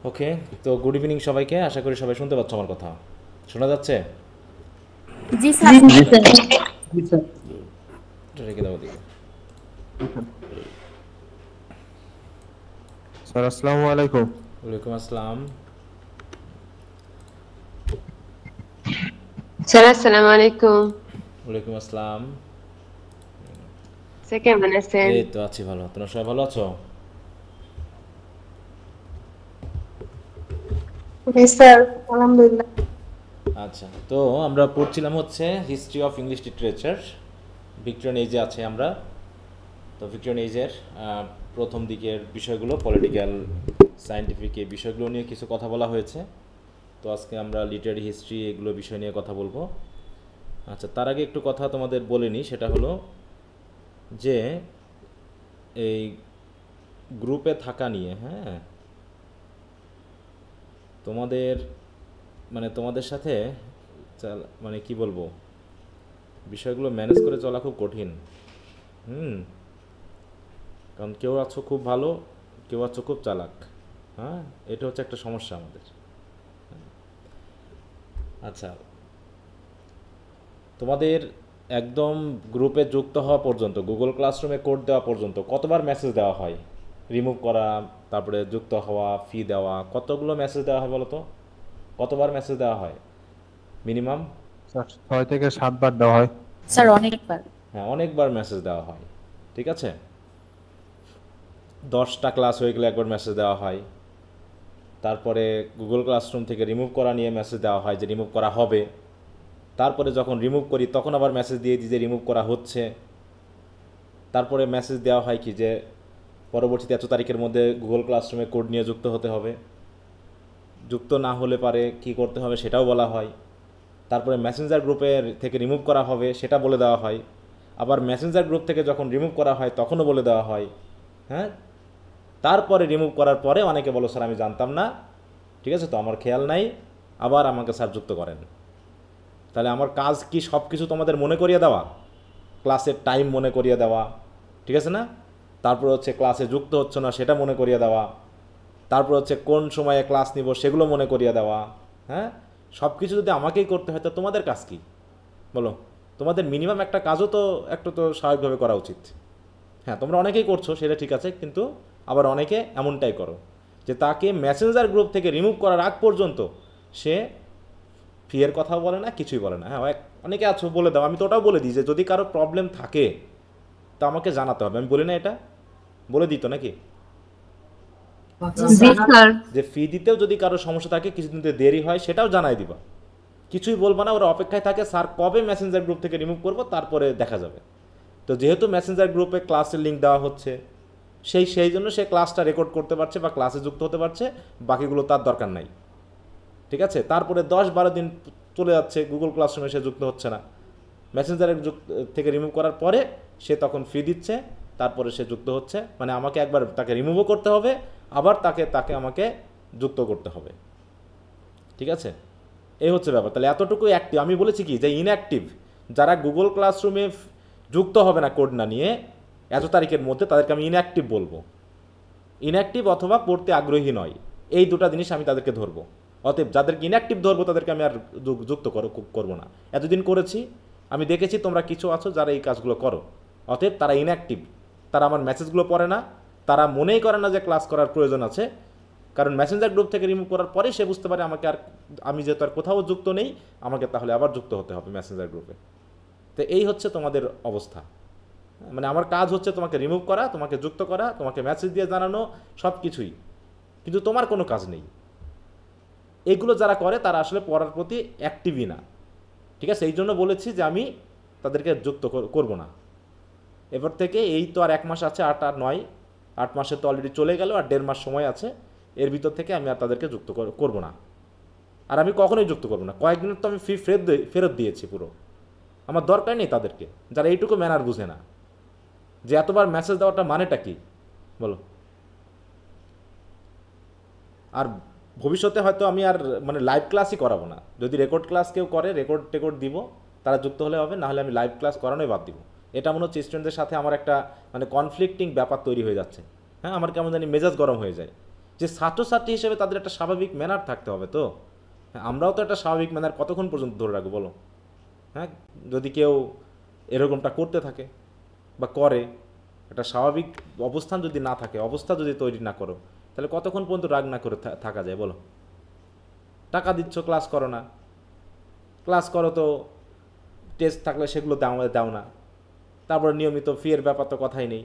ওকে, তো good evening সবাইকে। আশা করি সবাই শুনতে পাচ্ছ আমার কথা। শোনা যাচ্ছে? জি স্যার। জি স্যার। জি স্যার। এটা রেখে দাও দিকে। স্যার আসসালামু আলাইকুম। ওয়ালাইকুম আসসালাম। স্যার আসসালামু আলাইকুম। ওয়ালাইকুম আসসালাম। স্যার কেমন আছেন? এই তো আছি ভালো। তোমরা সবাই ভালো আছো? জি স্যার, আলহামদুলিল্লাহ। আচ্ছা, তো আমরা পড়ছিলাম হচ্ছে history of English literature. Victorian এজে আছে আমরা। তো ভিক্টোরিয়ান এজের প্রথম দিকের বিষয়গুলো, পলিটিক্যাল, সায়েন্টিফিক, এই বিষয়গুলো নিয়ে কিছু কথা বলা হয়েছে। তো আজকে আমরা লিটারি হিস্ট্রি এগুলো বিষয় নিয়ে কথা বলবো। আচ্ছা, তার আগে একটু কথা তোমাদের বলে নিই, সেটা হলো যে এই গ্রুপে থাকা নিয়ে, হ্যাঁ, তোমাদের তোমাদের সাথে মানে কি বলবো, বিষয়গুলো ম্যানেজ করে চলা খুব কঠিন। হুম। কারণ কেউ আছো খুব ভালো, কেউ আছো খুব চালাক। হ্যাঁ, এটা হচ্ছে একটা সমস্যা আমাদের। আচ্ছা, তোমাদের একদম গ্রুপে যুক্ত হওয়া পর্যন্ত, গুগল ক্লাসরুমে কোড দেওয়া পর্যন্ত কতবার মেসেজ দেওয়া হয়? রিমুভ করা, তারপরে যুক্ত হওয়া, ফি দেওয়া, কতগুলো মেসেজ দেওয়া হয় বলো তো? কতবার মেসেজ দেওয়া হয় মিনিমাম? স্যার 6 থেকে 7 বার দেওয়া হয়। স্যার অনেকবার। হ্যাঁ, অনেকবার মেসেজ দেওয়া হয়। ঠিক আছে, 10টা ক্লাস হয়ে গেলে একবার মেসেজ দেওয়া হয়। তারপরে গুগল ক্লাসরুম থেকে রিমুভ করা নিয়ে মেসেজ দেওয়া হয় যে রিমুভ করা হবে। তারপরে যখন রিমুভ করি তখন আবার মেসেজ দিয়ে দিই যে রিমুভ করা হচ্ছে। তারপরে মেসেজ দেওয়া হয় কি যে পরবর্তীতে এত তারিখের মধ্যে গুগল ক্লাসরুমে কোড নিয়ে যুক্ত হতে হবে। যুক্ত না হলে পারে কি করতে হবে সেটাও বলা হয়। তারপরে মেসেঞ্জার গ্রুপের থেকে রিমুভ করা হবে সেটা বলে দেওয়া হয়। আবার মেসেঞ্জার গ্রুপ থেকে যখন রিমুভ করা হয় তখনও বলে দেওয়া হয়। হ্যাঁ, তারপরে রিমুভ করার পরে অনেকে বলো স্যার আমি জানতাম না, ঠিক আছে, তো আমার খেয়াল নাই, আবার আমাকে স্যার যুক্ত করেন। তাহলে আমার কাজ কি সব কিছু তোমাদের মনে করিয়ে দেওয়া, ক্লাসের টাইম মনে করিয়ে দেওয়া, ঠিক আছে না? তারপর হচ্ছে ক্লাসে যুক্ত হচ্ছে না সেটা মনে করিয়ে দেওয়া, তারপর হচ্ছে কোন সময়ে ক্লাস নিব সেগুলো মনে করিয়ে দেওয়া। হ্যাঁ, সব কিছু যদি আমাকেই করতে হয় তো তোমাদের কাজ কি বলো? তোমাদের মিনিমাম একটা কাজও তো একটু তো স্বাভাবিকভাবে করা উচিত। হ্যাঁ, তোমরা অনেকেই করছো সেটা ঠিক আছে, কিন্তু আবার অনেকে এমনটাই করো যে তাকে মেসেঞ্জার গ্রুপ থেকে রিমুভ করার আগ পর্যন্ত সে ফিয়ের কথাও বলে না, কিছুই বলে না। হ্যাঁ, অনেকে আছো বলে দাও, আমি তো ওটাও বলে দিই যে যদি কারো প্রবলেম থাকে তা আমাকে জানাতে হবে। আমি বলি না এটা? বলে দিত নাকি জি স্যার। যে ফি দিতেও যদি কারো সমস্যা থাকে, কিছুদিন দেরি হয়, সেটাও জানাই দিবা। কিছুই বলবা না, ওরা অপেক্ষায় থাকে স্যার কবে মেসেঞ্জার গ্রুপ থেকে রিমুভ করবো, তারপরে দেখা যাবে। তো যেহেতু মেসেঞ্জার গ্রুপে ক্লাসের লিঙ্ক দেওয়া হচ্ছে, সেই জন্য সে ক্লাসটা রেকর্ড করতে পারছে বা ক্লাসে যুক্ত হতে পারছে, বাকিগুলো তার দরকার নাই। ঠিক আছে, তারপরে 10-12 দিন চলে যাচ্ছে, গুগল ক্লাসরুমে সে যুক্ত হচ্ছে না। মেসেঞ্জারের থেকে রিমুভ করার পরে সে তখন ফি দিচ্ছে, তারপরে সে যুক্ত হচ্ছে। মানে আমাকে একবার তাকে রিমুভও করতে হবে, আবার তাকে তাকে আমাকে যুক্ত করতে হবে। ঠিক আছে, এই হচ্ছে ব্যাপার। তাহলে এতটুকু অ্যাক্টিভ, আমি বলেছি কি যে ইনঅ্যাক্টিভ যারা গুগল ক্লাসরুমে যুক্ত হবে না কোড না নিয়ে এত তারিখের মধ্যে, তাদেরকে আমি ইনঅ্যাক্টিভ বলবো। ইনঅ্যাক্টিভ অথবা পড়তে আগ্রহী নয়, এই দুটো জিনিস আমি তাদেরকে ধরবো। অতএব যাদেরকে ইনঅ্যাক্টিভ ধরবো তাদেরকে আমি আর যুক্ত করবো না। এতদিন করেছি, আমি দেখেছি তোমরা কিছু আছো যারা এই কাজগুলো করো। অতএব তারা ইনঅ্যাক্টিভ, তারা আমার মেসেজগুলো পড়ে না, তারা মনেই করে না যে ক্লাস করার প্রয়োজন আছে। কারণ মেসেঞ্জার গ্রুপ থেকে রিমুভ করার পরে সে বুঝতে পারে আমাকে আর, আমি যেহেতু আর কোথাও যুক্ত নেই, আমাকে তাহলে আবার যুক্ত হতে হবে মেসেঞ্জার গ্রুপে। তো এই হচ্ছে তোমাদের অবস্থা। মানে আমার কাজ হচ্ছে তোমাকে রিমুভ করা, তোমাকে যুক্ত করা, তোমাকে মেসেজ দিয়ে জানানো, সব কিছুই, কিন্তু তোমার কোনো কাজ নেই। এইগুলো যারা করে তারা আসলে পড়ার প্রতি অ্যাক্টিভই না। ঠিক আছে, এই জন্য বলেছি যে আমি তাদেরকে যুক্ত করব না। এবার থেকে এই তো আর 1 মাস আছে, 8 আর 9, 8 মাসে তো অলরেডি চলে গেল, আর 1.5 মাস সময় আছে। এর ভিতর থেকে আমি আর তাদেরকে যুক্ত করব না। আর আমি কখনোই যুক্ত করব না। কয়েকদিনের তো আমি ফি ফেরত দিয়েছি পুরো, আমার দরকার নেই তাদেরকে। যারা এইটুকু ম্যানার বুঝে না যে এতবার মেসেজ দেওয়াটা মানেটা কি বলো। আর ভবিষ্যতে হয়তো আমি আর লাইভ ক্লাসই করাবো না। যদি রেকর্ড ক্লাস কেউ করে, রেকর্ড দিব, তারা যুক্ত হলে হবে, নাহলে আমি লাইভ ক্লাস করানোই বাদ দিব। এটা মনে হচ্ছে স্টুডেন্টদের সাথে আমার একটা কনফ্লিক্টিং ব্যাপার তৈরি হয়ে যাচ্ছে। হ্যাঁ, আমার কেমন জানি মেজাজ গরম হয়ে যায় যে ছাত্রছাত্রী হিসেবে তাদের একটা স্বাভাবিক ম্যানার থাকতে হবে তো। হ্যাঁ, আমরাও তো একটা স্বাভাবিক ম্যানার কতক্ষণ পর্যন্ত ধরে রাখবো বলো? হ্যাঁ, যদি কেউ এরকমটা করতে থাকে বা করে, একটা স্বাভাবিক অবস্থান যদি না থাকে, অবস্থা যদি তৈরি না করো, তাহলে কতক্ষণ পর্যন্ত রাগ না করে থাকা যায় বলো? টাকা দিচ্ছ, ক্লাস করো না, ক্লাস করো তো টেস্ট থাকলে সেগুলো দাও না, তারপরে নিয়মিত ফিয়ের ব্যাপার তো কথাই নেই।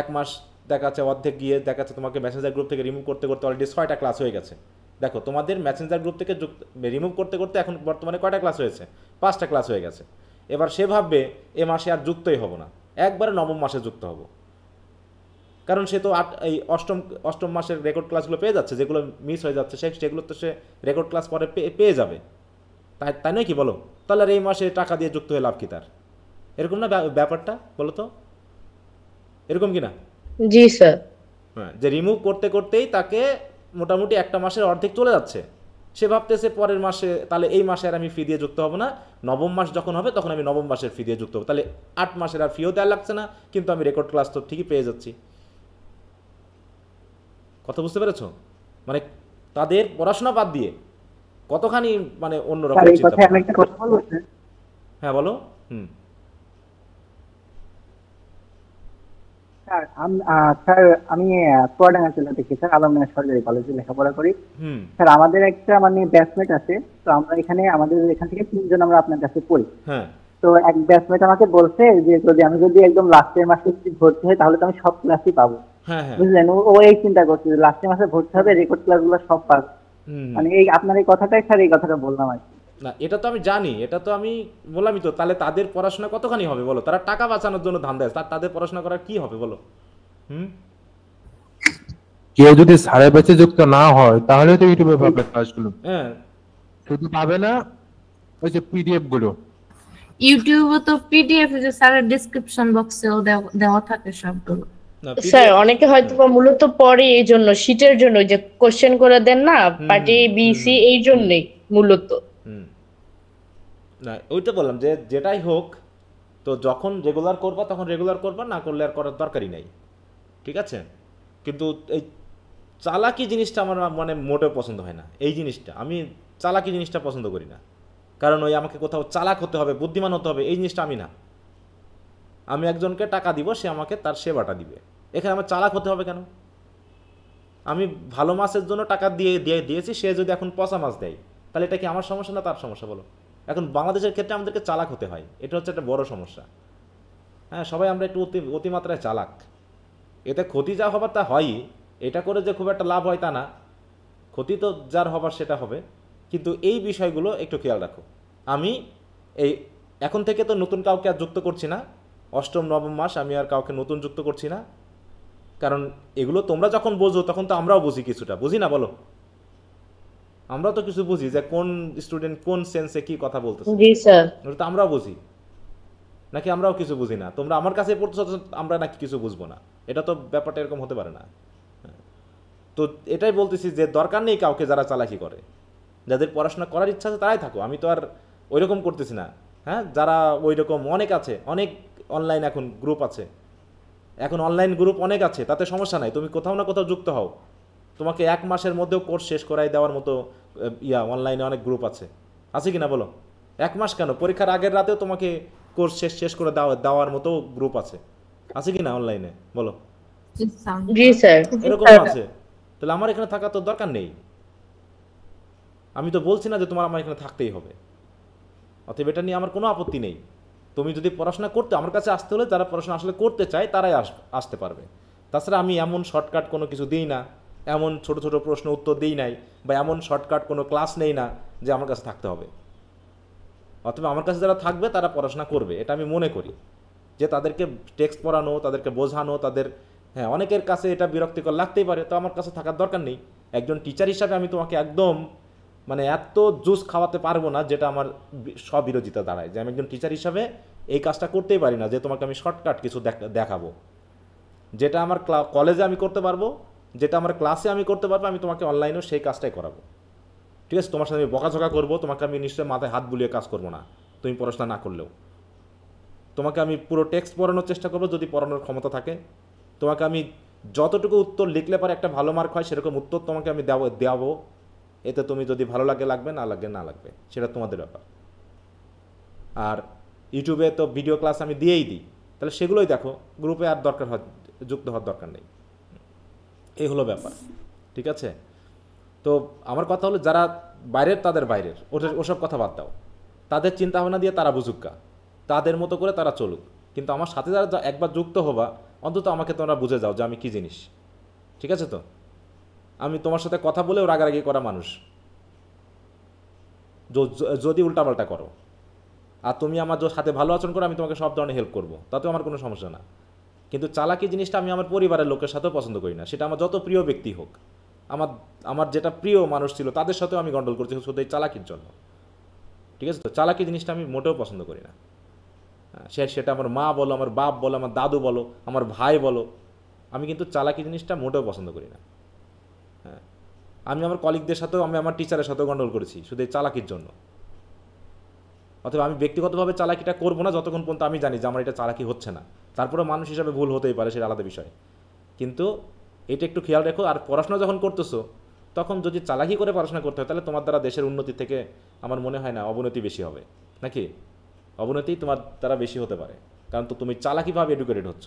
1 মাস দেখাচ্ছে অর্ধেক গিয়ে দেখাচ্ছে তোমাকে মেসেঞ্জার গ্রুপ থেকে রিমুভ করতে করতে অলরেডি 6টা ক্লাস হয়ে গেছে। দেখো তোমাদের মেসেঞ্জার গ্রুপ থেকে রিমুভ করতে করতে এখন বর্তমানে কয়টা ক্লাস হয়েছে? 5টা ক্লাস হয়ে গেছে। এবার সে ভাববে এ মাসে আর যুক্তই হব না, একবারে নবম মাসে যুক্ত হব, কারণ সে তো এই অষ্টম মাসের রেকর্ড ক্লাসগুলো পেয়ে যাচ্ছে, যেগুলো মিস হয়ে যাচ্ছে সেগুলো তো সে রেকর্ড ক্লাস পরে পেয়ে যাবে, তাই নয় কি বলো? তাহলে আর এই মাসে টাকা দিয়ে যুক্ত হয়ে লাভ কি তার? এরকম না ব্যাপারটা, বলো তো, এরকম কি না? জি স্যার। হ্যাঁ, যে রিমুভ করতে করতেই তাকে মোটামুটি একটা মাসের অর্ধেক চলে যাচ্ছে, সে ভাবতেছে পরের মাসে তাহলে এই মাসে আর আমি ফি দিয়ে যুক্ত হব না, নবম মাস যখন হবে তখন আমি নবম মাসের ফি দিয়ে যুক্ত হবো, তাহলে 8 মাসের আর ফিও দেওয়া লাগছে না, কিন্তু আমি রেকর্ড ক্লাস তো ঠিকই পেয়ে যাচ্ছি। কথা বুঝতে পেরেছো? মানে তাদের পড়াশোনা বাদ দিয়ে কতখানি মানে অন্যরকম স্যার এই চিন্তা কথায় আমি একটা কথা বলবো স্যার? হ্যাঁ বলো। হুম স্যার আমি চুয়াডাঙ্গা জেলা থেকে স্যার আলমডাঙ্গা সরকারি কলেজে লেখাপড়া করি। হুম স্যার আমাদের একটা মানে ব্যাচমেট আছে, তো আমরা এখানে আমাদের এখান থেকে 3 জন আমরা আপনার কাছে পড়ি। হ্যাঁ তো এক ব্যাচমেট আমাকে বলছে যে আমি যদি একদম লাস্টের মাসে যদি ভর্তি হই তাহলে তো আমি সব ক্লাসই পাবো, হ্যাঁ হ্যাঁ বুঝলেন? ও এই চিন্তা করছে যে লাস্টের মাসে ভর্তি হবে, রেকর্ড ক্লাসগুলো সব পাবে। হুম মানে এই আপনার এই কথাটাই স্যার, এই কথাটা বললাম আর কি। না, এটা তো আমি জানি, এটা তো আমি বললামই তো, তাহলে তাদের পড়াশোনা কতখানি হবে বলো? তারা টাকা বাঁচানোর জন্য ধান্দা আছে, তাদের পড়াশোনা করার কি হবে বলো? হুম কেউ যদি সাড়ে বেঁচে যুক্ত না হয় তাহলে তো ইউটিউবে পাবে ক্লাসগুলো, হ্যাঁ শুধু পাবে না ওই যে পিডিএফ গুলো। ইউটিউবে তো পিডিএফ যে স্যারের ডেসক্রিপশন বক্সেও দেওয়া থাকে সবগুলো। না স্যার অনেকে হয়তো বা মূলত পড়ে এই জন্য, শীটের জন্য, যে কোশ্চেন করে দেন না পার্টি বি সি, এই জন্যই মূলত। হুম না ওইটা বললাম যে যেটাই হোক, তো যখন রেগুলার করবা তখন রেগুলার করবা, না করলে আর করার দরকারই নাই, ঠিক আছে? কিন্তু এই চালাকি জিনিসটা আমার মানে মোটেও পছন্দ হয় না। এই জিনিসটা আমি চালাকি জিনিসটা পছন্দ করি না, কারণ ওই আমাকে কোথাও চালাক হতে হবে, বুদ্ধিমান হতে হবে, এই জিনিসটা আমি না। আমি একজনকে টাকা দিব, সে আমাকে তার সেবাটা দিবে, এখানে আমার চালাক হতে হবে কেন? আমি ভালো মাছের জন্য টাকা দিয়েছি, সে যদি এখন পচা মাছ দেয়, তাহলে এটা কি আমার সমস্যা না তার সমস্যা বলো? এখন বাংলাদেশের ক্ষেত্রে আমাদেরকে চালাক হতে হয়, এটা হচ্ছে একটা বড় সমস্যা। হ্যাঁ, সবাই আমরা একটু অতিমাত্রায় চালাক, এতে ক্ষতি যা হবার তা হয়ই, এটা করে যে খুব একটা লাভ হয় তা না, ক্ষতি তো যার হবার সেটা হবে। কিন্তু এই বিষয়গুলো একটু খেয়াল রাখো। আমি এই এখন থেকে তো নতুন কাউকে আর যুক্ত করছি না, অষ্টম নবম মাস আমি আর কাউকে নতুন যুক্ত করছি না, কারণ এগুলো তোমরা যখন বোঝো তখন তো আমরাও বুঝি, কিছুটা বুঝি না বলো? আমরা তো কিছু বুঝি যে কোন স্টুডেন্ট কোন সেন্সে কি কথা বলতেছে, জি স্যার। ওটা তো আমরাও বুঝি, নাকি আমরাও কিছু বুঝি না? তোমরা আমার কাছে পড়তেছো, আমরা নাকি কিছু বুঝবো না? এটা তো ব্যাপারটা এরকম হতে পারে না। তো এটাই বলতেছি যে দরকার নেই কাউকে যারা চালাকি করে, যাদের পড়াশোনা করার ইচ্ছা আছে তারাই থাকো, আমি তো আর ওই রকম করতেছি না। হ্যাঁ, যারা ওই রকম অনেক আছে, অনেক অনলাইন এখন গ্রুপ আছে, এখন অনলাইন গ্রুপ অনেক আছে, তাতে সমস্যা নাই, তুমি কোথাও না কোথাও যুক্ত হও, তোমাকে 1 মাসের মধ্যেও কোর্স শেষ করাই দেওয়ার মতো অনলাইনে অনেক গ্রুপ আছে কি না বলো? 1 মাস কেন, পরীক্ষার আগের রাতেও তোমাকে কোর্স শেষ করে দেওয়ার মতো গ্রুপ আছে কি না অনলাইনে বলো? জি স্যার। এরকম আছে, তাহলে আমার এখানে থাকা তো দরকার নেই। আমি তো বলছি না যে তোমার আমার এখানে থাকতেই হবে, অতএব এটা নিয়ে আমার কোনো আপত্তি নেই। তুমি যদি পড়াশোনা করতে আমার কাছে আসতে হলে, যারা পড়াশোনা আসলে করতে চায় তারাই আসতে পারবে। তাছাড়া আমি এমন শর্টকাট কোনো কিছু দিই না, এমন ছোট ছোট প্রশ্ন উত্তর দিই নাই, বা এমন শর্টকাট কোনো ক্লাস নেই না যে আমার কাছে থাকতে হবে। অথবা আমার কাছে যারা থাকবে তারা পড়াশোনা করবে, এটা আমি মনে করি। যে তাদেরকে টেক্সট পড়ানো, তাদেরকে বোঝানো, হ্যাঁ অনেকের কাছে এটা বিরক্তিকর লাগতেই পারে, তো আমার কাছে থাকার দরকার নেই। একজন টিচার হিসাবে আমি তোমাকে একদম মানে এত জুস খাওয়াতে পারবো না যেটা আমার স্ববিরোধিতা দাঁড়ায়, যে আমি একজন টিচার হিসাবে এই কাজটা করতেই পারি না, যে তোমাকে আমি শর্টকাট কিছু দেখাবো। যেটা আমার কলেজে আমি করতে পারবো, যেটা আমার ক্লাসে আমি করতে পারবো, আমি তোমাকে অনলাইনেও সেই কাজটাই করাবো, ঠিক আছে? তোমার সাথে আমি বকাঝকা করবো, তোমাকে আমি নিশ্চয়ই মাথায় হাত বুলিয়ে কাজ করবো না, তুমি পড়াশোনা না করলেও। তোমাকে আমি পুরো টেক্সট পড়ানোর চেষ্টা করবো যদি পড়ানোর ক্ষমতা থাকে, তোমাকে আমি যতটুকু উত্তর লিখলে পরে একটা ভালো মার্ক হয় সেরকম উত্তর তোমাকে আমি দেবো। এতে তুমি যদি ভালো লাগে লাগবে, না লাগবে, সেটা তোমাদের ব্যাপার। আর ইউটিউবে তো ভিডিও ক্লাস আমি দিয়েই দিই, তাহলে সেগুলোই দেখো, গ্রুপে আর যুক্ত হওয়ার দরকার নেই। এই হলো ব্যাপার, ঠিক আছে? তো আমার কথা হলো যারা বাইরের তাদের বাইরের, ওসব কথা বাদ দাও, তাদের চিন্তা ভাবনা দিয়ে তারা বুঝুক্কা, তাদের মতো করে তারা চলুক। কিন্তু আমার সাথে যারা একবার যুক্ত হবা, অন্তত আমাকে তোমরা বুঝে যাও যে আমি কী জিনিস, ঠিক আছে? তো আমি তোমার সাথে কথা বলেও রাগারাগি করা মানুষ যদি উল্টাপাল্টা করো, আর তুমি আমার সাথে ভালো আচরণ করো, আমি তোমাকে সব ধরনের হেল্প করবো, তাতেও আমার কোনো সমস্যা না। কিন্তু চালাকি জিনিসটা আমি আমার পরিবারের লোকের সাথেও পছন্দ করি না, সেটা আমার যত প্রিয় ব্যক্তি হোক। আমার যেটা প্রিয় মানুষ ছিল তাদের সাথেও আমি গন্ডল করছি শুধু এই চালাকির জন্য, ঠিক আছে? তো চালাকি জিনিসটা আমি মোটেও পছন্দ করি না। সেটা আমার মা বলো, আমার বাপ বলো, আমার দাদু বলো, আমার ভাই বলো, আমি কিন্তু চালাকি জিনিসটা মোটেও পছন্দ করি না। হ্যাঁ, আমি আমার কলিগদের সাথেও, আমি আমার টিচারের সাথেও গন্ডল করেছি শুধু এই চালাকির জন্য। অথবা আমি ব্যক্তিগতভাবে চালাকিটা করবো না যতক্ষণ পর্যন্ত আমি জানি যে আমার এটা চালাকি হচ্ছে না। তারপরে মানুষ হিসাবে ভুল হতেই পারে, সেটা আলাদা বিষয়। কিন্তু এটা একটু খেয়াল রেখো। আর পড়াশোনা যখন করতেছো তখন যদি চালাকি করে পড়াশোনা করতে হয়, তাহলে তোমার দ্বারা দেশের উন্নতি থেকে আমার মনে হয় না অবনতি বেশি হবে, নাকি? অবনতি তোমার দ্বারা বেশি হতে পারে, কারণ তো তুমি চালাকিভাবে এডুকেটেড হচ্ছ,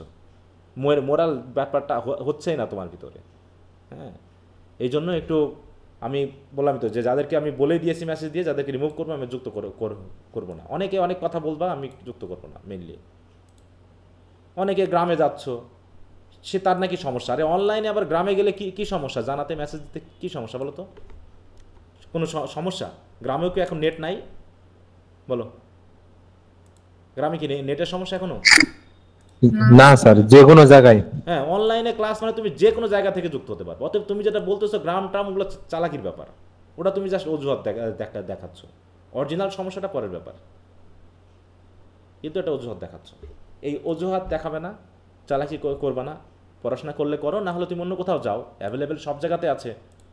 মোরাল ব্যাপারটা হচ্ছেই না তোমার ভিতরে। হ্যাঁ, এই জন্য একটু আমি বললাম তো যে যাদেরকে আমি বলে দিয়েছি মেসেজ দিয়ে, যাদেরকে রিমুভ করবো আমি যুক্ত করবো না। অনেকে অনেক কথা বলবা, আমি যুক্ত করবো না মেনলি। অনেকে গ্রামে যাচ্ছ, সে তার নাকি সমস্যা। আরে অনলাইনে আবার গ্রামে গেলে কি সমস্যা? জানাতে মেসেজ দিতে কী সমস্যা বলো তো? কোনো সমস্যা? গ্রামেও কি এখন নেট নাই? বলো, গ্রামে কি নেটের সমস্যা এখনো? না স্যার, যে কোনো জায়গায়। হ্যাঁ, অনলাইনে ক্লাস মানে তুমি যে কোনো জায়গা থেকে যুক্ত হতে পারবে। অতএব তুমি যেটা বলতেছো গ্রাম ট্রাম, ওগুলো চালাকির ব্যাপার, ওটা তুমি জাস্ট অজুহাত দেখাচ্ছ। অরিজিনাল সমস্যাটা পরের ব্যাপার, কিন্তু এটা অজুহাত দেখাচ্ছ। এই অজুহাত দেখাবে না, চালাকি করবে না। পড়াশোনা করলে করো, না হলে তুমি অন্য কোথাও যাও, অ্যাভেলেবেল সব জায়গাতে আছে।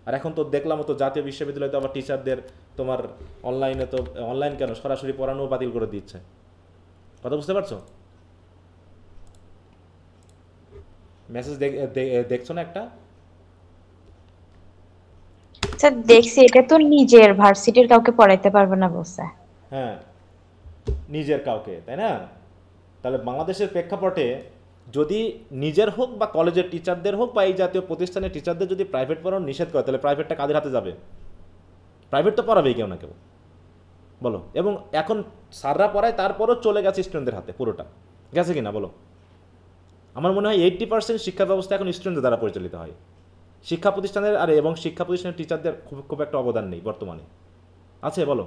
আর এখন তো দেখলাম তো জাতীয় বিশ্ববিদ্যালয়ে তো আবার টিচারদের তোমার অনলাইনে, তো অনলাইন কেন, সরাসরি পড়ানো বাতিল করে দিচ্ছে। কথা বুঝতে পারছো? মেসেজ দেখছো না একটা? স্যার দেখছি, এটা তো নিজের ভার্সিটির কাউকে পড়াইতে পারবে না বলছে। হ্যাঁ, নিজের কাউকে, তাই না? তাহলে বাংলাদেশের প্রেক্ষাপটে যদি নিজের হোক বা কলেজের টিচারদের হোক বা এই জাতীয় প্রতিষ্ঠানের টিচারদের যদি প্রাইভেট পড়ানো নিষেধ করে, তাহলে প্রাইভেটটা কাদের হাতে যাবে? প্রাইভেট তো পড়াবেই কেউ না কেউ, বলো। এবং এখন স্যাররা পড়ায়, তারপরও চলে গেছে স্টুডেন্টদের হাতে, পুরোটা গেছে কিনা বলো? আমার মনে হয় 80% শিক্ষা ব্যবস্থা এখন স্টুডেন্টদের দ্বারা পরিচালিত হয়। শিক্ষা প্রতিষ্ঠানের এবং শিক্ষা প্রতিষ্ঠানের টিচারদের খুব একটা অবদান নেই বর্তমানে, আছে বলো?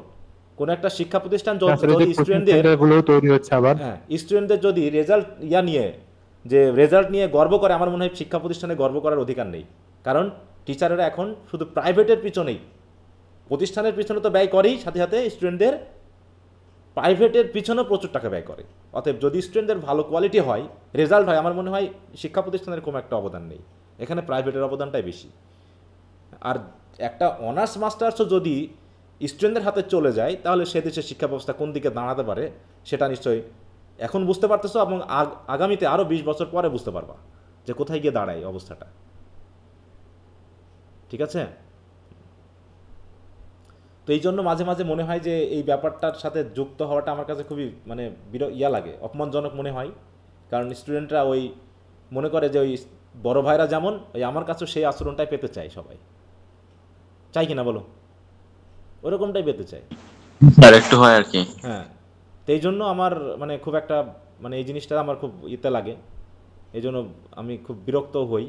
কোনো একটা শিক্ষা প্রতিষ্ঠান যদি স্টুডেন্টদের যদি রেজাল্ট নিয়ে গর্ব করে, আমার মনে হয় শিক্ষা প্রতিষ্ঠানে গর্ব করার অধিকার নেই। কারণ টিচারেরা এখন শুধু প্রাইভেটের পিছনেই, প্রতিষ্ঠানের পিছনে তো ব্যয় করেই, সাথে সাথে স্টুডেন্টদের প্রাইভেটের পিছনেও প্রচুর টাকা ব্যয় করে। অতএব যদি স্টুডেন্টদের ভালো কোয়ালিটি হয়, রেজাল্ট হয়, আমার মনে হয় শিক্ষা প্রতিষ্ঠানের কোনো একটা অবদান নেই, এখানে প্রাইভেটের অবদানটাই বেশি। আর একটা অনার্স মাস্টার্সও যদি স্টুডেন্টদের হাতে চলে যায়, তাহলে সে দেশের শিক্ষা ব্যবস্থা কোন দিকে দাঁড়াতে পারে সেটা নিশ্চয়ই এখন বুঝতে পারতেছো, এবং আগামীতে আরও 20 বছর পরে বুঝতে পারবা যে কোথায় গিয়ে দাঁড়ায় অবস্থাটা, ঠিক আছে? তো এই জন্য মাঝে মাঝে মনে হয় যে এই ব্যাপারটার সাথে যুক্ত হওয়াটা আমার কাছে খুবই মানে লাগে, অপমানজনক মনে হয়। কারণ স্টুডেন্টরা ওই মনে করে যে ওই বড় ভাইরা যেমন, ওই আমার কাছেও সেই আচরণটাই পেতে চায় সবাই, চাই কিনা বলো? ওরকমটাই পেতে চাই, আর একটু হয় আর কি। হ্যাঁ, তো এই জন্য আমার মানে খুব একটা মানে এই জিনিসটা আমার খুব লাগে। এই জন্য আমি খুব বিরক্ত হই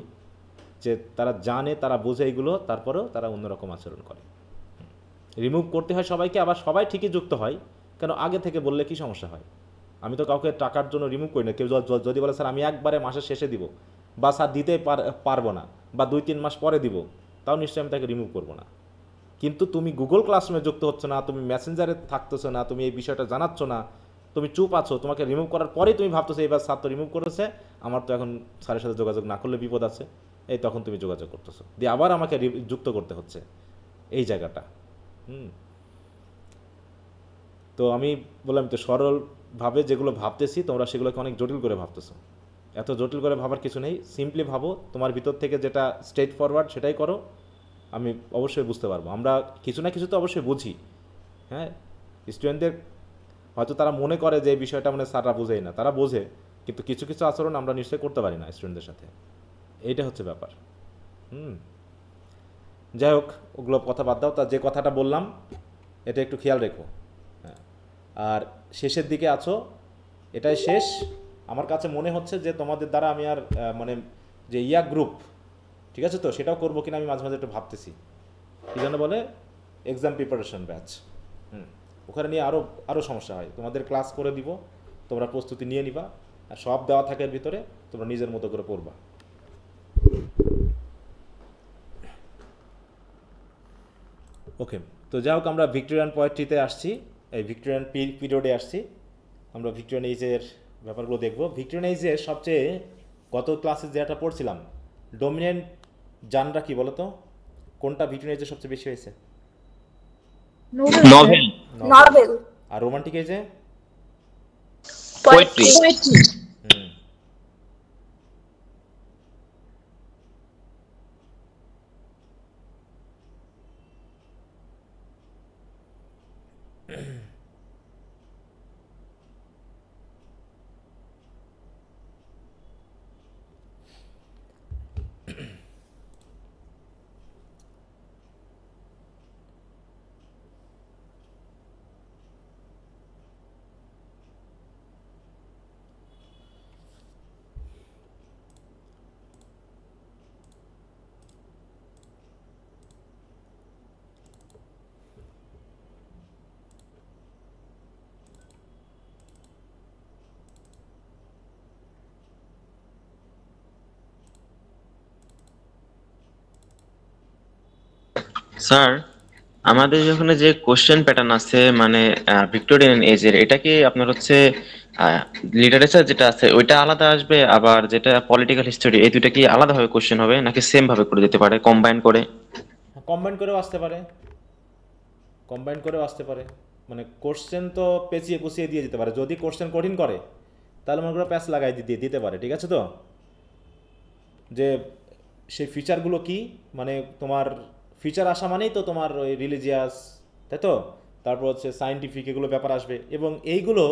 যে তারা জানে, তারা বোঝে এইগুলো, তারপরেও তারা অন্যরকম আচরণ করে। রিমুভ করতে হয় সবাইকে, আবার সবাই ঠিকই যুক্ত হয়, কেন আগে থেকে বললে কি সমস্যা হয়? আমি তো কাউকে টাকার জন্য রিমুভ করি না। কেউ যদি বলে স্যার আমি একবারে মাসের শেষে দিব, বা স্যার দিতে পারবো না, বা 2-3 মাস পরে দিব, তাও নিশ্চয়ই আমি তাকে রিমুভ করবো না। কিন্তু তুমি গুগল ক্লাসরুমে যুক্ত হচ্ছ না, তুমি মেসেঞ্জারে থাকতেছো না, তুমি এই বিষয়টা জানাচ্ছ না, তুমি চুপ আছো, তোমাকে রিমুভ করার পরেই তুমি ভাবতেছো এবার স্যার তো রিমুভ করেছে, আমার তো এখন স্যারের সাথে যোগাযোগ না করলে বিপদ আছে, এই তখন তুমি যোগাযোগ করতেছো, দিয়ে আবার আমাকে যুক্ত করতে হচ্ছে এই জায়গাটা। তো আমি বললাম তো সরলভাবে যেগুলো ভাবতেছি, তোমরা সেগুলোকে অনেক জটিল করে ভাবতেছো। এত জটিল করে ভাবার কিছু নেই, সিম্পলি ভাবো, তোমার ভিতর থেকে যেটা স্ট্রেট ফরওয়ার্ড সেটাই করো, আমি অবশ্যই বুঝতে পারবো। আমরা কিছু না কিছু তো অবশ্যই বুঝি, হ্যাঁ। স্টুডেন্টদের হয়তো তারা মনে করে যে এই বিষয়টা মানে স্যাররা বোঝেই না, তারা বোঝে, কিন্তু কিছু কিছু আচরণ আমরা নিশ্চয়ই করতে পারি না স্টুডেন্টদের সাথে, এইটা হচ্ছে ব্যাপার। যাই হোক, ওগুলো কথা বাদ দাও। তা যে কথাটা বললাম এটা একটু খেয়াল রেখো, হ্যাঁ। আর শেষের দিকে আছো, এটাই শেষ। আমার কাছে মনে হচ্ছে যে তোমাদের দ্বারা আমি আর মানে যে গ্রুপ, ঠিক আছে তো, সেটাও করবো কিনা আমি মাঝে মাঝে একটু ভাবতেছি। কী জন্য বলে এক্সাম প্রিপারেশন ব্যাচ, ওখানে নিয়ে আরও সমস্যা হয়। তোমাদের ক্লাস করে দিব, তোমরা প্রস্তুতি নিয়ে নিবা, আর সব দেওয়া থাকে এর ভিতরে, তোমরা নিজের মতো করে পড়বা। ওকে, তো যাই হোক, আমরা ভিক্টোরিয়ান পোয়েট্রিতে আসছি, এই ভিক্টোরিয়ান পিরিয়ডে আসছি। আমরা ভিক্টোরিয়ান এজের ব্যাপারগুলো দেখবো। ভিক্টোরিয়ান এজের সবচেয়ে গত ক্লাসে যেটা পড়ছিলাম, ডমিনেন্ট জানরা কি বলো তো, কোনটা ভিক্টোরিয়ান এজে সবচেয়ে বেশি হয়েছে? Novel, novel. আর রোমান্টিক এজে পোয়েট্রি। স্যার, আমাদের যখন যে কোশ্চেন প্যাটার্ন আছে মানে ভিক্টোরিয়ান এজের, এটা কি আপনার হচ্ছে লিটারেচার যেটা আছে ওইটা আলাদা আসবে, আবার যেটা পলিটিক্যাল হিস্টোরি, এই দুইটা কি আলাদাভাবে কোশ্চেন হবে নাকি সেম ভাবে করে দিতে পারে, কম্বাইন করে? কম্বাইন করেও আসতে পারে, কম্বাইন করেও আসতে পারে। মানে কোশ্চেন তো পেঁচিয়ে কুচিয়ে দিয়ে যেতে পারে, যদি কোশ্চেন কঠিন করে তাহলে মনে করো প্যাচ লাগাই দিতে পারে, ঠিক আছে তো। যে সেই ফিচারগুলো কি, মানে তোমার ফিচার আসা মানেই তো তোমার ওই রিলিজিয়াস, তাই তো, তারপর হচ্ছে সায়েন্টিফিক, এগুলো ব্যাপার আসবে, এবং এইগুলো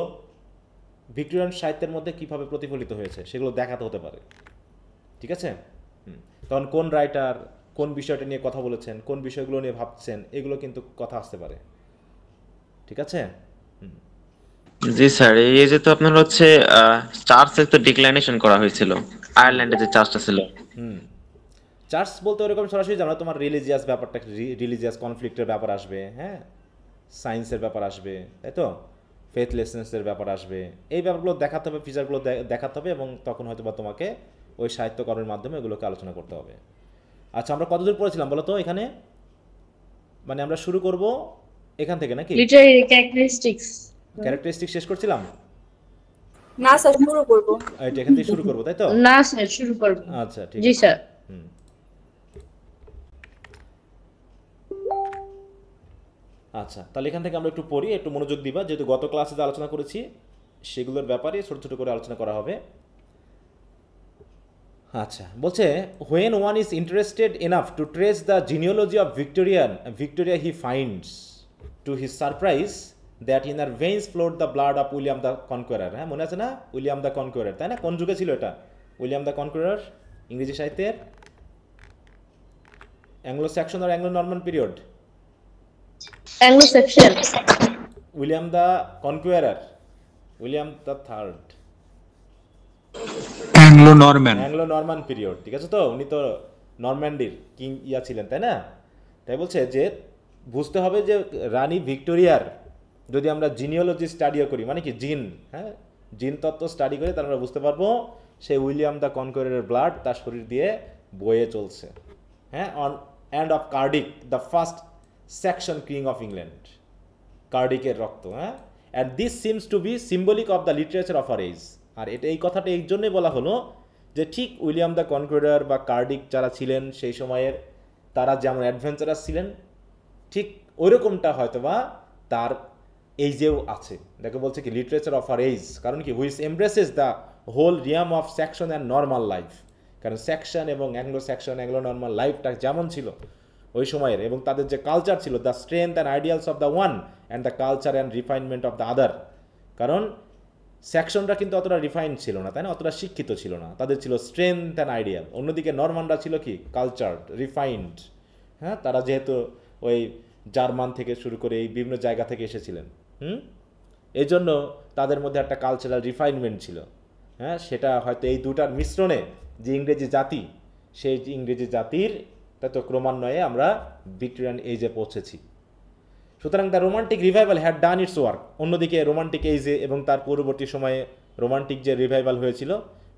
ভিক্টোরিয়ান সাহিত্যের মধ্যে কীভাবে প্রতিফলিত হয়েছে সেগুলো দেখাতে হতে পারে, ঠিক আছে। তখন কোন রাইটার কোন বিষয়টা নিয়ে কথা বলেছেন, কোন বিষয়গুলো নিয়ে ভাবছেন, এগুলো কিন্তু কথা আসতে পারে, ঠিক আছে। জি স্যার, এই যে তো আপনার হচ্ছে চার্চের তো ডিক্লাইনেশন করা হয়েছিল, আয়ারল্যান্ডে যে চার্চটা ছিল। চার্চ বলতে ওরকম সরাসরি জানো, তোমার রিলিজিয়াস ব্যাপারটা, রিলিজিয়াস কনফ্লিক্টের ব্যাপার আসবে, হ্যাঁ, সায়েন্সের ব্যাপার আসবে, তাই তো, ফেথলেসনেসের ব্যাপার আসবে, এই ব্যাপারগুলো দেখাতে হবে, ফিচারগুলো দেখাতে হবে, এবং তখন হয়তো বা তোমাকে ওই সাহিত্যকর্মের মাধ্যমে এগুলোকে আলোচনা করতে হবে। আচ্ছা, আমরা কতদূর পড়েছিলাম বলো তো এখানে? মানে আমরা শুরু করব এখান থেকে নাকি? লিটারেরি ক্যারেক্টারিস্টিক্স শেষ করছিলাম না স্যার, শুরু করব। এইটা এখান থেকে শুরু করব, তাই তো? না স্যার, শুরু করব। আচ্ছা, ঠিক জি আছে। স্যার। আচ্ছা, তাহলে এখান থেকে আমরা একটু পড়ি, একটু মনোযোগ দিবা, যেহেতু গত ক্লাসে যে আলোচনা করেছি সেগুলোর ব্যাপারে ছোট ছোট করে আলোচনা করা হবে। আচ্ছা, বলছে when one is interested enough to trace the genealogy of Victoria, he finds to his surprise that in her veins flowed the blood of William the Conqueror। হ্যাঁ, মনে আছে না, উইলিয়াম দ্য কনকুয়ারার, তাই না? কোন যুগে ছিল এটা? উইলিয়াম দ্য কনকুয়ারার ইংরেজি সাহিত্যের অ্যাংলো স্যাকশন আর Anglo Norman period? Anglo Saxon. William the conqueror, William the third, Anglo Norman period, ঠিক আছে তো। উনি তো নরম্যান্ডির কিং ছিলেন, তাই না? তাই বলছে যে বুঝতে হবে যে রানী ভিক্টোরিয়ার যদি আমরা জিনিওলজি স্টাডিও করি, মানে কি জিন, হ্যাঁ, জিন তত্ত্ব স্টাডি করে, তাহলে আমরা বুঝতে পারবো সেই উইলিয়াম দ্য কনকুয়ারারের ব্লাড তার শরীর দিয়ে বয়ে চলছে, হ্যাঁ। On and of Cerdic the first Saxon king of England, কার্ডিকের রক্ত, হ্যাঁ। And this seems to be symbolic of the literature of our age. আর এই কথাটা এই জন্যই বলা হলো যে ঠিক উইলিয়াম দ্য কনকুয়ারার বা কার্ডিক যারা ছিলেন সেই সময়ের, তারা যেমন অ্যাডভেঞ্চারাস ছিলেন, ঠিক ওইরকমটা হয়তোবা তার এইজেও আছে। দেখো বলছে কি লিটারেচার অফ আর এজ, কারণ কি which embraces the whole realm of Saxon and normal life. কারণ সেকশন এবং অ্যাংলো নর্মাল লাইফটা যেমন ছিল ওই সময়ের, এবং তাদের যে কালচার ছিল, the strength and ideals of the one and the culture and refinement of the other. কারণ সেকশনটা কিন্তু অতটা রিফাইন্ড ছিল না, তাই না, অতটা শিক্ষিত ছিল না, তাদের ছিল স্ট্রেংথ অ্যান্ড আইডিয়াল। অন্যদিকে নরমানরা ছিল কি কালচার্ড, রিফাইন্ড। হ্যাঁ, তারা যেহেতু ওই জার্মান থেকে শুরু করে এই বিভিন্ন জায়গা থেকে এসেছিলেন, এই জন্য তাদের মধ্যে একটা কালচারাল রিফাইনমেন্ট ছিল। হ্যাঁ, সেটা হয়তো এই দুটার মিশ্রণে যে ইংরেজি জাতি, সেই ইংরেজি জাতির তাই তো ক্রমান্বয়ে আমরা ভিক্টোরিয়ান এজে পৌঁছেছি। সুতরাং the romantic revival had done it's work. অন্যদিকে রোমান্টিক এজে এবং তার পূর্ববর্তী সময়ে রোমান্টিক যে রিভাইভাল হয়েছিল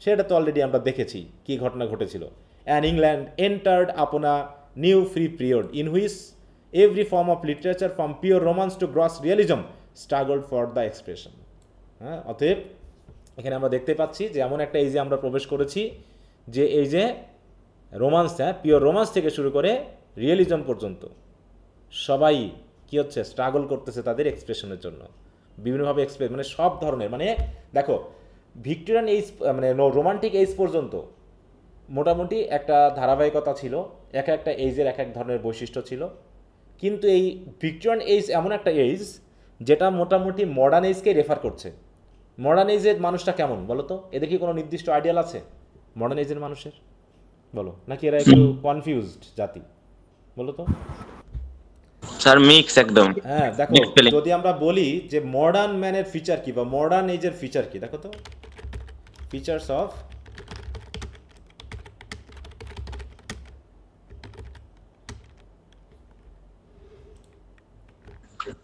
সেটা তো অলরেডি আমরা দেখেছি কী ঘটনা ঘটেছিল। And England entered upon a new free period in which every form of literature from pure romance to gross realism struggled for the expression. হ্যাঁ, অতএব এখানে আমরা দেখতে পাচ্ছি যে এমন একটা এজে আমরা প্রবেশ করেছি যে এই যে রোমান্স, হ্যাঁ, পিওর রোমান্স থেকে শুরু করে রিয়েলিজম পর্যন্ত সবাই কী হচ্ছে, স্ট্রাগল করতেছে তাদের এক্সপ্রেশনের জন্য বিভিন্নভাবে মানে সব ধরনের, মানে দেখো ভিক্টোরিয়ান এজ মানে রোমান্টিক এজ পর্যন্ত মোটামুটি একটা ধারাবাহিকতা ছিল, এক একটা এজের এক এক ধরনের বৈশিষ্ট্য ছিল। কিন্তু এই ভিক্টোরিয়ান এজ এমন একটা এজ যেটা মোটামুটি মডার্ন এজকে রেফার করছে। মডার্ন এজের মানুষটা কেমন বলো তো? এদের কি কোনো নির্দিষ্ট আইডিয়াল আছে মডার্ন এজের মানুষের? বলো, নাকি এরা একটু কনফিউজড জাতি? বলো তো স্যার। মিক্স একদম। হ্যাঁ, দেখো যদি আমরা বলি যে মডার্ন ম্যানের ফিচার কি বা মডার্ন এজের ফিচার কি, দেখো তো features of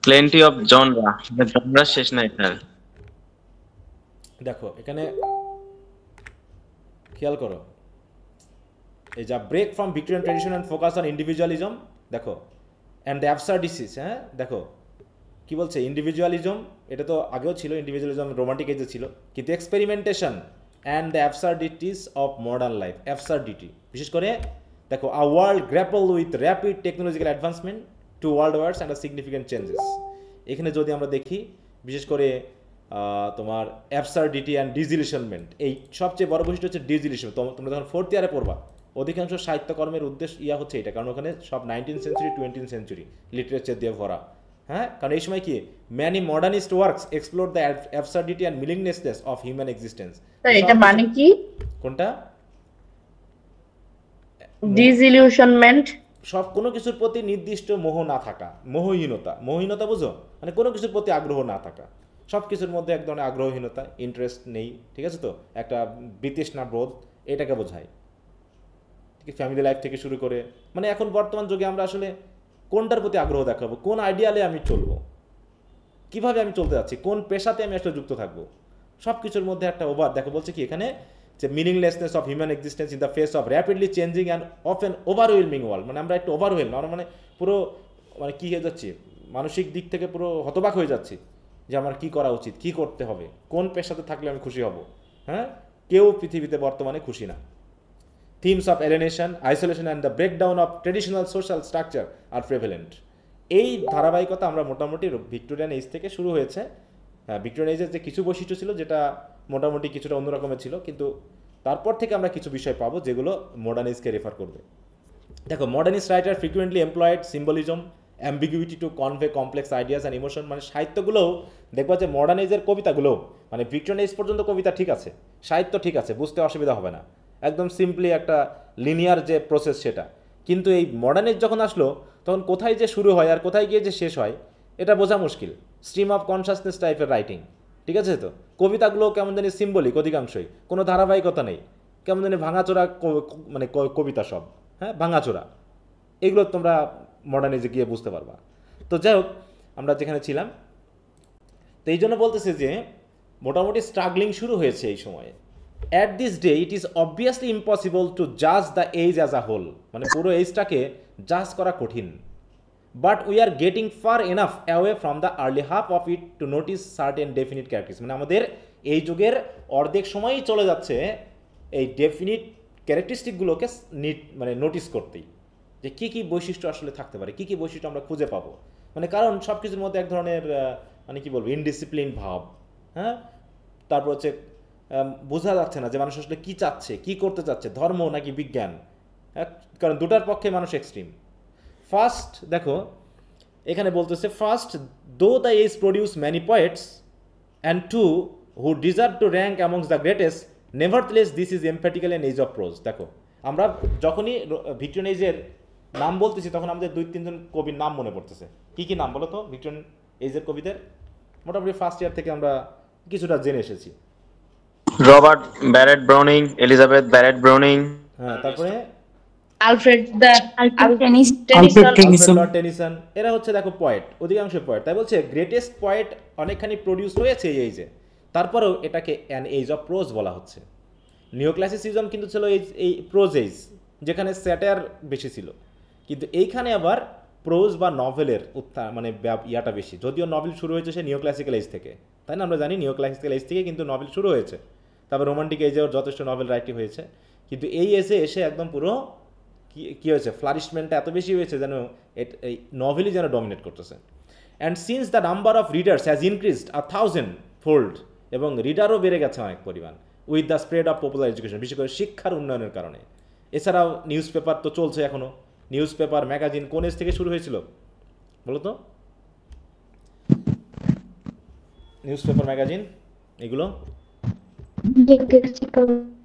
plenty of genre, genre শেষ নাই স্যার। দেখো এখানে খেয়াল করো, এই যা break from Victorian tradition and focus on individualism, দেখো অ্যান্ড দ্য অ্যাবসার্ডিসিস। হ্যাঁ, দেখো কি বলছে, ইন্ডিভিজুয়ালিজম এটা তো আগেও ছিল, ইন্ডিভিজুয়ালিজম রোমান্টিক এজে ছিল, কিন্তু experimentation and the absurdities of modern life. Absurdity বিশেষ করে দেখো, a world grapple with rapid technological advancement to world wars and significant changes. এখানে যদি আমরা দেখি বিশেষ করে তোমার অ্যাবসার্ডিটি অ্যান্ড ডিজিলিশনমেন্ট, এই সবচেয়ে বড় বৈশিষ্ট্য হচ্ছে ডিজিলিশন। তোমরা যখন 4th ইয়ারে পড়বা অধিকাংশ সাহিত্যকর্মের উদ্দেশ্য হচ্ছে এটা, কারণ ওখানে সব 19th century 20th century literature দিয়ে ভরা। হ্যাঁ, কারণ এই সময় কি many modernist works explore the absurdity and meaninglessness of human existence. এটা মানে কি? কোনটা? ডিসইলিউশনমেন্ট, সব কোনো কিছুর প্রতি নির্দিষ্ট মোহ না থাকা, মোহহীনতা বুঝো, মানে কোনো কিছুর প্রতি আগ্রহ না থাকা, সব কিছুর মধ্যে এক ধরনের আগ্রহহীনতা, ইন্টারেস্ট নেই, ঠিক আছে তো, একটা বিতৃষ্ণা বোধ, এটাকে বোঝায়। ঠিক, ফ্যামিলি লাইফ থেকে শুরু করে, মানে এখন বর্তমান যুগে আমরা আসলে কোনটার প্রতি আগ্রহ দেখাবো, কোন আইডিয়ালে আমি চলবো, কিভাবে আমি চলতে যাচ্ছি, কোন পেশাতে আমি আসলে যুক্ত থাকবো, সব কিছুর মধ্যে একটা ওভার। দেখো বলছে কি এখানে যে meaninglessness of human existence in the face of rapidly changing and often overwhelming world. মানে আমরা একটু ওভারওয়েলম, আমরা মানে পুরো মানে কী হয়ে যাচ্ছি, মানসিক দিক থেকে পুরো হতবাক হয়ে যাচ্ছি যে আমার কী করা উচিত, কী করতে হবে, কোন পেশাতে থাকলে আমি খুশি হব। হ্যাঁ, কেউ পৃথিবীতে বর্তমানে খুশি না। Themes of alienation, isolation and the breakdown of traditional social structure are prevalent. এই ধারাবাহিকতা আমরা মোটামুটি ভিক্টোরিয়ান এজ থেকে শুরু হয়েছে। হ্যাঁ, ভিক্টোরিয়ান এজের যে কিছু বৈশিষ্ট্য ছিল যেটা মোটামুটি কিছুটা অন্যরকমের ছিল, কিন্তু তারপর থেকে আমরা কিছু বিষয় পাবো যেগুলো মডার্ন এজকে রেফার করবে। দেখো, modernist writer frequently employed symbolism ambiguity to convey complex ideas and emotion. মানে সাহিত্যগুলোও দেখবা যে মডার্ন এজের কবিতাগুলো, মানে ভিক্টোরিয়ান এজ পর্যন্ত কবিতা ঠিক আছে, সাহিত্য ঠিক আছে, বুঝতে অসুবিধা হবে না, একদম সিম্পলি একটা লিনিয়ার যে প্রসেস সেটা। কিন্তু এই মডার্ন এজ যখন আসলো তখন কোথায় যে শুরু হয় আর কোথায় গিয়ে যে শেষ হয় এটা বোঝা মুশকিল। স্ট্রিম অফ কনসাসনেস টাইপের রাইটিং, ঠিক আছে তো, কবিতাগুলো কেমন জানি সিম্বলিক অধিকাংশই, কোনো ধারাবাহিকতা নেই, কেমন জানি ভাঙাচোরা মানে কবিতা সব, হ্যাঁ ভাঙাচোরা, এগুলো তোমরা মডার্ন এজে গিয়ে বুঝতে পারবা। তো যাই হোক, আমরা যেখানে ছিলাম, তো এই জন্য বলতেছে যে মোটামুটি স্ট্রাগলিং শুরু হয়েছে এই সময়ে। At this day it is obviously impossible to জাজ the age as a whole, মানে পুরো এজটাকে জাজ করা কঠিন। But we are getting far enough away from the early half of it to notice certain definite characteristics. মানে আমাদের এই যুগের অর্ধেক সময়ই চলে যাচ্ছে এই ডেফিনিট ক্যারেক্টারিস্টিকগুলোকে মানে নোটিস করতেই, যে কী কী বৈশিষ্ট্য আসলে থাকতে পারে, কী কী বৈশিষ্ট্য আমরা খুঁজে পাবো। মানে কারণ সব কিছুর মধ্যে এক ধরনের মানে কী বলবো, ইনডিসিপ্লিন ভাব, হ্যাঁ, তারপর হচ্ছে বোঝা যাচ্ছে না যে মানুষ আসলে কী চাচ্ছে, কী করতে চাচ্ছে, ধর্ম নাকি বিজ্ঞান। কারণ দুটার পক্ষে মানুষ এক্সট্রিম। ফার্স্ট দেখো এখানে বলতেছে, first though the age produce many poets and two who deserve to rank amongst the greatest, nevertheless this is emphatical an age of prose. দেখো আমরা যখনই ভিক্টোরিয়ান এজের নাম বলতেছি তখন আমাদের 2-3 জন কবির নাম মনে পড়তেছে। কী কী নাম বলো তো ভিক্টোরিয়ান এজের কবিদের? মোটামুটি ফার্স্ট ইয়ার থেকে আমরা কিছুটা জেনে এসেছি। Robert Barrett Browning, Elizabeth Barrett Browning, হ্যাঁ, তারপরে আলফ্রেড লর্ড টেনিসন, এরা হচ্ছে দেখো পয়েট, অধিকাংশ পয়েট। তাই বলছে গ্রেটেস্ট পয়েট অনেকখানি প্রডিউস হয়েছে এই এজে, তারপরেও এটাকে অ্যান এজ অফ প্রোজ বলা হচ্ছে। নিওক্লাসিসিজম কিন্তু ছিল এই প্রোজ এজ, যেখানে স্যাটায়ার বেশি ছিল, কিন্তু এইখানে আবার প্রোজ বা নভেলের মানে ইয়াটা বেশি। যদিও নভেল শুরু হয়েছে সে নিওক্লাসিক্যাল এজ থেকে, তাই না? আমরা জানি নিওক্লাসিক্যাল এজ থেকে কিন্তু নভেল শুরু হয়েছে, তারপর রোমান্টিক এজেও যথেষ্ট নভেল রাইটিং হয়েছে, কিন্তু এই এজে এসে একদম পুরো কী হয়েছে, ফ্লারিশমেন্টটা এত বেশি হয়েছে যেন এই নভেলই যেন ডমিনেট করতেছে। And since the number of readers has increased 1000-fold, এবং রিডারও বেড়ে গেছে অনেক পরিমাণ, with the spread of popular education, বিশেষ করে শিক্ষার উন্নয়নের কারণে। এছাড়াও নিউজ পেপার তো চলছে এখনও। নিউজ পেপার ম্যাগাজিন কোন এজ থেকে শুরু হয়েছিল বলো তো? নিউজ পেপার ম্যাগাজিন এগুলো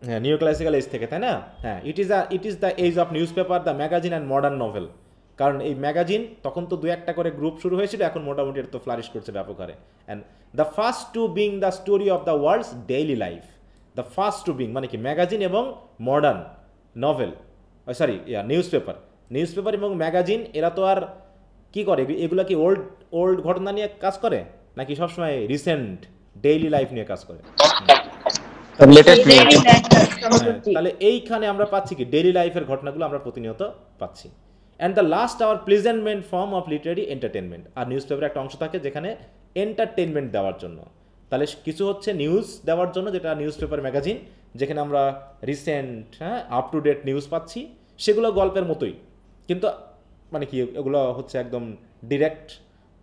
হ্যাঁ নিওক্লাসিক্যাল এজ থেকে, তাই না? হ্যাঁ, it is the age of newspaper, the magazine and modern novel. কারণ এই ম্যাগাজিন তখন তো 2-1টা করে গ্রুপ শুরু হয়েছিল, এখন মোটামুটি এটা তো ফ্লারিশ করছে ব্যাপক হারে। And the first to bring the story of the world's daily life. The first to bring মানে কি, ম্যাগাজিন এবং মডার্ন নভেল, নিউজ পেপার এবং ম্যাগাজিন, এরা তো আর কি করে, এগুলো কি ওল্ড ঘটনা নিয়ে কাজ করে নাকি সবসময় রিসেন্ট ডেইলি লাইফ নিয়ে কাজ করে? তাহলে এইখানে আমরা পাচ্ছি কি, ডেইলি লাইফের ঘটনাগুলো আমরা প্রতিনিয়ত পাচ্ছি। And the last hour pleasant form of literary entertainment. আর নিউজ পেপারে একটা অংশ থাকে যেখানে এন্টারটেনমেন্ট দেওয়ার জন্য, তাহলে কিছু হচ্ছে নিউজ দেওয়ার জন্য, যেটা নিউজ পেপার ম্যাগাজিন, যেখানে আমরা recent up to date news পাচ্ছি, সেগুলো গল্পের মতোই, কিন্তু মানে কি এগুলো হচ্ছে একদম ডিরেক্ট,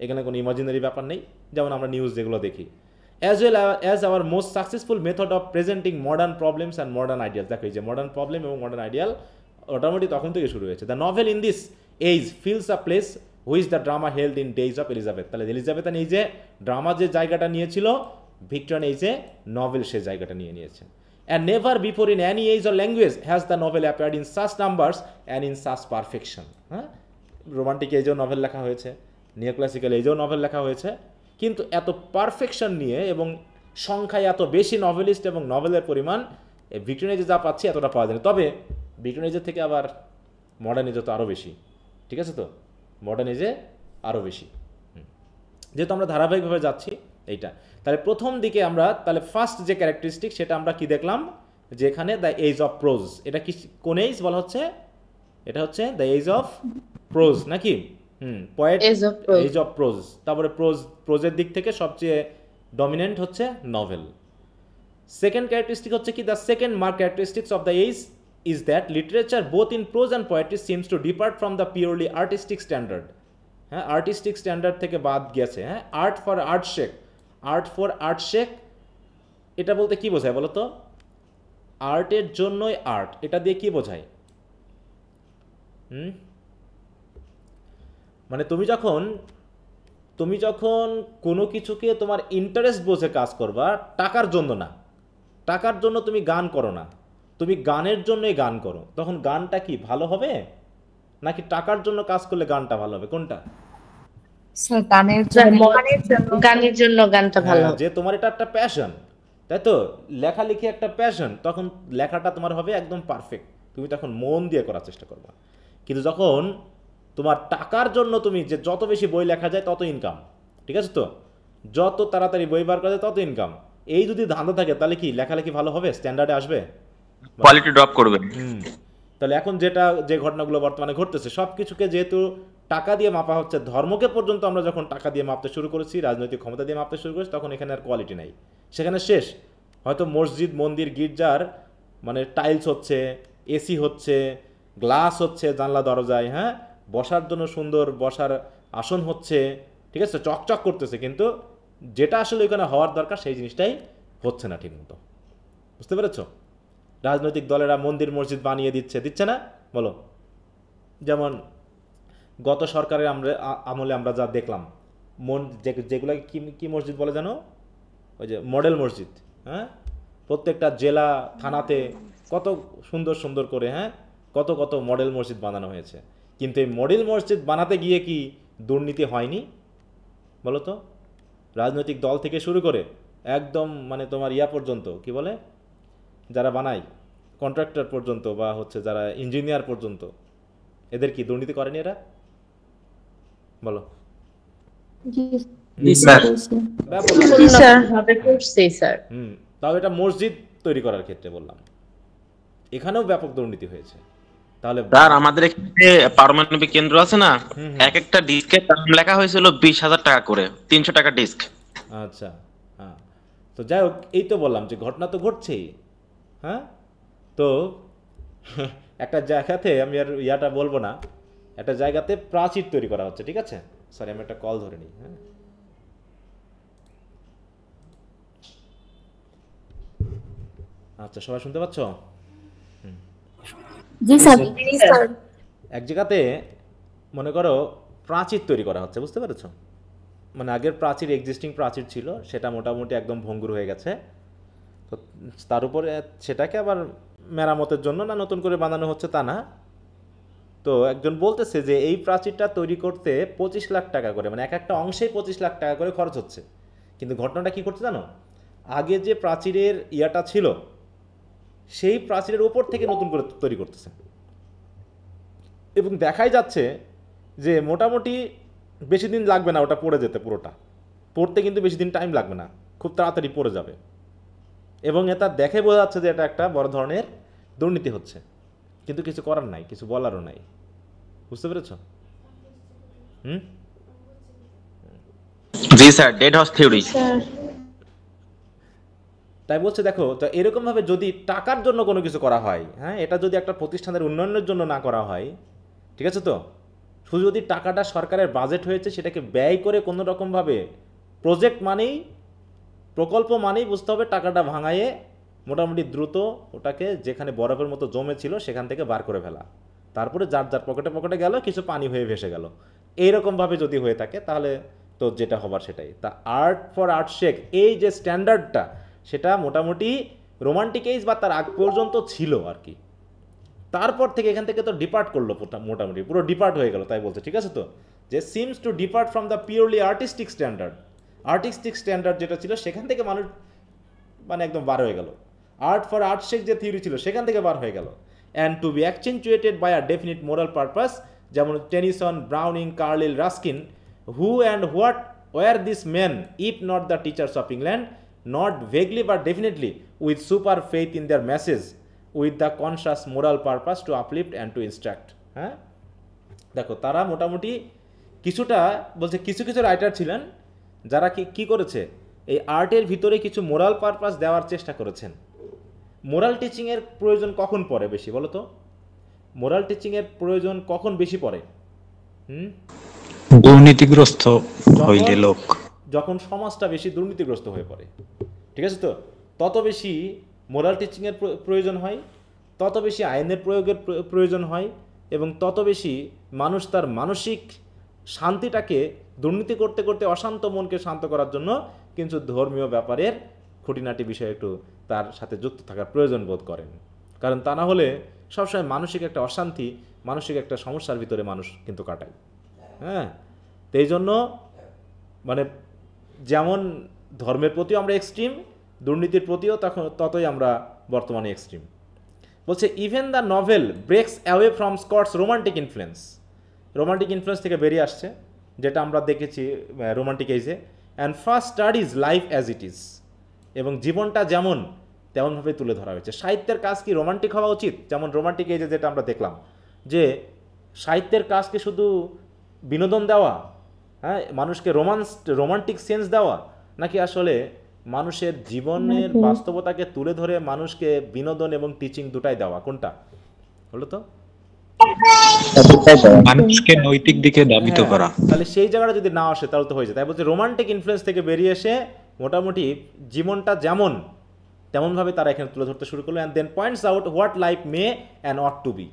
এখানে কোনো ইমাজিনারি ব্যাপার নেই, যেমন আমরা নিউজ যেগুলো দেখি। As well as our most successful method of presenting modern problems and modern ideal. দেখো এই যে মডার্ন প্রবলেম এবং মডার্ন আইডিয়াল মোটামুটি তখন থেকে শুরু হয়েছে। The novel in this age fills a place which the drama held in days of Elizabeth. তাহলে এলিজাবেথান এই যে ড্রামা যে জায়গাটা নিয়েছিল, ভিক্টোরিয়ান এজে নভেল সে জায়গাটা নিয়েছে। And never before in any age or language has the novel appeared in such numbers and in such perfection. হ্যাঁ, রোমান্টিক এজেও নভেল লেখা হয়েছে, নিওক্লাসিক্যাল এজেও নভেল লেখা হয়েছে, কিন্তু এত পারফেকশন নিয়ে এবং সংখ্যায় এত বেশি নভেলিস্ট এবং নভেলের পরিমাণ ভিক্টোরিয়ান এজে যা পাচ্ছি এতটা পাওয়া যায় না। তবে ভিক্টোরিয়ান এজের থেকে আবার মডার্ন এজে তো আরও বেশি, ঠিক আছে? তো মডার্ন এজে আরও বেশি, যেহেতু আমরা ধারাবাহিকভাবে যাচ্ছি এইটা। তাহলে প্রথম দিকে আমরা তাহলে ফার্স্ট যে ক্যারেক্টারিস্টিক সেটা আমরা কি দেখলাম, যে এখানে দ্য এজ অফ প্রোজ। এটা কি কোন এজ বলা হচ্ছে? এটা হচ্ছে দ্য এজ অফ প্রোজ নাকি? Poet age of prose. তারপরে প্রোজের দিক থেকে সবচেয়ে ডমিনেন্ট হচ্ছে নভেল। সেকেন্ড ক্যারেক্টারিস্টিক হচ্ছে কি, the second mark characteristics of the age is that literature both in prose and poetry seems to depart from the purely artistic standard. হ্যাঁ, artistic standard থেকে বাদ গেছে। হ্যাঁ, আর্ট ফর আর্ট শেক, এটা বলতে কি বোঝায় বলো তো? আর্টের জন্যই আর্ট, এটা দিয়ে কি বোঝায়? মানে তুমি যখন কোনো কিছুকে তোমার ইন্টারেস্ট বোঝে কাজ করবা, টাকার জন্য না, টাকার জন্য তুমি গান করো না, তুমি গানের জন্যই গান করো, তখন গানটা কি ভালো হবে নাকি টাকার জন্য কাজ করলে গানটা ভালো হবে? কোনটা? গানের জন্য গানটা ভালো। যে তোমার এটা একটা প্যাশন, তাই তো, লেখালেখি একটা প্যাশন, তখন লেখাটা তোমার হবে একদম পারফেক্ট, তুমি তখন মন দিয়ে করার চেষ্টা করবা। কিন্তু যখন তোমার টাকার জন্য তুমি যে যত বেশি বই লেখা যায় তত ইনকাম, ঠিক আছে? তো যত তাড়াতাড়ি বই বার করা যায় তত ইনকাম, এই যদি ধান্দা থাকে তাহলে কি লেখালেখি ভালো হবে? স্ট্যান্ডার্ডে আসবে? কোয়ালিটি ড্রপ করবে। তাহলে এখন যে ঘটনাগুলো বর্তমানে ঘটতেছে, সব কিছুকে যেহেতু টাকা দিয়ে মাপা হচ্ছে, ধর্মকে পর্যন্ত আমরা যখন টাকা দিয়ে মাপতে শুরু করেছি, রাজনৈতিক ক্ষমতা দিয়ে মাপতে শুরু করেছি, তখন এখানে আর কোয়ালিটি নাই, সেখানে শেষ। হয়তো মসজিদ, মন্দির, গির্জার মানে টাইলস হচ্ছে, এসি হচ্ছে, গ্লাস হচ্ছে জানলা দরজায়, হ্যাঁ, বসার জন্য সুন্দর বসার আসন হচ্ছে, ঠিক আছে, চকচক করতেছে, কিন্তু যেটা আসলে ওইখানে হওয়ার দরকার সেই জিনিসটাই হচ্ছে না ঠিকমতো। বুঝতে পেরেছো? রাজনৈতিক দলেরা মন্দির মসজিদ বানিয়ে দিচ্ছে না? বলো। যেমন গত সরকারের আমলে আমরা যা দেখলাম, যেগুলোকে কি মসজিদ বলে জানো? ওই যে মডেল মসজিদ, হ্যাঁ, প্রত্যেকটা জেলা থানাতে কত সুন্দর সুন্দর করে, হ্যাঁ, কত মডেল মসজিদ বানানো হয়েছে। কিন্তু এই মডেল মসজিদ বানাতে গিয়ে কি দুর্নীতি হয়নি বলো তো? রাজনৈতিক দল থেকে শুরু করে একদম মানে তোমার পর্যন্ত, কি বলে, যারা বানায় কন্ট্রাক্টর পর্যন্ত বা হচ্ছে যারা ইঞ্জিনিয়ার পর্যন্ত, এদের কি দুর্নীতি করেনি এরা? বলো। ভাবে করছে স্যার। তাও এটা মসজিদ তৈরি করার ক্ষেত্রে বললাম, এখানেও ব্যাপক দুর্নীতি হয়েছে। তাহলে স্যার আমাদের এখানে পারমাণবিক কেন্দ্র আছে না, এক একটা ডিস্কের দাম লেখা হয়েছিল 20,000 টাকা করে, 300 টাকা ডিস্ক। আচ্ছা, হ্যাঁ, তো যাই হোক, এই তো বললাম যে ঘটনা তো ঘটছেই। হ্যাঁ, তো একটা জায়গাতে, আমি আর বলবো না, একটা জায়গাতে প্রাচীর তৈরি করা হচ্ছে, ঠিক আছে? সরি, আমি একটা কল ধরে নিই। হ্যাঁ, আচ্ছা, সবাই শুনতে পাচ্ছ? জি স্যার। এক জায়গাতে মনে করো প্রাচীর তৈরি করা হচ্ছে, বুঝতে পেরেছ? মানে আগের প্রাচীর, এক্সিস্টিং প্রাচীর ছিল, সেটা মোটামুটি একদম ভঙ্গুর হয়ে গেছে। তো তার উপরে সেটাকে আবার মেরামতের জন্য না নতুন করে বানানো হচ্ছে তা না। তো একজন বলতেছে যে এই প্রাচীরটা তৈরি করতে 25 লাখ টাকা করে, মানে এক একটা অংশেই 25 লাখ টাকা করে খরচ হচ্ছে। কিন্তু ঘটনাটা কি করছে জানো? আগে যে প্রাচীরের ছিল, সেই প্রাচীরের ওপর থেকে নতুন করে তৈরি করতেছে, এবং দেখাই যাচ্ছে যে মোটামুটি বেশি দিন লাগবে না ওটা পড়ে যেতে। পুরোটা পড়তে কিন্তু বেশি দিন টাইম লাগবে না, খুব তাড়াতাড়ি পড়ে যাবে। এবং এটা দেখে বোঝা যাচ্ছে যে এটা একটা বড় ধরনের দুর্নীতি হচ্ছে, কিন্তু কিছু করার নাই, কিছু বলারও নাই। বুঝতে পেরেছ? জি স্যার, ডেড হর্স থিওরি। তাই বলছে, দেখো, তো এরকমভাবে যদি টাকার জন্য কোনো কিছু করা হয়, হ্যাঁ, এটা যদি একটা প্রতিষ্ঠানের উন্নয়নের জন্য না করা হয়, ঠিক আছে, তো শুধু যদি টাকাটা সরকারের বাজেট হয়েছে সেটাকে ব্যয় করে কোনো রকমভাবে, প্রজেক্ট মানেই, প্রকল্প মানেই বুঝতে হবে টাকাটা ভাঙায়ে মোটামুটি দ্রুত ওটাকে যেখানে বরফের মতো জমে ছিল সেখান থেকে বার করে ফেলা, তারপরে যার যার পকেটে গেল, কিছু পানি হয়ে ভেসে গেল। এইরকমভাবে যদি হয়ে থাকে তাহলে তো যেটা হবার সেটাই। তা আর্ট ফর আর্ট শেক, এই যে স্ট্যান্ডার্ডটা, সেটা মোটামুটি রোমান্টিক এজ বা তার আগ পর্যন্ত ছিল আর কি। তারপর থেকে এখান থেকে তো ডিপার্ট করলো, মোটামুটি পুরো ডিপার্ট হয়ে গেল। তাই বলছে, ঠিক আছে, তো যে seems to depart from the purely artistic standard যেটা ছিল সেখান থেকে মানুষ মানে একদম বার হয়ে গেল। আর্ট ফর আর্ট শেক যে থিওরি ছিল সেখান থেকে বার হয়ে গেল। And to be accentuated by a definite moral purpose, যেমন Tennyson, Browning, Carlyle, Ruskin, who and what were these men if not the teachers of England, not vaguely but definitely with super faith in their message, with the conscious moral purpose to uplift and to instruct। হ্যাঁ, দেখো, তারা মোটামুটি কিছুটা বলছে, কিছু কিছু writer ছিলেন যারা কি করেছে, এই আর্টের ভিতরে কিছু মোরাল পারপাস দেওয়ার চেষ্টা করেছেন। মোরাল টিচিংয়ের প্রয়োজন কখন পড়ে বেশি বলো তো? মোরাল টিচিংয়ের প্রয়োজন কখন বেশি পড়ে? দুর্নীতিগ্রস্ত হইলে লোক, যখন সমাজটা বেশি দুর্নীতিগ্রস্ত হয়ে পড়ে, ঠিক আছে, তো তত বেশি মোরাল টিচিংয়ের প্রয়োজন হয়, তত বেশি আইনের প্রয়োগের প্রয়োজন হয়, এবং তত বেশি মানুষ তার মানসিক শান্তিটাকে, দুর্নীতি করতে করতে অশান্ত মনকে শান্ত করার জন্য কিন্তু ধর্মীয় ব্যাপারের খুঁটিনাটি বিষয়ে একটু তার সাথে যুক্ত থাকার প্রয়োজন বোধ করেন। কারণ তা না হলে সবসময় মানসিক একটা অশান্তি, মানসিক একটা সমস্যার ভিতরে মানুষ কিন্তু কাটায়। হ্যাঁ, তো এই জন্য মানে যেমন ধর্মের প্রতিও আমরা এক্সট্রিম, দুর্নীতির প্রতিও ততই আমরা বর্তমানে এক্সট্রিম। বলছে, even the novel breaks away from Scott's romantic influence থেকে বেরিয়ে আসছে, যেটা আমরা দেখেছি রোমান্টিক এজে। And first studies life as it is, এবং জীবনটা যেমন তেমনভাবে তুলে ধরা হয়েছে। সাহিত্যের কাজ কি রোমান্টিক হওয়া উচিত? যেমন রোমান্টিক এজে যেটা আমরা দেখলাম, যে সাহিত্যের কাজ কি শুধু বিনোদন দেওয়া, হ্যাঁ, মানুষকে রোমান্টিক সেন্স দেওয়া, নাকি আসলে মানুষের জীবনের বাস্তবতাকে তুলে ধরে মানুষকে বিনোদন এবং টিচিং দুটাই দেওয়া? কোনটা হলো তো? মানুষকে নৈতিক দিকে ধাবিত করা। তাহলে সেই জায়গাটা যদি না আসে তাহলে তো হয়ে যায়। তাই বলছে রোমান্টিক ইনফ্লুয়েন্স থেকে বেরিয়ে এসে মোটামুটি জীবনটা যেমন তেমনভাবে তারা এখানে তুলে ধরতে শুরু করলো। And then points out what life may and ought to be,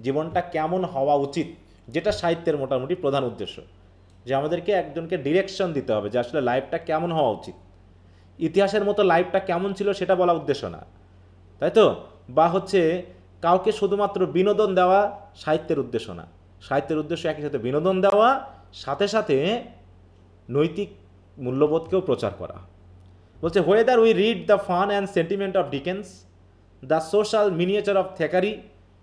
জীবনটা কেমন হওয়া উচিত, যেটা সাহিত্যের মোটামুটি প্রধান উদ্দেশ্য, যে আমাদেরকে একজনকে ডিরেকশন দিতে হবে যে আসলে লাইফটা কেমন হওয়া উচিত। ইতিহাসের মতো লাইফটা কেমন ছিল সেটা বলা উদ্দেশ্য না, তাই তো? বা হচ্ছে কাউকে শুধুমাত্র বিনোদন দেওয়া সাহিত্যের উদ্দেশ্য না। সাহিত্যের উদ্দেশ্য একই সাথে বিনোদন দেওয়া, সাথে সাথে নৈতিক মূল্যবোধকেও প্রচার করা। বলছে whether we read the fun and sentiment of Dickens, the social miniature of Thackeray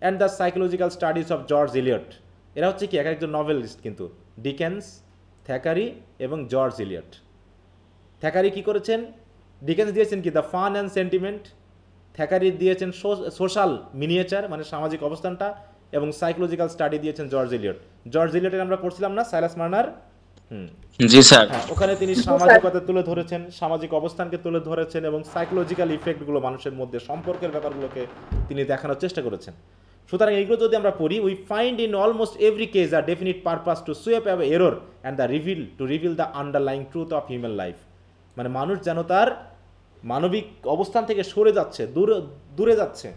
and the psychological studies of George Eliot. এরা হচ্ছে কি এক একজন নভেলিস্ট, কিন্তু ডিকেন্স, থ্যাকারি এবং জর্জ ইলিয়ট। থ্যাকারি কি করেছেন? ডিকেন্স দিয়েছেন কি দ্য ফান অ্যান্ড সেন্টিমেন্ট, থ্যাকারি দিয়েছেন সোশ্যাল মিনিয়েচার মানে সামাজিক অবস্থানটা, এবং সাইকোলজিক্যাল স্টাডি দিয়েছেন জর্জ ইলিয়ট। জর্জ ইলিয়টের আমরা পড়ছিলাম না সাইলাস মার্নার? জি স্যার। ওখানে তিনি সামাজিকতা তুলে ধরেছেন, সামাজিক অবস্থানকে তুলে ধরেছেন এবং সাইকোলজিক্যাল ইফেক্টগুলো মানুষের মধ্যে সম্পর্কের ব্যাপারগুলোকে তিনি দেখানোর চেষ্টা করেছেন। সুতরাং এইগুলো যদি আমরা পড়ি, we find in almost every case a definite purpose to sweep away error and the reveal the underlying truth of human life. মানে মানুষ যেন তার মানবিক অবস্থান থেকে সরে যাচ্ছে, দূরে যাচ্ছে,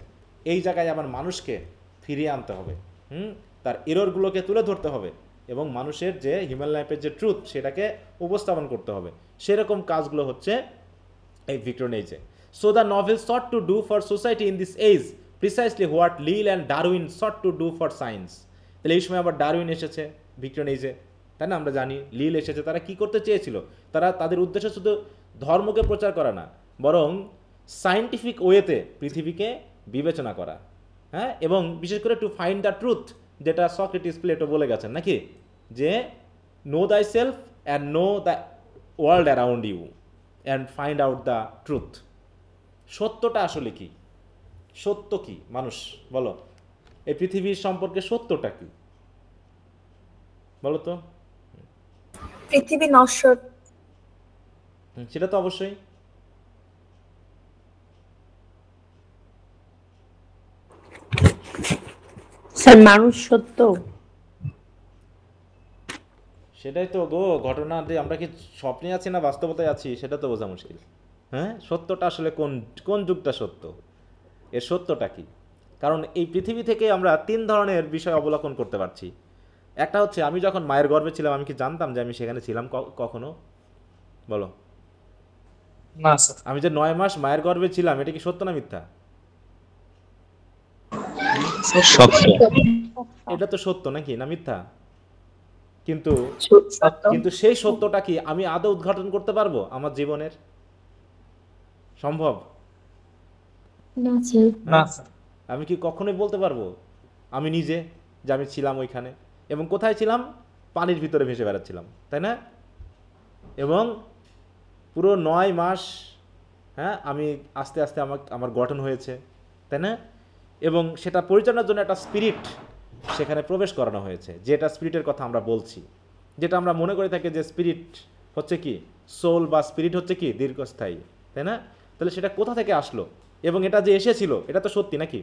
এই জায়গায় আবার মানুষকে ফিরিয়ে আনতে হবে। তার এররগুলোকে তুলে ধরতে হবে এবং মানুষের যে হিউম্যান লাইফের যে ট্রুথ সেটাকে উপস্থাপন করতে হবে। সেরকম কাজগুলো হচ্ছে এই ভিক্টোরিয়ান এজে। So the novel sought to do for society in this age precisely what Lyell and Darwin sought to do for science. তাহলে এই সময় আবার ডারউইন এসেছে ভিক্টোরিয়ান এজে, তাই না? আমরা জানি লিল এসেছে। তারা কি করতে চেয়েছিল? তারা তাদের উদ্দেশ্য শুধু ধর্মকে প্রচার করা না, বরং সায়েন্টিফিক ওয়েতে পৃথিবীকে বিবেচনা করা, হ্যাঁ, এবং বিশেষ করে টু ফাইন্ড দ্য ট্রুথ, যেটা সক্রেটিস প্লেটো বলে গেছেন নাকি, যে know thy self and know the world around you and find out the truth. সত্যটা আসলে কি? সত্য কি? মানুষ বলো, এই পৃথিবীর সম্পর্কে সত্যটা কি বলো তো? পৃথিবী নশ্বর। সেটা তো অবশ্যই। স্যার মানুষ সত্য, সেটাই তো গো ঘটনা, যে আমরা কি স্বপ্নে আছি না বাস্তবতায় আছি সেটা তো বোঝা মুশকিল। হ্যাঁ, সত্যটা আসলে কোন যুগটা সত্য, এর সত্যটা কি? কারণ এই পৃথিবী থেকে আমরা 3 ধরনের বিষয় অবলোকন করতে পারছি। একটা হচ্ছে, আমি যখন মায়ের গর্ভে ছিলাম আমি কি জানতাম যে আমি সেখানে ছিলাম কখনো? বলো। না স্যার। আমি যে 9 মাস মায়ের গর্ভে ছিলাম, এটা কি সত্য না মিথ্যা? সত্য। এটা তো সত্য নাকি না মিথ্যা? কিন্তু সেই সত্যটা কি আমি আদৌ উদ্ঘাটন করতে পারবো আমার জীবনের? সম্ভব না স্যার। না স্যার। আমি কি কখনোই বলতে পারবো আমি নিজে যে আমি ছিলাম ওইখানে? এবং কোথায় ছিলাম? পানির ভিতরে ভেসে বেড়াচ্ছিলাম, তাই না? এবং পুরো 9 মাস, হ্যাঁ, আমি আস্তে আস্তে আমার গঠন হয়েছে, তাই না? এবং সেটা পরিচালনার জন্য একটা স্পিরিট সেখানে প্রবেশ করানো হয়েছে, যেটা স্পিরিটের কথা আমরা বলছি, যেটা আমরা মনে করে থাকি যে স্পিরিট হচ্ছে কি, সোল বা স্পিরিট হচ্ছে কি দীর্ঘস্থায়ী, তাই না? তাহলে সেটা কোথা থেকে আসলো এবং এটা যে এসেছিল এটা তো সত্যি নাকি?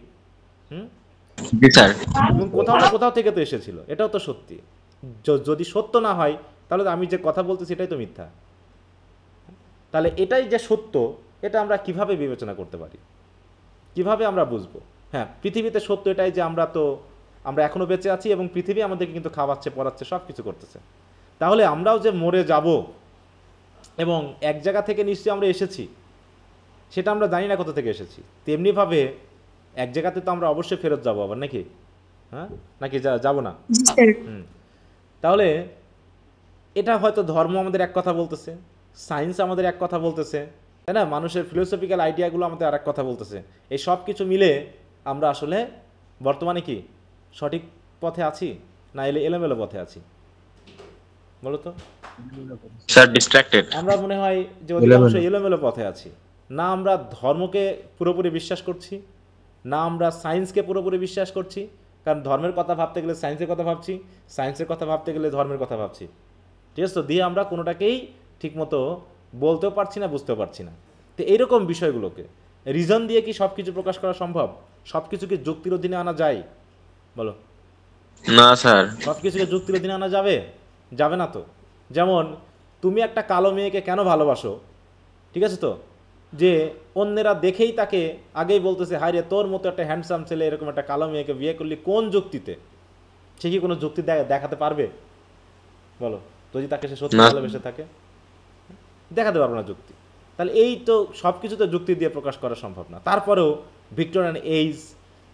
এবং কোথাও না কোথাও থেকে তো এসেছিল, এটাও তো সত্যি। যদি সত্য না হয় তাহলে আমি যে কথা বলতেছি এটাই তো মিথ্যা। তাহলে এটাই যে সত্য, এটা আমরা কিভাবে বিবেচনা করতে পারি, কিভাবে আমরা বুঝবো? হ্যাঁ, পৃথিবীতে সত্য এটাই যে আমরা এখনো বেঁচে আছি এবং পৃথিবী আমাদেরকে কিন্তু খাওয়াচ্ছে, পড়াচ্ছে, সব কিছু করতেছে। তাহলে আমরাও যে মরে যাব এবং এক জায়গা থেকে নিশ্চয়ই আমরা এসেছি, সেটা আমরা জানি না কোথা থেকে এসেছি। তেমনিভাবে এক জায়গাতে তো আমরা অবশ্যই ফেরত যাবো আবার, নাকি? হ্যাঁ, নাকি যাবো না? তাহলে এটা হয়তো ধর্ম আমাদের এক কথা বলতেছে, সায়েন্স আমাদের এক কথা বলতেছে, তাই না? মানুষের ফিলোসফিক্যাল আইডিয়াগুলো আমাদের আর এক কথা বলতেছে। এই সব কিছু মিলে আমরা আসলে বর্তমানে কি সঠিক পথে আছি না এলোমেলো পথে আছি বলো তো? Sir distracted. আমরা মনে হয় যে অধিকাংশ এলোমেলো পথে আছি। না আমরা ধর্মকে পুরোপুরি বিশ্বাস করছি, না আমরা সায়েন্সকে পুরোপুরি বিশ্বাস করছি। কারণ ধর্মের কথা ভাবতে গেলে সায়েন্সের কথা ভাবছি, সায়েন্সের কথা ভাবতে গেলে ধর্মের কথা ভাবছি, ঠিক আছে? তো দিয়ে আমরা কোনোটাকেই ঠিকমতো বলতেও পারছি না, বুঝতেও পারছি না। তো এইরকম বিষয়গুলোকে রিজন দিয়ে কি সব কিছু প্রকাশ করা সম্ভব? সব কিছু কি যুক্তির অধীনে আনা যায় বলো? না স্যার। সব কিছুকে যুক্তির অধীনে আনা যাবে না তো। যেমন তুমি একটা কালো মেয়েকে কেন ভালোবাসো, ঠিক আছে তো? যে অন্যেরা দেখেই তাকে আগেই বলতেছে, হায় রে তোর মতো একটা হ্যান্ডসাম ছেলে এরকম একটা কালো মেয়েকে বিয়ে করলি কোন যুক্তিতে? সে কি কোনো যুক্তি দেখাতে পারবে বলো? যদি তাকে সে সত্যি ভালোবেসে থাকে দেখাতে পারবো না যুক্তি। তাহলে এই তো সব কিছুতে যুক্তি দিয়ে প্রকাশ করা সম্ভব না। তারপরেও ভিক্টোরিয়ান এইজ,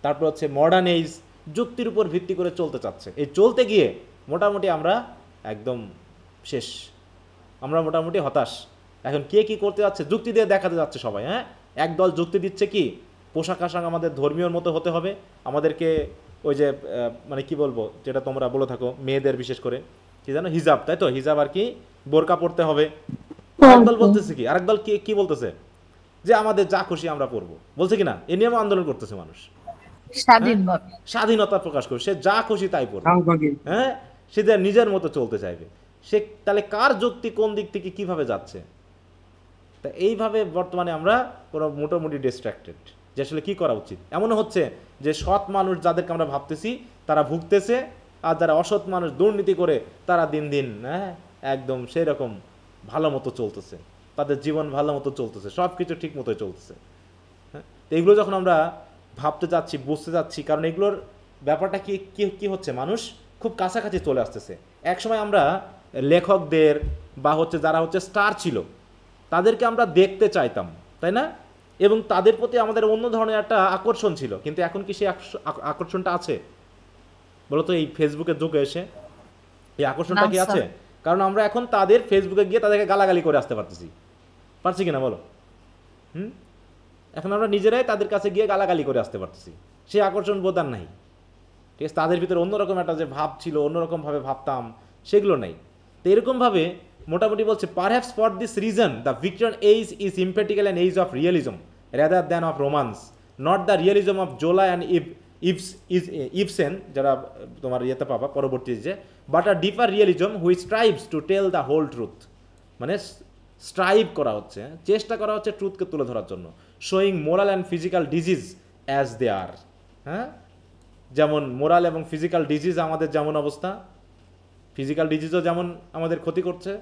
তারপর হচ্ছে মডার্ন এইজ যুক্তির উপর ভিত্তি করে চলতে চাচ্ছে। এই চলতে গিয়ে মোটামুটি আমরা একদম শেষ, আমরা মোটামুটি হতাশ। এখন কে কি করতে যাচ্ছে? যুক্তি দিয়ে দেখাতে যাচ্ছে সবাই। হ্যাঁ, একদল যুক্তি দিচ্ছে কি পোশাক আশাক আমাদের ধর্মীয়র মতো হতে হবে, আমাদেরকে ওই যে মানে কি বলবো, যেটা তোমরা বলে থাকো মেয়েদের বিশেষ করে কি জানো, হিজাব, তাই তো, হিজাব আর কি বোরকা পরতে হবে। আরেকদল বলতেছে কি, আরেকদল কি বলতেছে যে আমাদের যা খুশি আমরা পরবো, বলছে কিনা? এ নিয়েও আন্দোলন করতেছে মানুষ, স্বাধীনতা প্রকাশ করে সে যা খুশি তাই পড়বে। হ্যাঁ, সে নিজের মতো চলতে চাইবে। সে তাহলে কার যুক্তি কোন দিক থেকে কিভাবে যাচ্ছে? তা এইভাবে বর্তমানে আমরা পুরো মোটামুটি ডিস্ট্র্যাক্টেড যে আসলে কী করা উচিত। এমনও হচ্ছে যে সৎ মানুষ যাদেরকে আমরা ভাবতেছি তারা ভুগতেছে, আর যারা অসৎ মানুষ দুর্নীতি করে তারা দিন দিন একদম সেই রকম ভালো মতো চলতেছে, তাদের জীবন ভালো মতো চলতেছে, সব কিছু ঠিক মতোই চলতেছে। হ্যাঁ, তো এগুলো যখন আমরা ভাবতে যাচ্ছি, বুঝতে যাচ্ছি, কারণ এগুলোর ব্যাপারটা কি হচ্ছে, মানুষ খুব কাছাকাছি চলে আসতেছে। একসময় আমরা লেখকদের বা হচ্ছে যারা হচ্ছে স্টার ছিল তাদেরকে আমরা দেখতে চাইতাম, তাই না? এবং তাদের প্রতি আমাদের অন্য ধরনের একটা আকর্ষণ ছিল, কিন্তু এখন কি সেই আকর্ষণটা আছে বলো তো? এই ফেসবুকের যুগে এসে এই আকর্ষণটা কি আছে? কারণ আমরা এখন তাদের ফেসবুকে গিয়ে তাদেরকে গালাগালি করে আসতে পারছি কিনা বলো? এখন আমরা নিজেরাই তাদের কাছে গিয়ে গালাগালি করে আসতে পারতেছি, সেই আকর্ষণ বোধ আর নাই। ঠিক আছে, তাদের ভিতরে অন্যরকম একটা যে ভাব ছিল, অন্যরকমভাবে ভাবতাম, সেগুলো নেই। তো এরকমভাবে মোটামুটি বলছে, perhaps for this reason the Victorian age is impractical an age of realism rather than of romance, not the realism of Zola and Ibsen, যারা তোমার ইয়েতে পাবা পরবর্তী যে, but a deeper realism which strives to tell the whole truth. মানে strive করা হচ্ছে, চেষ্টা করা হচ্ছে ট্রুথকে তুলে ধরার জন্য, showing moral and physical disease as they are. হ্যাঁ, যেমন মোরাল এবং ফিজিক্যাল ডিজিজ আমাদের যেমন অবস্থা, ফিজিক্যাল ডিজিজও যেমন আমাদের ক্ষতি করছে,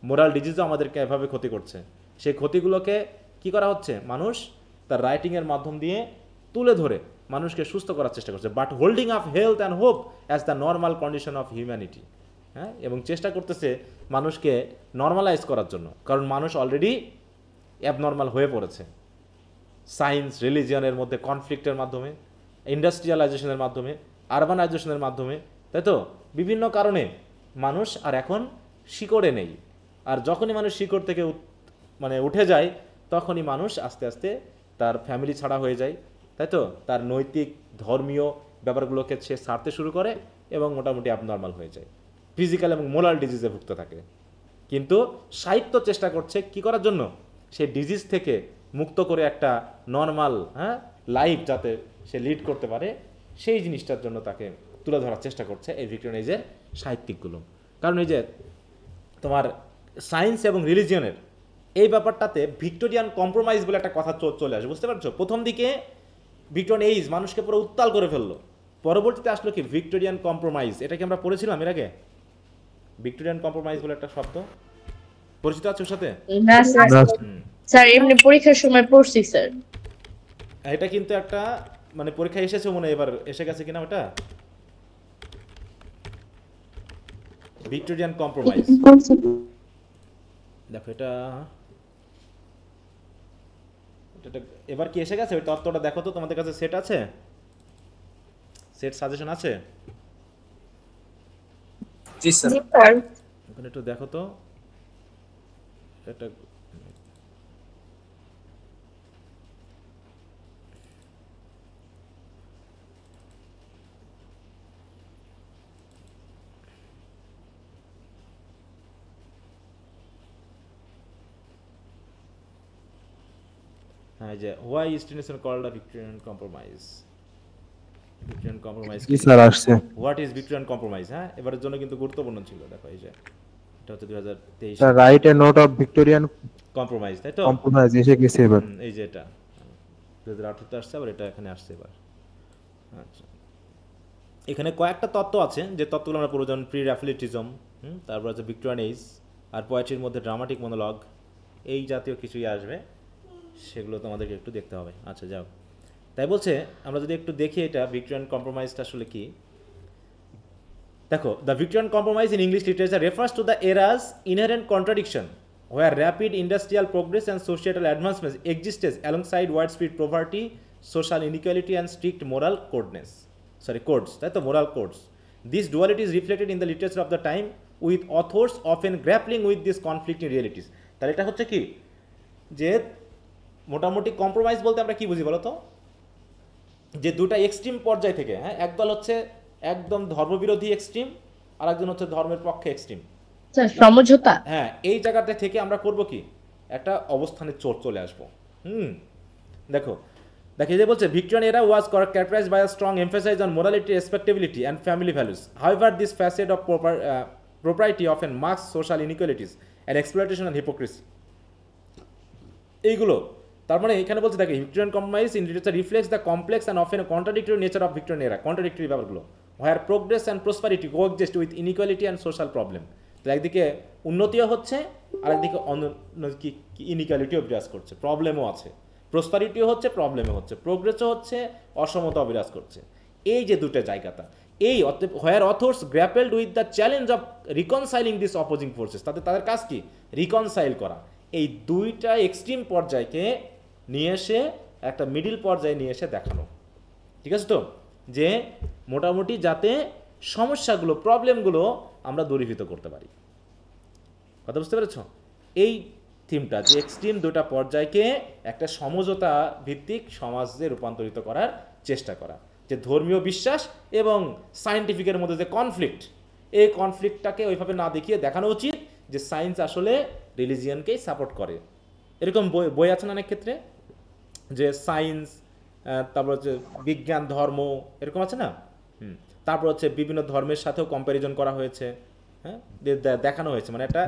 মোরাল ডিজিজও আমাদেরকে এভাবে ক্ষতি করছে। সেই ক্ষতিগুলোকে কি করা হচ্ছে, মানুষ তার রাইটিংয়ের মাধ্যম দিয়ে তুলে ধরে মানুষকে সুস্থ করার চেষ্টা করছে, but holding up health and hope as the normal condition of humanity. হ্যাঁ, এবং চেষ্টা করতেছে মানুষকে নর্মালাইজ করার জন্য, কারণ মানুষ অলরেডি অ্যাবনর্মাল হয়ে পড়েছে সায়েন্স রিলিজিয়নের মধ্যে কনফ্লিক্টের মাধ্যমে, ইন্ডাস্ট্রিয়ালাইজেশনের মাধ্যমে, আরবানাইজেশনের মাধ্যমে, তাই তো বিভিন্ন কারণে মানুষ আর এখন শিকড়ে নেই। আর যখনই মানুষ শিকড় থেকে মানে উঠে যায়, তখনই মানুষ আস্তে আস্তে তার ফ্যামিলি ছাড়া হয়ে যায়, তাই তো, তার নৈতিক ধর্মীয় ব্যাপারগুলোকে সে ছাড়তে শুরু করে এবং মোটামুটি অ্যাবনর্মাল হয়ে যায়, ফিজিক্যাল এবং মোরাল ডিজিজে ভুগতে থাকে। কিন্তু সাহিত্য চেষ্টা করছে কি করার জন্য, সেই ডিজিজ থেকে মুক্ত করে একটা নর্মাল লাইফ যাতে সে লিড করতে পারে, সেই জিনিসটার জন্য তাকে তুলে ধরার চেষ্টা করছে এই ভিক্টোরিয়ান এজের সাহিত্যিকগুলো। কারণ এই যে তোমার সায়েন্স এবং রিলিজিয়নের এই ব্যাপারটাতে ভিক্টোরিয়ান কম্প্রোমাইজ বলে একটা কথা চলে আসে, বুঝতে পারছো? প্রথম দিকে ভিক্টোরিয়ান এজ মানুষকে পুরো উত্তাল করে ফেললো, পরবর্তীতে আসলো কি ভিক্টোরিয়ান কম্প্রোমাইজ। এটা কি আমরা পড়েছিলাম এর আগে? ভিক্টোরিয়ান কম্প্রোমাইজ বলে একটা শব্দ পরিচিত আছে ওর সাথে? না স্যার, এমনি পরীক্ষার সময় পড়ছি স্যার। এটা কিন্তু একটা মানে পরীক্ষা এসেছে মনে, এবার এসে গেছে কিনা ওটা, ভিক্টোরিয়ান কম্প্রোমাইজ। দেখো এটা এবার কি এসে গেছে ওই তত্ত্বটা? দেখো তো তোমাদের কাছে সেট আছে, সেট সাজেশন আছে? জি স্যার। ওখানে একটু দেখো তো এটা। হ্যাঁ, যে why East Indian called a Victorian compromise. Victorian compromise কি স্যার আসছে? What is Victorian compromise? হ্যাঁ, এবারের জন্য কিন্তু গুরুত্বপূর্ণ ছিল। দেখো এই যে এটা হচ্ছে 2023 sir, write a note of Victorian compromise, তাই তো? কম্প্রোমাইজ এসে গেছে এবার। এই যে এটা 2018 তে আসছে, আবার এটা এখানে আসছে এবার। আচ্ছা, এখানে কয়েকটা তত্ত্ব আছে, যে তত্ত্বগুলো আমরা পড়ব, যেমন প্রি র্যাফলিটিজম, তারপর আছে ভিক্টোরিয়ান এজ, আর পোয়েট্রির মধ্যে ড্রামাটিক মনোলগ, এই জাতীয় কিছুই আসবে। সেগুলো তো আমাদেরকে একটু দেখতে হবে। আচ্ছা যাও, তাই বলছে আমরা যদি একটু দেখি এটা ভিক্টোরিয়ান কম্প্রোমাইজটা আসলে কি। দেখো, the Victorian compromise in English literature refers to the eras inherent contradiction where rapid industrial progress and societal advancements existed alongside widespread poverty, social inequality and strict moral codes, তাই তো, moral codes. This duality is reflected in the literature of the time, with authors often grappling with these conflicting realities. তাহলে এটা হচ্ছে কি যে মোটামুটি compromise বলতে আমরা কি বুঝি বলো তো, যে দুটা এক্সট্রিম পর্যায় থেকে, হ্যাঁ, একদল হচ্ছে একদম ধর্মবিরোধী এক্সট্রিম, আর একজন হচ্ছে ধর্মের পক্ষে এক্সট্রিম, সমঝোতা। হ্যাঁ, এই জায়গাটা থেকে আমরা করব কি একটা অবস্থানে চলে আসবো। দেখো যে বলছে ভিক্টোরিয়ান এরা ওয়াজ characterized by a strong emphasis on morality, respectability and family values. However, this facet of propriety often masks social inequalities and exploitation and hypocrisy. এইগুলো তার মানে এখানে বলছে দেখো, Victorian compromise in literature reflects the complex and often contradictory nature of Victorian এরা, contradictory ব্যাপারগুলো, where progress and prosperity coexist with inequality and social problem. তো একদিকে উন্নতিও হচ্ছে, আর একদিকে ইনইকুয়ালিটিও বিরাজ করছে, প্রবলেমও আছে, প্রসপারিটিও হচ্ছে, প্রবলেমও হচ্ছে, প্রোগ্রেসও হচ্ছে, অসমতাও বিরাজ করছে। এই যে দুটো জায়গাটা, এই where authors grappled with the challenge of reconciling this opposing forces, তাদের কাজ কি রিকনসাইল করা, এই দুইটা এক্সট্রিম পর্যায়কে নিয়ে এসে একটা মিডিল পর্যায়ে নিয়ে এসে দেখানো। ঠিক আছে তো, যে মোটামুটি যাতে সমস্যাগুলো, প্রবলেমগুলো আমরা দূরীভূত করতে পারি। কথা বুঝতে পেরেছ? এই থিমটা, যে এক্সট্রিম দুটা পর্যায়কে একটা সমঝোতা ভিত্তিক সমাজে রূপান্তরিত করার চেষ্টা করা, যে ধর্মীয় বিশ্বাস এবং সায়েন্টিফিকের মধ্যে যে কনফ্লিক্ট, এই কনফ্লিক্টটাকে ওইভাবে না দেখিয়ে দেখানো উচিত যে সায়েন্স আসলে রিলিজিয়ানকেই সাপোর্ট করে। এরকম বই আছে না অনেক ক্ষেত্রে, যে সায়েন্স, তারপর হচ্ছে বিজ্ঞান, ধর্ম, এরকম আছে না। তারপর হচ্ছে বিভিন্ন ধর্মের সাথেও কম্প্যারিজন করা হয়েছে, হ্যাঁ, দেখানো হয়েছে, মানে একটা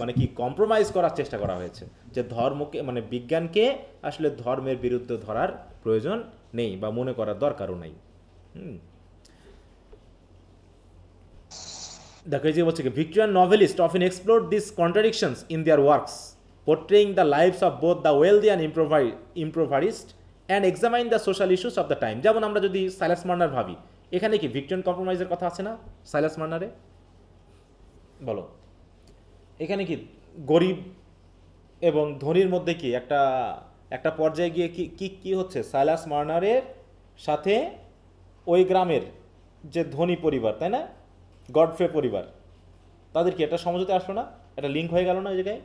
মানে কি কম্প্রোমাইজ করার চেষ্টা করা হয়েছে, যে ধর্মকে মানে বিজ্ঞানকে আসলে ধর্মের বিরুদ্ধে ধরার প্রয়োজন নেই বা মনে করার দরকারও নেই। দেখো এই যে বলছে কি, Victorian novelist often explored this contradictions in their works, portraying the lives of both the wealthy and impoverished and examine the social issues of the time. যেমন আমরা যদি সাইলাস মার্নার ভাবি, এখানে কি ভিক্টোরিয়ান কম্প্রোমাইজের কথা আছে না সাইলাস মার্নারে? বলো, এখানে কি গরিব এবং ধনীর মধ্যে কি একটা পর্যায়ে গিয়ে কি হচ্ছে, সাইলাস মার্নারের সাথে ওই গ্রামের যে ধনী পরিবার, তাই না, গডফ্রে পরিবার, তাদের কি একটা সমঝোতা আসলো না, একটা লিঙ্ক হয়ে গেল না ওই জায়গায়?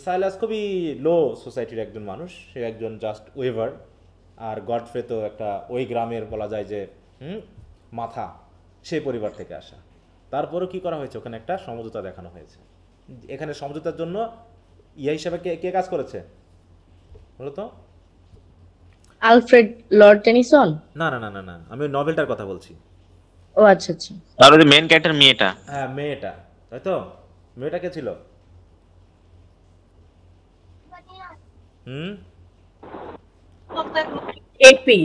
সাইলাস খুবই লো সোসাইটির একজন মানুষ, সে একজন জাস্ট ওয়েভার, আর গডফ্রে তো একটা ওই গ্রামের বলা যায় যে মাথা, সেই পরিবার থেকে আসা। তারপরও কি করা হয়েছে, ওখানে একটা সমঝোতা দেখানো হয়েছে। এখানে সমঝোতার জন্য ইয়া হিসাবে কে কাজ করেছে বলো তো? Alfred Lord Tennyson? না না না না না, আমি ওই নভেলটার কথা বলছি। ও আচ্ছা আচ্ছা, আর ওই মেইন ক্যারেক্টার মেয়েটা, হ্যাঁ মেয়েটা, তাই তো, মেয়েটা কে ছিল? এপি,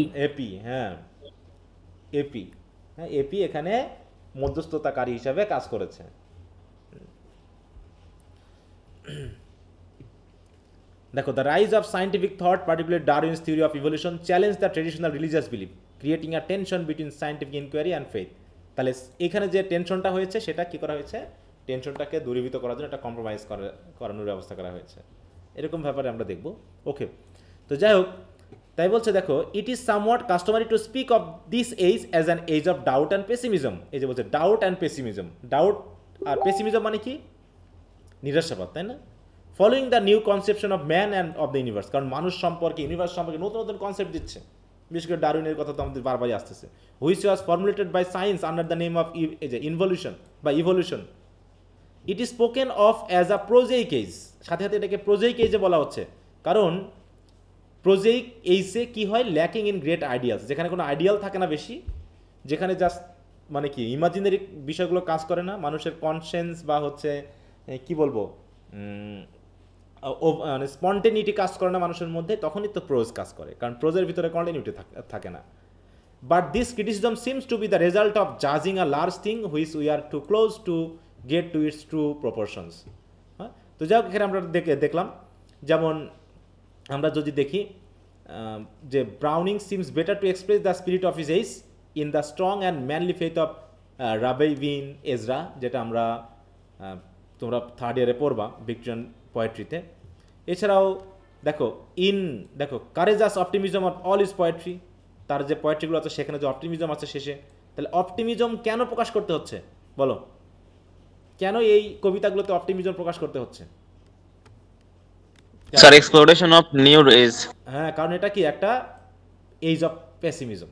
হ্যাঁ এপি এখানে মধ্যস্থতাকারী হিসাবে কাজ করেছে। দেখো, the rise of scientific thought, particular Darwin's theory of evolution, challenge the traditional religious belief, creating a tension between scientific inquiry and faith. তাহলে এখানে যে টেনশনটা হয়েছে, সেটা কি করা হয়েছে, টেনশনটাকে দূরীভূত করার জন্য একটা কম্প্রোমাইজ করানোর ব্যবস্থা করা হয়েছে। এরকম ব্যাপারে আমরা দেখব। ওকে, তো যাই হোক, তাই বলছে দেখো, it is somewhat customary to speak of this age as an age of doubt and pessimism. এই যে বলছে ডাউট অ্যান্ড পেসিমিজম, ডাউট আর পেসিমিজম মানে কি, নিরাশাবাদ, তাই না? Following the new conception of man and of the universe, কারণ মানুষ সম্পর্কে, ইউনিভার্স সম্পর্কে নতুন নতুন কনসেপ্ট দিচ্ছে, বিশেষ করে ডারউইনের কথা তো আমাদের বারবারই আসতেছে, which was formulated by science under the name of involution বা evolution. It is spoken of as a prosaic age, সাথে সাথে এটাকে প্রোজেইক এজে বলা হচ্ছে, কারণ প্রোজেইক এইজে কি হয়, ল্যাকিং ইন গ্রেট আইডিয়ালস, যেখানে কোনো আইডিয়াল থাকে না বেশি, যেখানে জাস্ট মানে কি ইমাজিনারি বিষয়গুলো কাজ করে না, মানুষের কনসেন্স বা হচ্ছে কি বলবো মানে স্পন্টেনিটি কাজ করে না মানুষের মধ্যে, তখনই তো প্রোজ কাজ করে, কারণ প্রোজের ভিতরে কন্টিনিউটি থাকে না। But this criticism seems to be the result of জাজিং a large thing which we are too close to get to its true proportions. হ্যাঁ, তো যাই হোক, এখানে আমরা দেখলাম যেমন আমরা যদি দেখি যে Browning seems better to express the spirit of his age in the strong and manly faith of rabbi ben Ezra, যেটা আমরা তোমরা থার্ড ইয়ারে পড়বা ভিক্টোরিয়ান পোয়েট্রিতে। এছাড়াও দেখো কারেজাস optimism of all is poetry, তার যে পোয়েট্রিগুলো আছে সেখানে যে অপটিমিজম আছে শেষে, তাহলে অপটিমিজম কেন প্রকাশ করতে হচ্ছে বলো, কেন এই কবিতাগুলোতে অপটিমিজম প্রকাশ করতে হচ্ছে? Sir exploration of new age. হ্যাঁ, কারণ এটা কি একটা এজ অফ পেসিমিজম,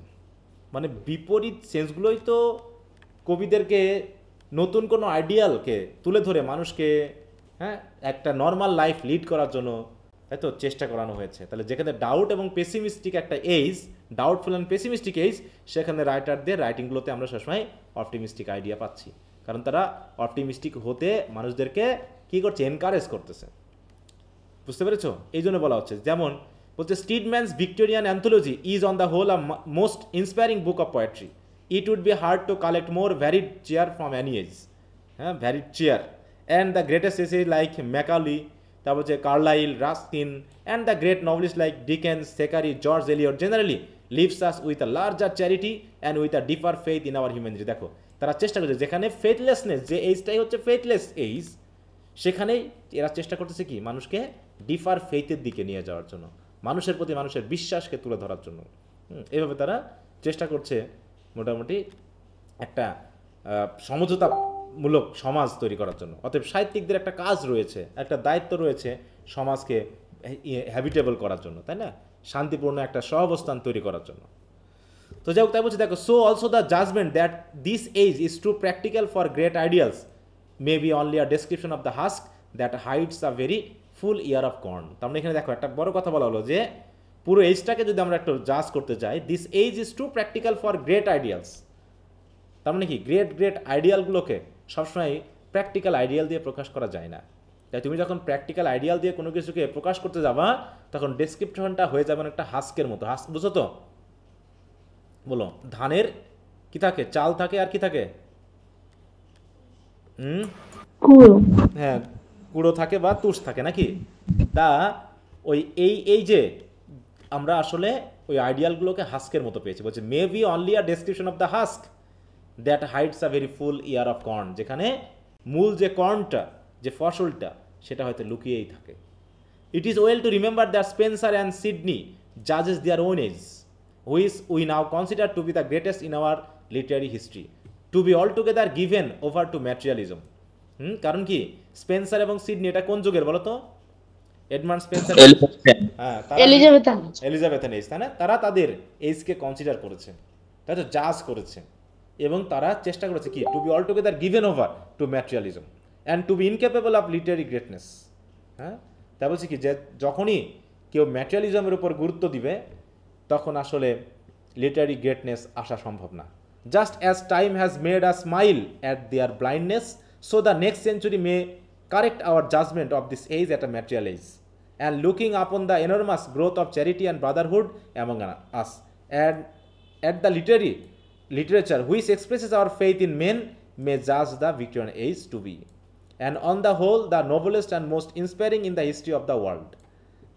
মানে বিপরীত সেন্সগুলোই তো কবিদেরকে নতুন কোনো আইডিয়ালকে তুলে ধরে মানুষকে একটা নর্মাল লাইফ লিড করার জন্য তাই তো চেষ্টা করানো হয়েছে। তাহলে যেখানে ডাউট এবং পেসিমিস্টিক একটা age, doubtful and pessimistic age, সেখানে রাইটারদের রাইটিংগুলোতে আমরা সবসময় অপটিমিস্টিক আইডিয়া পাচ্ছি, কারণ তারা অপটিমিস্টিক হতে মানুষদেরকে কী করছে, এনকারেজ করতেছে। বুঝতে পেরেছো? এই জন্য বলা হচ্ছে, যেমন বলছে Stedman's Victorian anthology is on the whole a most inspiring book of poetry, it would be hard to collect more varied cheer from any age, varied cheer and the greatest essay like Macaulay, তারপর হচ্ছে Carlyle, Ruskin and the great novelist like Dickens, Thackeray, George Eliot generally leaves us with a larger charity and with a deeper faith in our humanity. দেখো তারা চেষ্টা করছে, যেখানে ফেথলেসনেস, যে এইজটাই হচ্ছে ফেথলেস age, সেখানেই এরা চেষ্টা করতেছে কি, মানুষকে ডিফার ফেইথের দিকে নিয়ে যাওয়ার জন্য, মানুষের প্রতি মানুষের বিশ্বাসকে তুলে ধরার জন্য। এইভাবে তারা চেষ্টা করছে মোটামুটি একটা সমঝোতামূলক সমাজ তৈরি করার জন্য। অতএব সাহিত্যিকদের একটা কাজ রয়েছে, একটা দায়িত্ব রয়েছে সমাজকে হ্যাবিটেবল করার জন্য, তাই না, শান্তিপূর্ণ একটা সহাবস্থান তৈরি করার জন্য। তো যাই হোক, তাই বলছি দেখো, so also the judgment that this age is too practical for great ideals may be only a description of the husk that hides a very full ear of corn. তার মানে এখানে দেখো একটা বড় কথা বলা হলো যে পুরো এজটাকে যদি আমরা একটু জাজ করতে যাই, this age is too practical for great ideals. তার মানে কি, গ্রেট আইডিয়ালগুলোকে সবসময় প্র্যাকটিক্যাল আইডিয়াল দিয়ে প্রকাশ করা যায় না। তাই তুমি যখন প্র্যাকটিক্যাল আইডিয়াল দিয়ে কোনো কিছুকে প্রকাশ করতে যাবা, তখন ডেসক্রিপশনটা হয়ে যাবে একটা হাস্কের মতো। হাস্ক বুঝো তো? বলো, ধানের কি থাকে, চাল থাকে আর কি থাকে, হ্যাঁ কুড়ো থাকে বা তুষ থাকে নাকি। তা ওই এই যে আমরা আসলে ওই আইডিয়ালগুলোকে হাস্কের মতো পেয়েছি। বলছে মে be only a description of the husk that hides a very full ear of corn, যেখানে মূল যে কর্নটা, যে ফসলটা, সেটা হয়তো লুকিয়েই থাকে। It is well to remember that Spencer and Sidney জাজেস their own age, which we now consider to be the greatest in our literary history, to be all together given over to materialism. কারণ কি, Spencer এবং Sydney এটা কোন যুগের বলো তো? Edmund Spencer, হ্যাঁ, এলিজাবেথেন এজ, তাই না? তারা তাদের এজকে কনসিডার করেছে, তাই তো, জাজ করেছে, এবং তারা চেষ্টা করেছে কি, to be all together given over to materialism and to be incapable of literary greatness. হ্যাঁ, তা বলছি কি, যে যখনই কেউ ম্যাটেরিয়ালিজমের উপর গুরুত্ব দিবে, তখন আসলে লিটারি গ্রেটনেস আসা সম্ভব না। Just as time has made a smile at their blindness, so the next century may correct our judgment of this age at a material age, and looking upon the enormous growth of charity and brotherhood among us, and at the literature which expresses our faith in men, may judge the Victorian age to be, and on the whole, the noblest and most inspiring in the history of the world.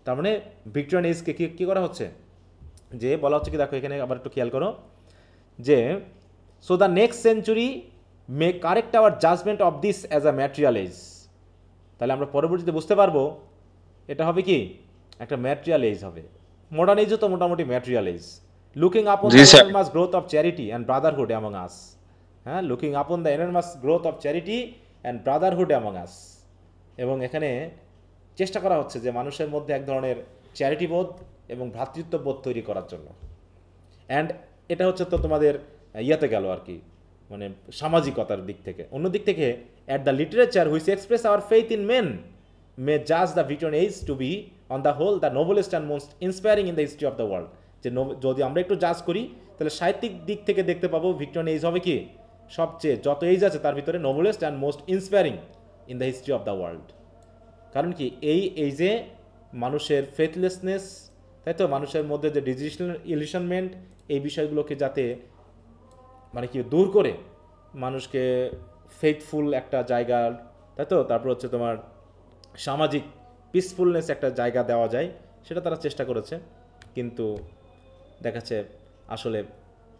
তার মানে Victorian এজকে কি করা হচ্ছে, যে বলা হচ্ছে কি, দেখো এখানে আবার একটু খেয়াল করো, যে so the next century may correct our judgment of this as a material age। তাহলে আমরা পরবর্তীতে বুঝতে পারবো এটা হবে কি, একটা ম্যাটেরিয়াল এজ হবে। মডার্ন এজও তো মোটামুটি material age. Looking upon the enormous growth of charity and brotherhood among us, হ্যাঁ, looking upon the enormous growth of charity and brotherhood among us. এবং এখানে চেষ্টা করা হচ্ছে যে মানুষের মধ্যে এক ধরনের চ্যারিটিবোধ এবং ভ্রাতৃত্ববোধ তৈরি করার জন্য। অ্যান্ড এটা হচ্ছে তো তোমাদের ইয়েতে গেল আর কি, মানে সামাজিকতার দিক থেকে। অন্য দিক থেকে, at the literature which express our faith in men may জাজ the Victorian age to be on the whole the noblest and most inspiring in the history of the world. যে যদি আমরা একটু জাজ করি, তাহলে সাহিত্যিক দিক থেকে দেখতে পাবো ভিক্টোরিয়ান এজ হবে কি, সবচেয়ে যত এজ আছে তার ভিতরে noblest and most inspiring in the history of the world. কারণ কি, এই এজে মানুষের ফেথলেসনেস, তাই তো, মানুষের মধ্যে যে ডিজিটালাইজেশনমেন্ট, এই বিষয়গুলোকে যাতে মানে কি দূর করে মানুষকে ফেথফুল একটা জায়গা, তাই তো, তারপর হচ্ছে তোমার সামাজিক পিসফুলনেস একটা জায়গা দেওয়া যায় সেটা তারা চেষ্টা করেছে, কিন্তু দেখাচ্ছে আসলে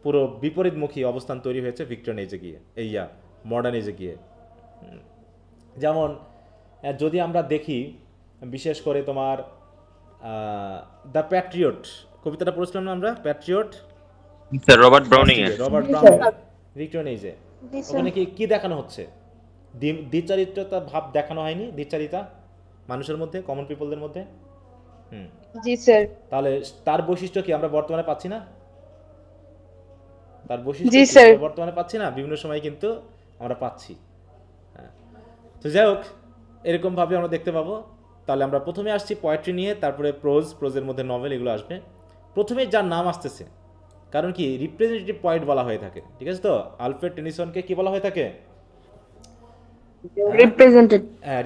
পুরো বিপরীতমুখী অবস্থান তৈরি হয়েছে ভিক্টোরিয়ান এজে গিয়ে, মডার্ন এজে গিয়ে। যেমন যদি আমরা দেখি বিশেষ করে তোমার দ্য প্যাট্রিয়ট কবিতাটা পড়েছিলাম না আমরা, প্যাট্রিয়ট স্যার রবার্ট ব্রাউনিং এর। রবার্ট ব্রাউনিং ভিক্টোরিয়ান এজে, ওখানে কি দেখানো হচ্ছে? দ্বিচারিত্রতা ভাব দেখানো হয়নি? দ্বিচারিতা মানুষের মধ্যে, কমন পিপলদের মধ্যে। জি স্যার। তাহলে তার বৈশিষ্ট্য কি আমরা বর্তমানে পাচ্ছি না? তার জি বৈশিষ্ট্য স্যার। বর্তমানে পাচ্ছি না, বিভিন্ন সময় কিন্তু আমরা পাচ্ছি। তো যাই হোক, এরকম ভাবে আমরা দেখতে পাবো। তাহলে আমরা প্রথমে আসছি পোয়েট্রি নিয়ে, তারপরে প্রোজের মধ্যে নভেল, এগুলো আসবে। প্রথমে যার নাম আসতেছে, কারণ কি রিপ্রেজেন্টেটিভ পয়েন্ট বলা হয়ে থাকে, ঠিক আছে? তো আলফ্রেড টেনিসনকে কি বলা হয়ে থাকে?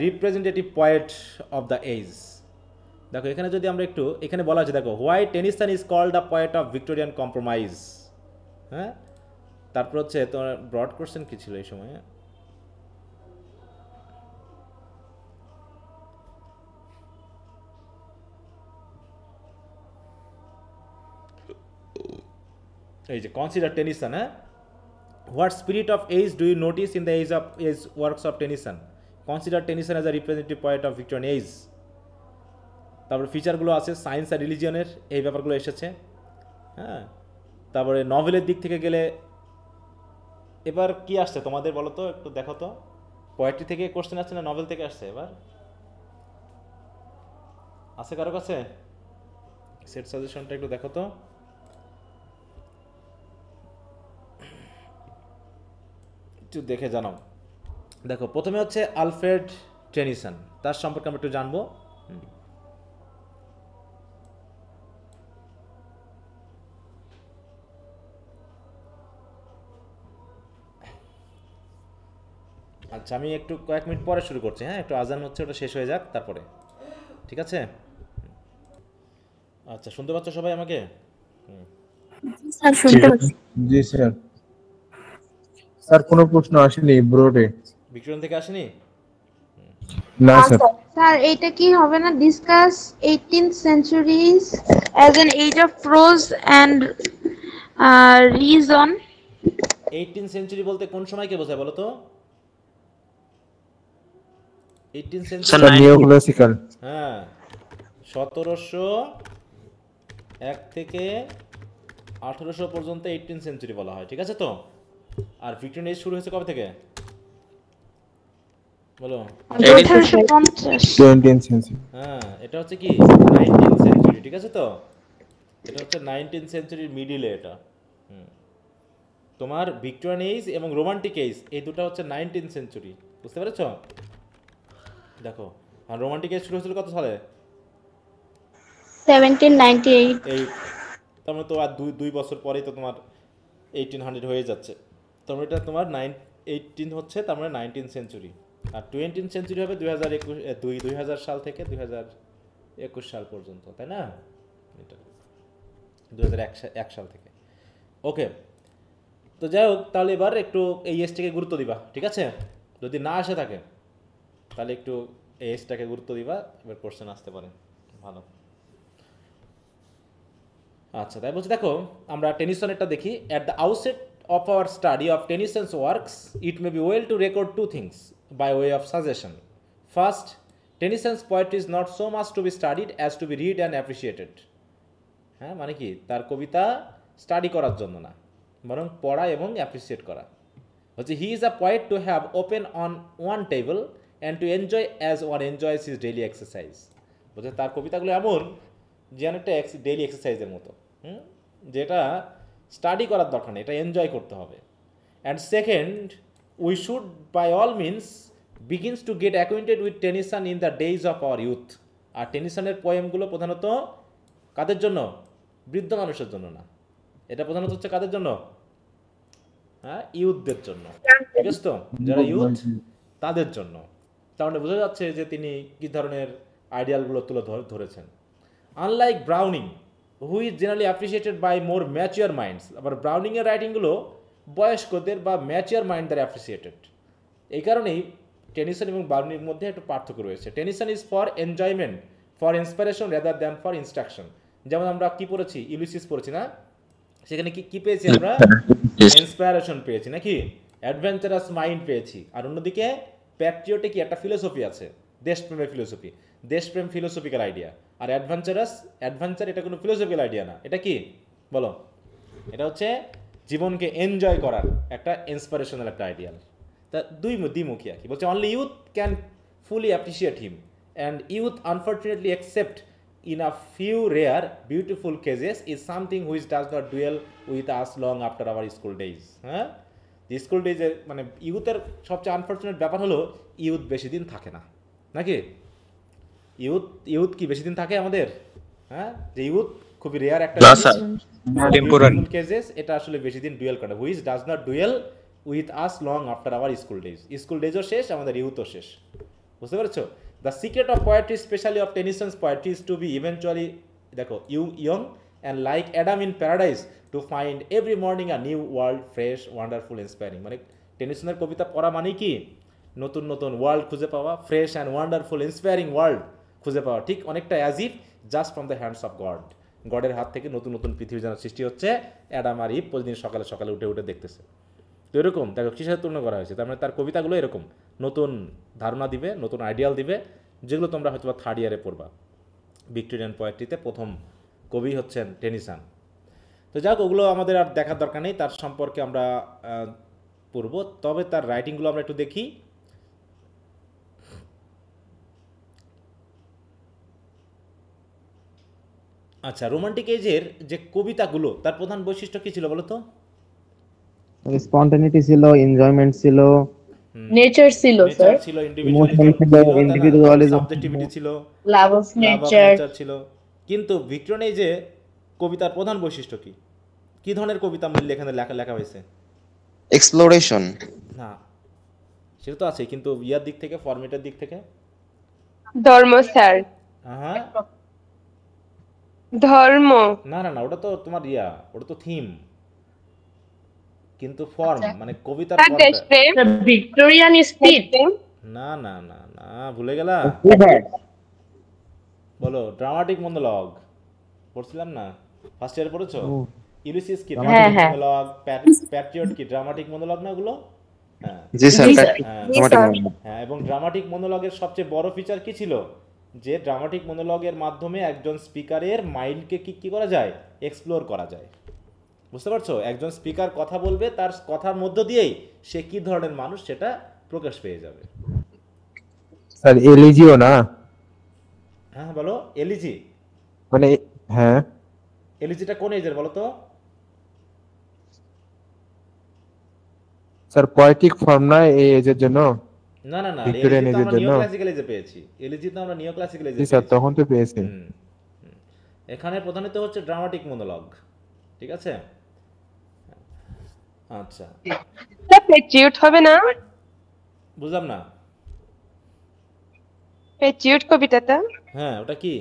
Representative poet of the age. দেখো এখানে যদি আমরা একটু, এখানে বলা আছে, দেখো why Tennyson is called a poet of Victorian compromise. হ্যাঁ, তারপর হচ্ছে তোমার ব্রড কোশ্চেন কি ছিল এই সময়? এই যে কনসিডার টেনিসন, হ্যাঁ, what spirit of age do you notice in the age works of Tennyson? Consider Tennyson as a representative poet of Victorian age. তারপরে ফিচারগুলো আছে সায়েন্স আর রিলিজিয়নের, এই ব্যাপারগুলো এসেছে। হ্যাঁ, তারপরে নভেলের দিক থেকে গেলে এবার কি আসছে তোমাদের বলো তো, একটু দেখো তো, পোয়েট্রি থেকে কোশ্চেন আসছে না নভেল থেকে আসছে? এবার আছে কারো কাছে সেট সাজেশনটা একটু দেখো তো। একটু দেখে জানাও। দেখো প্রথমে হচ্ছে আলফ্রেড টেনিসন, তার সম্পর্কে আমরা একটু জানবো। আচ্ছা, আমি একটু কয়েক মিনিট পরে শুরু করছি। হ্যাঁ, একটু আজান হচ্ছে, ওটা শেষ হয়ে যাক তারপরে, ঠিক আছে? আচ্ছা, শুনতে পাচ্ছ সবাই আমাকে? স্যার শুনতে পাচ্ছি। জি স্যার। স্যার কোনো প্রশ্ন আসেনি ব্রোডে? ভিক্টোরিয়ান থেকে আসেনি? না স্যার। স্যার এটা কি হবে না discuss 18th centuries as an age of prose and reason? 18th century বলতে কোন সময়কে বোঝায় বলো তো? 18th century neoclassical. হ্যাঁ, 1701 থেকে 1800 পর্যন্ত 18th সেঞ্চুরি বলা হয়, ঠিক আছে তো? আর ভিক্টোরিয়ান এজ শুরু হয়েছে কবে থেকে বলো? 1850। হ্যাঁ, এটা হচ্ছে কি 19th সেঞ্চুরি, ঠিক আছে তো? এটা হচ্ছে 19th সেঞ্চুরির মিডিলে এটা। তোমার ভিক্টোরিয়ান এজ এবং রোমান্টিক এজ এই দুটো হচ্ছে 19th সেঞ্চুরি, বুঝতে পেরেছ? দেখো, আর রোমান্টিক এজ শুরু হয়েছিল কত সালে? 1798। এই তার মানে তো আর দুই বছর পরেই তো তোমার 1800 হয়ে যাচ্ছে। তারপরে এটা তোমার 18 হচ্ছে, তার মানে 19th সেঞ্চুরি। আর 20th সেঞ্চুরি হবে 2000 সাল থেকে 2021 সাল পর্যন্ত, তাই না? এটা 2001 সাল থেকে। ওকে, তো যাই হোক, তাহলে এবার একটু এই এজটাকে গুরুত্ব দিবা, ঠিক আছে? যদি না আসে থাকে তাহলে একটু এই এজটাকে গুরুত্ব দিবা, এবার কোশ্চেন আসতে পারে ভালো। আচ্ছা, তাই বলছি, দেখো আমরা টেনিসনেরটা দেখি। At the outset of our study of Tennyson's works, it may be well to record two things by way of suggestion. First, Tennyson's poetry is not so much to be studied as to be read and appreciated. হ্যাঁ, মানে কি তার কবিতা study করার জন্য না, বরং পড়া এবং অ্যাপ্রিসিয়েট করা হচ্ছে। He is a poet to have open on one table and to enjoy as one enjoys his daily exercise. বলছে তার কবিতাগুলো এমন যে অনেকটা ডেইলি এক্সারসাইজের মতো, যেটা স্টাডি করার দরকার নেই, এটা এনজয় করতে হবে। And second, we should by all means begins to get acquainted with Tennyson in the days of our youth. আর টেনিসনের পোয়েমগুলো প্রধানত কাদের জন্য? বৃদ্ধ মানুষের জন্য না, এটা প্রধানত হচ্ছে কাদের জন্য? হ্যাঁ, ইউথদের জন্য, ঠিক আছে তো? যারা ইউথ তাদের জন্য। তার মানে বোঝা যাচ্ছে যে তিনি কী ধরনের আইডিয়ালগুলো তুলে ধরেছেন। Unlike Browning who is generally appreciated by more mature minds. আবার ব্রাউনিংয়ের রাইটিংগুলো বয়স্কদের বা ম্যাচিওর মাইন্ড দ্বারা অ্যাপ্রিসিয়েটেড। এই কারণেই টেনিসন এবং বার্নির মধ্যে একটু পার্থক্য রয়েছে। Tennyson is for enjoyment, for inspiration rather than for instruction. যেমন আমরা কি পড়েছি, ইউলিসিস পড়েছি না, সেখানে কি কি পেয়েছি আমরা? ইন্সপিরেশন পেয়েছি নাকি, অ্যাডভেঞ্চারাস মাইন্ড পেয়েছি। আর অন্যদিকে প্যাট্রিয়টিক একটা ফিলোসফি আছে, দেশপ্রেমের ফিলোসফি, দেশপ্রেম ফিলোসফিক্যাল আইডিয়া। আর অ্যাডভেঞ্চার এটা কোনো ফিলোসফিক্যাল আইডিয়া না, এটা কি বলো? এটা হচ্ছে জীবনকে এনজয় করার একটা ইন্সপিরেশনাল একটা আইডিয়াল। তা দ্বিমুখী আর কি। বলছে only youth can fully appreciate him, and youth unfortunately accept in a few rare beautiful cases is something which does not dwell with us long after our school days. হ্যাঁ, যে school ডেজে মানে ইউথের সবচেয়ে unfortunate ব্যাপার হলো youth বেশি দিন থাকে না, নাকি? ইউথ কি বেশি দিন থাকে আমাদের? হ্যাঁ, যে ইউথ খুবই রেয়ার একটা কেসেস, এটা আসলে বেশি দিন ডুয়েল করে, which does not dwell with us long after our school days. School ডেজও শেষ, আমাদের ইউথও শেষ। বুঝতে পেরেছো? The secret of poetry, specially of Tennyson's poetry, is to be eventually, দেখো, young and like Adam in paradise, to find every morning a new world, fresh, wonderful, inspiring. মানে টেনিসনের কবিতা পড়া মানে কি? নতুন নতুন ওয়ার্ল্ড খুঁজে পাওয়া, fresh and wonderful, inspiring world খুঁজে পাওয়া। ঠিক অনেকটা as if just from the hands of God, গডের হাত থেকে নতুন নতুন পৃথিবী যেন সৃষ্টি হচ্ছে, অ্যাডাম আর ইভ প্রতিদিন সকালে সকালে উঠে উঠে দেখতেছে। তো এরকম দেখো কিসের সাথে তুলনা করা হয়েছে। তার মানে তার কবিতাগুলো এরকম নতুন ধারণা দিবে, নতুন আইডিয়াল দিবে, যেগুলো তোমরা হয়তো থার্ড ইয়ারে পড়বা। ভিক্টোরিয়ান পোয়েট্রিতে প্রথম কবি হচ্ছেন টেনিসন। তো যাক, ওগুলো আমাদের আর দেখার দরকার নেই, তার সম্পর্কে আমরা পড়ব। তবে তার রাইটিংগুলো আমরা একটু দেখি। আচ্ছা, রোমান্টিক এজের যে কবিতাগুলো, তার প্রধান বৈশিষ্ট্য কি ছিল বলো তো? স্পন্টানিটি ছিল, এনজয়মেন্ট ছিল, নেচার ছিল স্যার, ছিল, ইন্ডিভিজুয়ালিজম, সাবজেক্টিভিটি ছিল, লাভ অফ নেচার ছিল। কিন্তু ভিক্টোরিয়ান এজে কবিতার প্রধান বৈশিষ্ট্য কি? কি ধরনের কবিতা মূল্য এখানে লেখা হয়েছে? এক্সপ্লোরেশন। না, সেটা তো আছে, কিন্তু ইয়ার দিক থেকে, ফরম্যাটের দিক থেকে ধর্ম স্যার। হ্যাঁ, ধর্ম না না না, ওটা তো তোমার ওটা তো থিম, কিন্তু ফর্ম মানে কবিতার ভিক্টোরিয়ান স্পিচ। না না না না, ভুলে গেলা? বলো, ড্রামাটিক মনোলগ পড়ছিলাম না, ফার্স্ট ইয়ারে পড়েছো? ইউলিসিস কি ড্রামাটিক মনোলগ, প্যাট্রিয়ট কি ড্রামাটিক মনোলগ না ওগুলো? হ্যাঁ জি স্যার, হ্যাঁ। এবং ড্রামাটিক মনোলগের সবচেয়ে বড় ফিচার কি ছিল? যে ড্রামাটিক মনোলগের মাধ্যমে একজন স্পিকারের মাইন্ডকে কি করা যায়? এক্সপ্লোর করা যায়। বুঝতে পারছো? একজন স্পিকার কথা বলবে, তার কথার মধ্য দিয়েই সে কি ধরনের মানুষ সেটা প্রকাশ পেয়ে যাবে। স্যার এলিজিও না? হ্যাঁ বলো, এলিজি মানে হ্যাঁ, এলিজিটা কোন এজের বলো তো? স্যার পোয়েটিক ফর্ম না এই এজের জন্য? না না না, ভিক্টোরিয়ান এজের জন্য নিওক্লাসিক্যাল এজে পেয়েছি। এলিজি তো আমরা নিওক্লাসিক্যাল এজে পেয়েছি। স্যার তখন তো পেয়েছি। এখানে প্রধানত হচ্ছে ড্রামাটিক মনোলগ, ঠিক আছে? আচ্ছা, প্যাট্রিয়ট হবে না? বুঝলাম না। প্যাট্রিয়ট কবিতাটা? হ্যাঁ, ওটা কি?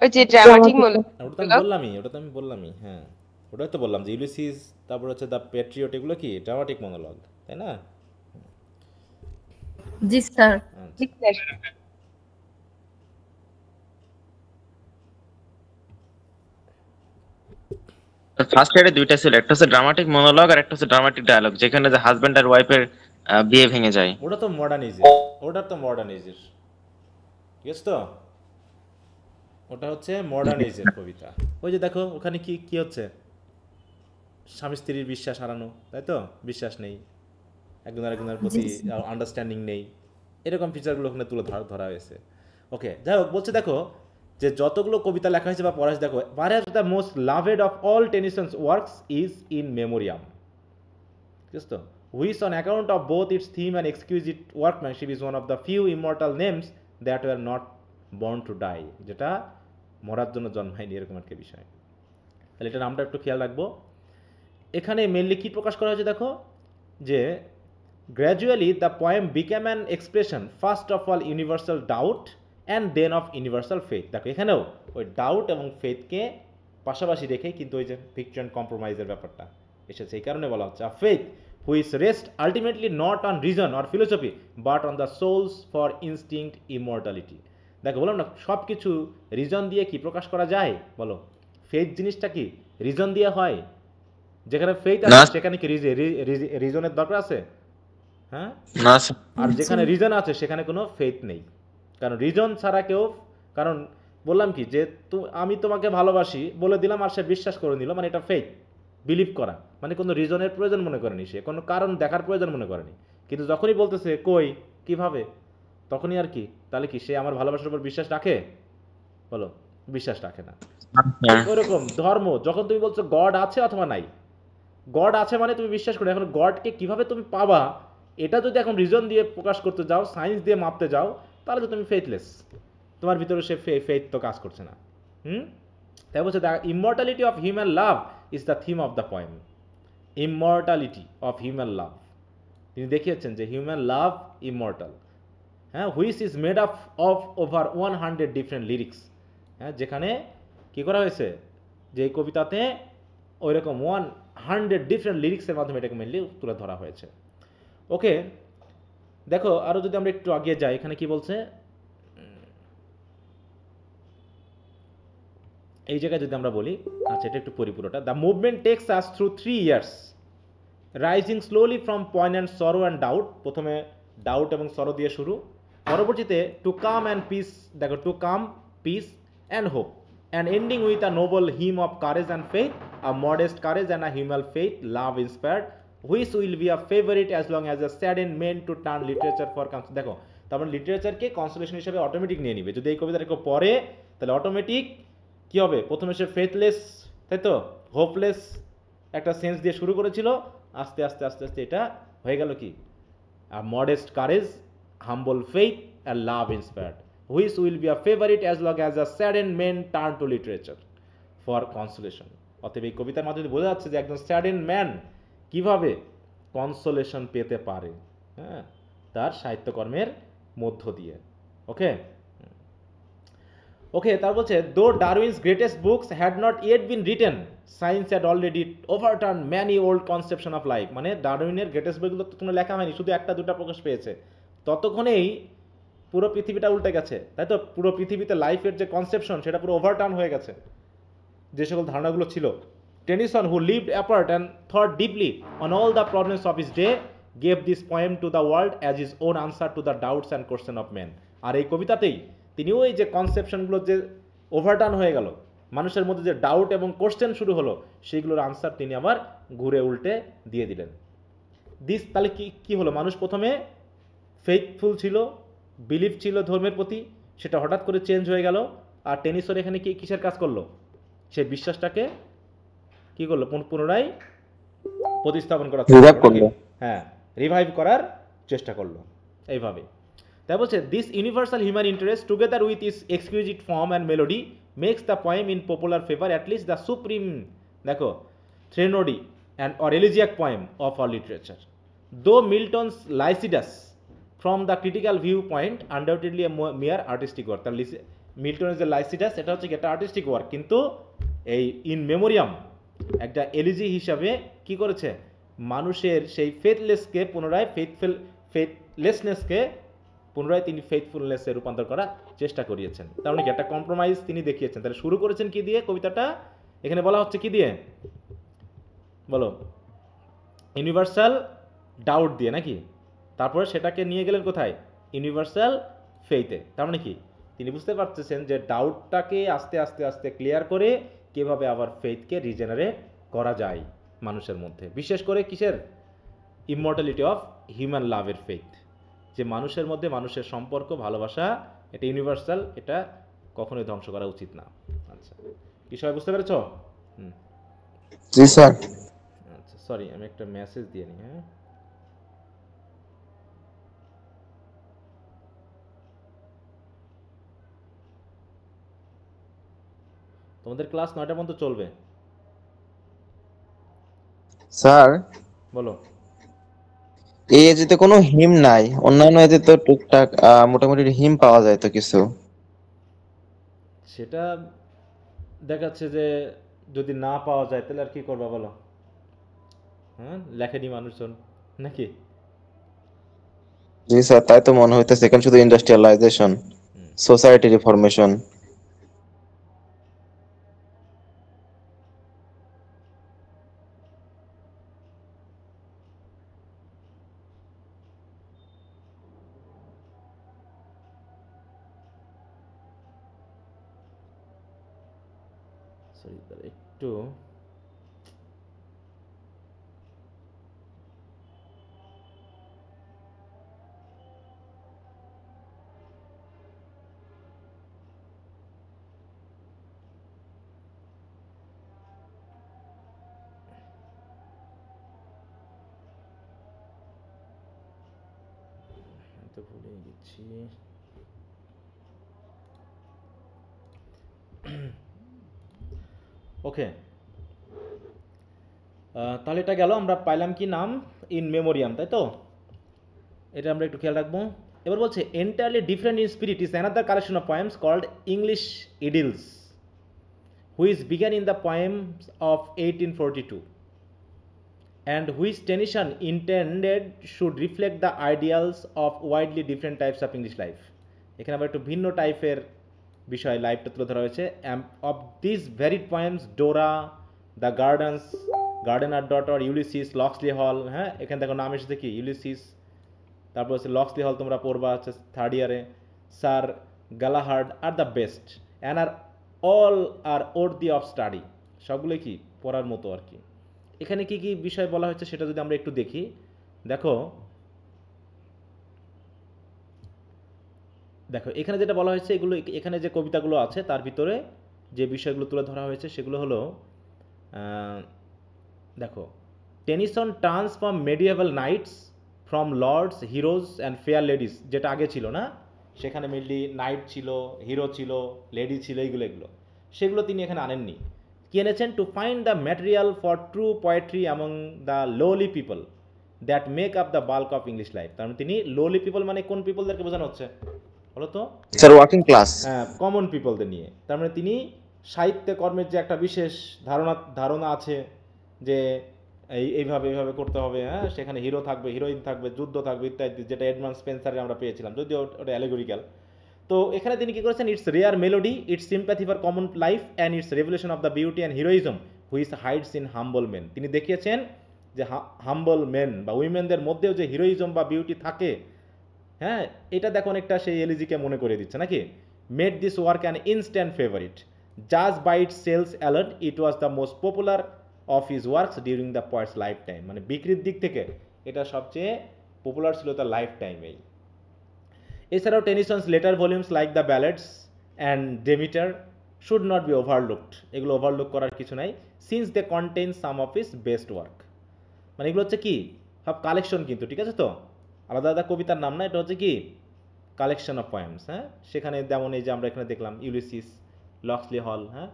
ওই যে ড্রামাটিক মনোলগ। ওটা তো আমি বললামই। হ্যাঁ, ওটাই তো বললাম যে ইউলিসিস, তারপর হচ্ছে দ্য প্যাট্রিয়ট, এগুলো কি ড্রামাটিক মনোলগ, তাই না? জি স্যার। জি স্যার। ফার্স্ট ইয়ারে দুইটা ছিল, একটা হচ্ছে ড্রামাটিক মনোলগ আর একটা হচ্ছে ড্রামাটিক ডায়ালগ, যেখানে যে হাজবেন্ড আর ওয়াইফের বিয়ে ভেঙে যায়। ওটা তো মডার্ন এজের, ঠিক আছে তো? ওটা হচ্ছে মডার্ন এজের কবিতা। ওই যে দেখো ওখানে কি কি হচ্ছে, স্বামী স্ত্রীর বিশ্বাস হারানো, তাই তো? বিশ্বাস নেই, একজন আরেকজনের প্রতি আন্ডারস্ট্যান্ডিং নেই, এরকম ফিচারগুলো ওখানে তুলে ধরা হয়েছে। ওকে, যাই হোক, বলছে দেখো যে যতগুলো কবিতা লেখা হয়েছে বা পড়া হয়েছে, দেখো, perhaps the most loved of all Tennyson's works is In Memoriam, ঠিক আছে তো? which on account of both its theme and exquisite workmanship is one of the few immortal names that were not born to die, যেটা মরার জন্য জন্মায়নি, এরকম একটা বিষয়। তাহলে এটা নামটা একটু খেয়াল রাখবো। এখানে মেনলি কি প্রকাশ করা হয়েছে দেখো, যে gradually the poem became an expression first of all universal doubt and then of universal faith. দেখো এখানেও ওই ডাউট এবং ফেথকে পাশাপাশি রেখেই কিন্তু ওই যে ভিক্টোরিয়ান কম্প্রোমাইজের ব্যাপারটা এসেছে। এই কারণে বলা হচ্ছে, আ faith which rest ultimately not on reason or philosophy but on the soul's for instinct immortality. দেখো বললাম না সব কিছু রিজন দিয়ে কি প্রকাশ করা যায়, বলো ফেথ জিনিসটা কি রিজন দিয়ে হয়? যেখানে ফেথ আছে সেখানে কি রিজনের দরকার আছে? হ্যাঁ না। আর যেখানে রিজন আছে সেখানে কোনো ফেথ নেই, কারণ রিজন ছাড়া কেউ, কারণ বললাম কি যে আমি তোমাকে ভালোবাসি বলে দিলাম আর সে বিশ্বাস করে নিল, মানে এটা ফেথ, বিলিভ করা, মানে কোনো রিজনের প্রয়োজন মনে করেনি, সে কোনো কারণ দেখার প্রয়োজন মনে করেনি। কিন্তু যখনই বলতেছে কই কিভাবে, তখনই আর কি, তাহলে কি সে আমার ভালোবাসার উপর বিশ্বাস রাখে? বলো বিশ্বাস রাখে না। ওরকম ধর্ম, যখন তুমি বলছো গড আছে অথবা নাই, গড আছে মানে তুমি বিশ্বাস করো, এখন গডকে কিভাবে তুমি পাবা এটা যদি এখন রিজন দিয়ে প্রকাশ করতে যাও, সায়েন্স দিয়ে মাপতে যাও, তাহলে তো তুমি ফেথলেস, তোমার ভিতরে সে ফেথ তো কাজ করছে না। তাই বলছে the immortality of human love is the theme of the poem. Immortality of human love, তিনি দেখিয়েছেন যে হিউম্যান লাভ ইমর্টাল, হ্যাঁ, which is made up of over 100 different lyrics. হ্যাঁ, যেখানে কি করা হয়েছে যে এই কবিতাতে ওইরকম 100 ডিফারেন্ট লিরিক্সের মাধ্যমে এটাকে মেনলি তুলে ধরা হয়েছে। ওকে, দেখো আরও যদি আমরা একটু আগিয়ে যাই, এখানে কি বলছে, এই জায়গায় যদি আমরা বলি, আচ্ছা এটা একটু পরিপূরটা, the movement takes us through 3 years rising slowly from point sorrow and doubt, প্রথমে ডাউট এবং সরো দিয়ে শুরু, পরবর্তীতে টু কাম অ্যান্ড পিস, দেখো to come peace and hope, and ending with a noble hymn of courage and faith, a modest courage and a human faith, love inspired, which will be a favourite as long as a sad end men to turn literature for cons. দেখো তারপর লিটারেচারকে consolation হিসেবে automatic নিয়ে নিবে, যদি এই কবিতাটা কেউ পড়ে তাহলে অটোমেটিক কি হবে, প্রথমে সে ফেথলেস, তাই তো হোপলেস একটা সেন্স দিয়ে শুরু করেছিল, আস্তে আস্তে আস্তে আস্তে এটা হয়ে গেল কি a modest courage, humble faith and love inspired, which will be a favourite as long as a saddened man turn to literature for consolation. অতএব এই কবিতার মাধ্যমে বোঝা যাচ্ছে যে একজন স্যাডেন্ড ম্যান কিভাবে কনসোলেশন পেতে পারে, হ্যাঁ, তার সাহিত্যকর্মের মধ্য দিয়ে। ওকে ওকে, তার বলছে though Darwin's greatest books had not yet been written, science had already overturn many old conception of life. মানে ডারউইনের গ্রেটেস্ট বইগুলো তো কোনো লেখা হয়নি, শুধু একটা দুটা প্রকাশ পেয়েছে, ততক্ষণেই পুরো পৃথিবীটা উল্টে গেছে, তাই তো পুরো পৃথিবীতে লাইফের যে কনসেপশন সেটা পুরো ওভারটার্ন হয়ে গেছে, যে সকল ধারণাগুলো ছিল। Tennyson, who lived apart and thought deeply on all the problems of his day, gave this poem to the world as his own answer to the doubts and question of man. আর এই কবিতাতেই তিনি ওই যে কনসেপশনগুলো যে overturn হয়ে গেল, মানুষের মধ্যে যে ডাউট এবং কোশ্চেন শুরু হলো, সেইগুলোর আনসার তিনি আবার ঘুরে উল্টে দিয়ে দিলেন। দিস তাহলে কি হলো, মানুষ প্রথমে ফেথফুল ছিল, বিলিভ ছিল ধর্মের প্রতি, সেটা হঠাৎ করে চেঞ্জ হয়ে গেল। আর টেনিসন এখানে কি কিসের কাজ করলো, সে বিশ্বাসটাকে কি করলো, পুনরায় প্রতিস্থাপন করার চেষ্টা করলো, হ্যাঁ রিভাইভ করার চেষ্টা করলো এইভাবে। তাই বলছে this universal human interest together with his exclusive form and melody makes the poem in popular favour at least the supreme, দেখো threnody and or elegiac poem of our literature. Though Milton's Lycidas from the critical view point undoubtedly a mere artistic work. তার মিল্টনের যে লাইসিডাস এটা হচ্ছে একটা artistic work, কিন্তু এই in মেমোরিয়াম একটা elegy হিসাবে কি করেছে, মানুষের সেই ফেথলেসকে পুনরায় ফেথলেসনেসকে পুনরায় তিনি ফেথফুলনেসে রূপান্তর করার চেষ্টা করিয়েছেন। তার মানে কি একটা কম্প্রোমাইজ তিনি দেখিয়েছেন। তাহলে শুরু করেছেন কি দিয়ে কবিতাটা, এখানে বলা হচ্ছে কি দিয়ে, বলো ইউনিভার্সাল ডাউট দিয়ে নাকি, তারপরে সেটাকে নিয়ে গেলেন কোথায়, ইউনিভার্সাল ফেইথে। তার মানে কি তিনি বুঝতে পারতেছেন যে ডাউটটাকে আস্তে আস্তে আস্তে ক্লিয়ার করে কিভাবে আবার ফেইথকে রিজেনারেট করা যায় মানুষের মধ্যে, বিশেষ করে কিসের, ইমর্টালিটি অফ হিউম্যান লাভের ফেইথ, যে মানুষের মধ্যে মানুষের সম্পর্ক ভালোবাসা এটা ইউনিভার্সাল, এটা কখনোই ধ্বংস করা উচিত না। আচ্ছা কি সবাই বুঝতে পেরেছ? জি স্যার। আচ্ছা সরি আমি একটা মেসেজ দিয়ে নিই। হ্যাঁ তোমাদের ক্লাস 9টা পর্যন্ত চলবে স্যার। বলো। এই এজেতে কোনো হিম নাই, অন্যান্য এজে তো টুকটাক মোটামুটি হিম পাওয়া যায় তো কিছু। সেটা দেখাচ্ছে যে যদি না পাওয়া যায় তাহলে আর কি করবা বলো, হ্যাঁ লেখেনি মানুষজন, নাকি? জি স্যার, তাই তো মনে হইতেছে। এখানে শুধু ইন্ডাস্ট্রিয়ালাইজেশন, সোসাইটি রিফরমেশন। সরি একটু তো ভুলে গেছি। ওকে, তাহলে এটা গেল। আমরা পাইলাম কি নাম? ইন মেমোরিয়াম, তাই তো? এটা আমরা একটু খেয়াল রাখবো। এবার বলছে entirely different in spirit is another collection of poems called English Idylls which began in the poems of 1842 and which tension intended should reflect the ideals of widely different types of English life. এখানে আবার একটু ভিন্ন টাইপের বিষয় লাইফটা তুলে ধরা হয়েছে। অফ দিস ভ্যারিড পোয়েমস ডোরা, দ্য গার্ডেনার ডটার, ইউলিসিস, লক্সলি হল, হ্যাঁ এখানে দেখো নাম এসেছে কি ইউলিসিস, তারপর হচ্ছে লক্সলি হল তোমরা পড়বা হচ্ছে থার্ড ইয়ারে, স্যার গালাহার্ড আর the best and all are worthy of study, সবগুলোই কি পড়ার মতো আর কি। এখানে কি কি বিষয় বলা হয়েছে সেটা যদি আমরা একটু দেখি, দেখো এখানে যেটা বলা হয়েছে এগুলো, এখানে যে কবিতাগুলো আছে তার ভিতরে যে বিষয়গুলো তুলে ধরা হয়েছে সেগুলো হলো দেখো, Tennyson turns from medieval knights, from lords, heroes and fair ladies, যেটা আগে ছিল না, সেখানে মেনলি নাইট ছিল, হিরো ছিল, লেডি ছিল, এগুলো সেগুলো তিনি এখানে আনেননি। কি এনেছেন? To find the material for true poetry among the lowly people that make up the bulk of English life. তার মানে তিনি লোলি পিপল মানে কোন পিপলদেরকে বোঝানো হচ্ছে বলো তো? Sir working class. হ্যাঁ, কমন পিপলদের নিয়ে। তার মানে তিনি সাহিত্য কর্মের যে একটা বিশেষ ধারণা আছে যে এইভাবে করতে হবে, হ্যাঁ সেখানে হিরো থাকবে, হিরোইন থাকবে, যুদ্ধ থাকবে ইত্যাদি, যেটা এডমান্ড স্পেন্সারে আমরা পেয়েছিলাম, যদিও ওটা অ্যালেগরিক্যাল। তো এখানে তিনি কি করেছেন? Its rare melody, its sympathy for common life and its revolution of the beauty and heroism which hides in humble men. তিনি দেখিয়েছেন যে হাম্বল মেন বা উইমেনদের মধ্যেও যে হিরোইজম বা বিউটি থাকে, হ্যাঁ এটা দেখো অনেকটা সেই এলিজিকে মনে করে দিচ্ছে নাকি। Made this work an instant favourite, just by its sales alert it was the most popular of his works during the poet's lifetime. মানে বিক্রির দিক থেকে এটা সবচেয়ে পপুলার ছিল তার লাইফ টাইমেই। এছাড়াও Tennyson's later volumes like the ballads and Demeter should not be overlooked, এগুলো ওভারলুক করার কিছু নাই, since they contain some of his best work. মানে এগুলো হচ্ছে কি সব কালেকশন কিন্তু, ঠিক আছে তো, আলাদা আলাদা কবিতার নাম না, এটা হচ্ছে কি কালেকশন অফ পোয়েমস। হ্যাঁ সেখানে যেমন এই যে আমরা এখানে দেখলাম ইউলিসিস, লক্সলি হল, হ্যাঁ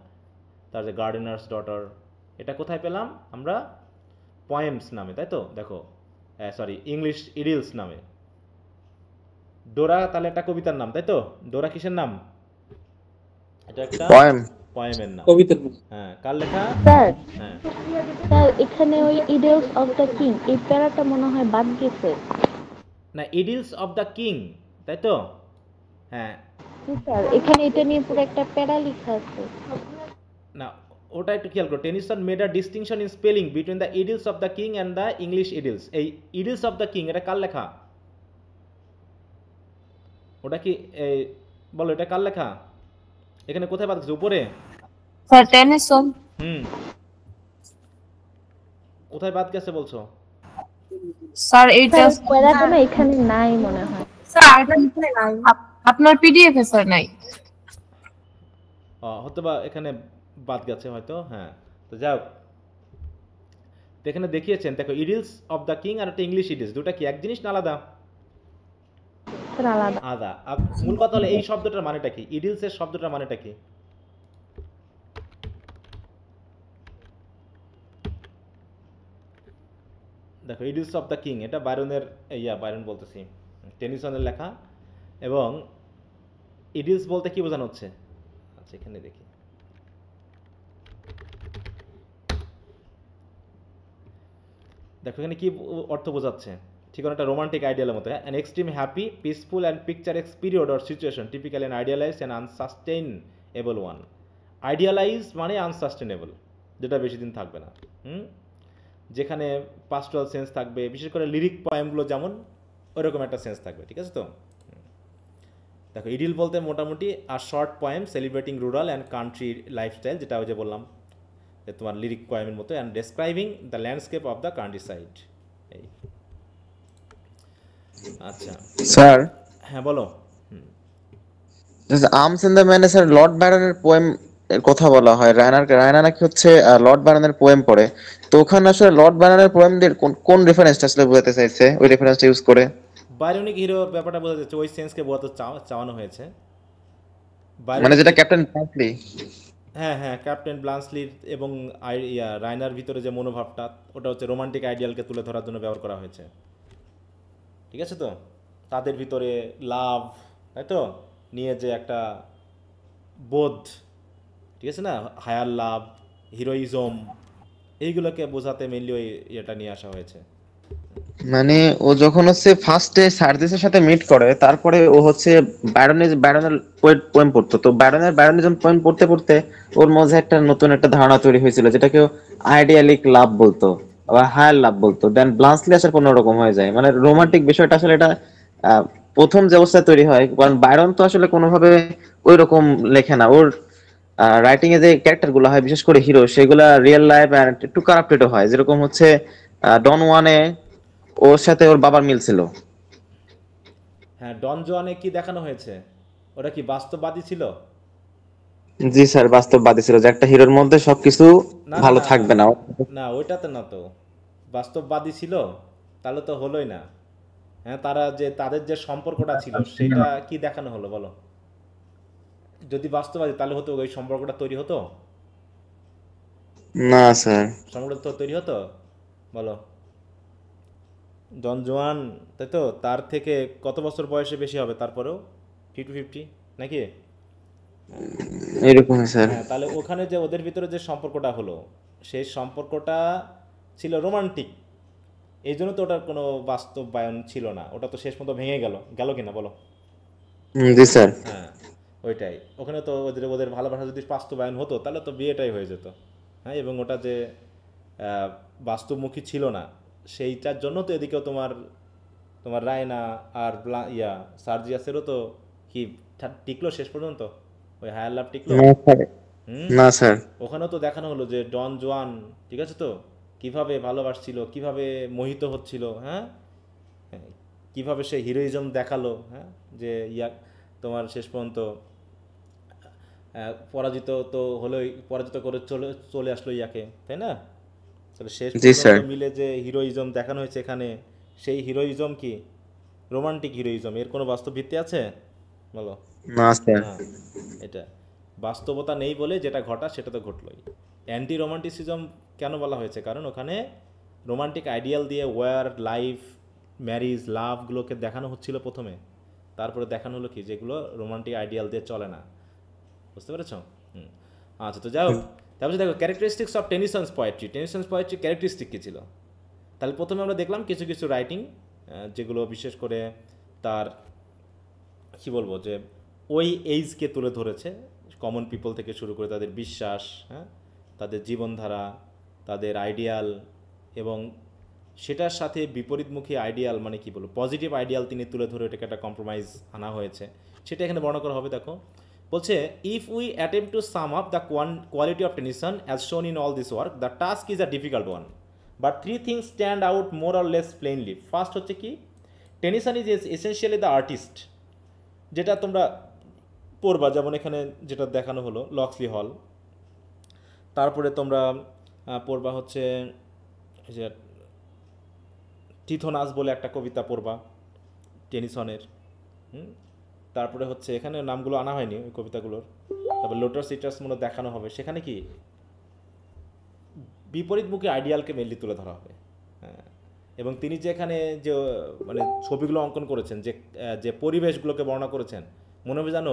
তার যে গার্ডেনার্স ডটার, এটা কোথায় পেলাম আমরা? পোয়েমস নামে, তাই তো? দেখো সরি ইংলিশ ইডিলস নামে। ডোরা তাহলে একটা কবিতার নাম, তাই তো? ডোরা কিসের নাম? এটা একটা পোয়েমের নাম, কবিতার নাম। হ্যাঁ কার লেখা? স্যার হ্যাঁ স্যার এখানে ওই ইডলস অফ দ্য কিং এই প্যারাটা মনে হয় বাদ গেছে। না, ইডিলস অফ দ্য কিং, তাই তো? হ্যাঁ স্যার এখানে এটা নিয়ে পুরো একটা প্যারা লেখা আছে। না ওটা একটু খেয়াল করো। Tennyson made a distinction in spelling between the Idylls of the King and the English Idylls. এই ইডিলস অফ দ্য কিং এটা কার লেখা? ওটা কি বলো এটা কার লেখা? এখানে কোথায় বাদ গেছে? উপরে স্যার টেনিসন। কোথায় বাদ গেছে বলছো? স্যার এইটা প্যারাটা না এখানে নাই মনে হয়। স্যার এটা এখানে নাই, আপনার পিডিএফ এ স্যার নাই। হয়তো বা এখানে বাদ গেছে হয়তো, হ্যাঁ তো যাও। তো এখানে দেখিয়েছেন দেখো ইডিলস অফ দ্য কিং আর একটা ইংলিশ ইডিলস, দুটা কি এক জিনিস না আলাদা? আলাদা। মূল কথা হলো এই শব্দটার মানেটা কি? ইডিলস এর শব্দটার মানেটা কি? দেখো ইডিলস অফ দ্য কিং এটা বাইরনের, বাইরন বলতেছি, টেনিসনের লেখা। এবং ইডিলস বলতে কি বোঝানো হচ্ছে? আচ্ছা এখানে দেখি, দেখো এখানে কি অর্থ বোঝাচ্ছে, ঠিক একটা রোমান্টিক আইডিয়ালের মতো, হ্যাঁ, an extreme happy peaceful and picturesque period or situation typically an idealize and unsustainable one. Idealize মানে আনসাস্টেনেবল, যেটা বেশি দিন থাকবে না, যেখানে পাস্টোরাল সেন্স থাকবে, বিশেষ করে লিরিক পয়েমগুলো যেমন ওইরকম একটা সেন্স থাকবে, ঠিক আছে তো। দেখো ইডিল বলতে মোটামুটি আর short poem celebrating rural and country lifestyle, যেটা ওই যে বললাম যে তোমার লিরিক পয়েমের মতো, and describing the landscape of the countryside. এই আচ্ছা স্যার, হ্যাঁ বলো। Arms in the man sir lord ব্যারনের পোয়েম এর কথা বলা হয়। রায়না নাকি হচ্ছে লর্ড ব্যারনের পোয়েম পড়ে, তো ওখানে আসলে লর্ড ব্যারনের পোয়েমদের কোন রেফারেন্সটা আসলে বোঝাতে চাইছে, ওই রেফারেন্সটা ইউজ করে? বায়োনিক হিরো ব্যাপারটা বোঝা যাচ্ছে, ওই সেন্সকে বোঝাতে চাওয়ানো হয়েছে, মানে যেটা ক্যাপ্টেন ব্লান্সলি। হ্যাঁ হ্যাঁ, ক্যাপ্টেন ব্লান্সলির এবং রায়নার ভিতরে যে মনোভাবটা, ওটা হচ্ছে রোমান্টিক আইডিয়ালকে তুলে ধরার জন্য ব্যবহার করা হয়েছে, ঠিক আছে তো। তাদের ভিতরে লাভ, তাই তো, নিয়ে যে একটা বোধ, ঠিক আছে না, হায়ার লাভ, হিরোইজম, এইগুলোকে বোঝাতে মেনলি ওই এটা নিয়ে আসা হয়েছে। মানে ও যখন হচ্ছে ফার্স্টে সার্জিসের সাথে মিট করে, তারপরে ও হচ্ছে ব্যারনের পোয়েম পড়তো, তো ব্যারনিজম পোয়েম পড়তে পড়তে ওর মধ্যে একটা নতুন একটা ধারণা তৈরি হয়েছিল, যেটাকে আইডিয়ালিক লাভ বলতো বা হায়ার লাভ বলতো। দেন ব্লান্সলি আসার কোনো রকম হয়ে যায়, মানে রোমান্টিক বিষয়টা আসলে এটা প্রথম যে অবস্থায় তৈরি হয়, কারণ বাইরন তো আসলে কোনোভাবে ওই রকম লেখে না। ওর রাইটিং এ যে ক্যারেক্টার গুলো হয়, বিশেষ করে হিরো, সেগুলা রিয়েল লাইফ একটু কারাপ্টেড হয়। যেরকম হচ্ছে ডন ওয়ানে ওর সাথে ওর বাবার মিল ছিল। হ্যাঁ, ডন জোয়ানে কি দেখানো হয়েছে, ওটা কি বাস্তববাদী ছিল? জি স্যার, বাস্তববাদী ছিল যে একটা হিরোর মধ্যে সবকিছু ভালো থাকবে না। না ওইটাতে না তো, বাস্তববাদী ছিল তাহলে তো হলোই না। হ্যাঁ, তাদের যে সম্পর্কটা ছিল সেটা কি দেখানো হলো বলো? যদি বাস্তববাদী তাহলে হতো, ওই সম্পর্কটা তৈরি হতো? না স্যার, সম্পর্কটা তৈরি হতো বলো? ডন জোয়ান, তাই তো, তার থেকে কত বছর বয়সে বেশি হবে, তারপরেও 50-50 নাকি? এরকমই স্যার। হ্যাঁ, তাহলে ওখানে যে ওদের ভিতরে যে সম্পর্কটা হলো, সেই সম্পর্কটা ছিল রোমান্টিক, এই জন্য তো ওটার কোনো বাস্তবায়ন ছিল না, ওটা তো শেষ পর্যন্ত ভেঙে গেল কিনা বলো? জি স্যার। হ্যাঁ ওইটাই, ওখানে তো ওদের ভালোবাসা যদি বাস্তবায়ন হতো তাহলে তো বিয়েটাই হয়ে যেত। হ্যাঁ, এবং ওটা যে বাস্তবমুখী ছিল না, সেইটার জন্য তো এদিকেও তোমার রায়না আর সার্জিয়াসেরও তো কি টিকলো শেষ পর্যন্ত, ওই হায়ার লাভ টিকলো? না স্যার, ওখানেও তো দেখানো হলো যে ডন জোয়ান, ঠিক আছে তো, কিভাবে ভালোবাসছিল, কিভাবে মোহিত হচ্ছিল, হ্যাঁ, কিভাবে সে হিরোইজম দেখালো, হ্যাঁ, যে তোমার শেষ পর্যন্ত পরাজিত তো হলোই, পরাজিত করে চলে আসলো ইয়াকে, তাই না? তাহলে শেষ পর্যন্ত মিলে যে হিরোইজম দেখানো হয়েছে এখানে, সেই হিরোইজম কি রোমান্টিক হিরোইজম, এর কোনো বাস্তব ভিত্তি আছে বলো? না স্যার, এটা বাস্তবতা নেই বলে যেটা ঘটা সেটা তো ঘটলোই। অ্যান্টি রোমান্টিসিজম কেন বলা হয়েছে? কারণ ওখানে রোমান্টিক আইডিয়াল দিয়ে ওয়ার, লাইফ, ম্যারিজ, লাভগুলোকে দেখানো হচ্ছিল প্রথমে, তারপরে দেখানো হলো কি যেগুলো রোমান্টিক আইডিয়াল দিয়ে চলে না, বুঝতে পেরেছ? আচ্ছা, তো যাই হোক, তারপরে দেখো characteristics of Tennyson's poetry. Tennyson's poetry characteristic কী ছিল? তাহলে প্রথমে আমরা দেখলাম কিছু কিছু রাইটিং, যেগুলো বিশেষ করে তার কি বলবো, যে ওই এইজকে তুলে ধরেছে, কমন পিপল থেকে শুরু করে তাদের বিশ্বাস, হ্যাঁ, তাদের জীবনধারা, তাদের আইডিয়াল, এবং সেটার সাথে বিপরীতমুখী আইডিয়াল, মানে কি বলবো, পজিটিভ আইডিয়াল তিনি তুলে ধরে এটাকে একটা কম্প্রোমাইজ আনা হয়েছে, সেটা এখানে বর্ণনা করা হবে। দেখো বলছে, if we attempt to sum up the quality of Tennyson as shown in all this work, the task is a difficult one, but 3 things stand out more or less plainly. First হচ্ছে কি, Tennyson is essentially the artist, যেটা তোমরা পড়বা, যেমন এখানে যেটা দেখানো হলো লক্সলি হল, তারপরে তোমরা পড়বা হচ্ছে যে টিথোনাস বলে একটা কবিতা পড়বা টেনিসনের, তারপরে হচ্ছে এখানে নামগুলো আনা হয়নি ওই কবিতাগুলোর, তারপর লোটাস ইটাস মনে দেখানো হবে, সেখানে কি বিপরীতমুখী আইডিয়ালকে মেনলি তুলে ধরা হবে। হ্যাঁ, এবং তিনি যে এখানে যে মানে ছবিগুলো অঙ্কন করেছেন, যে পরিবেশগুলোকে বর্ণনা করেছেন, মনে হবে যেন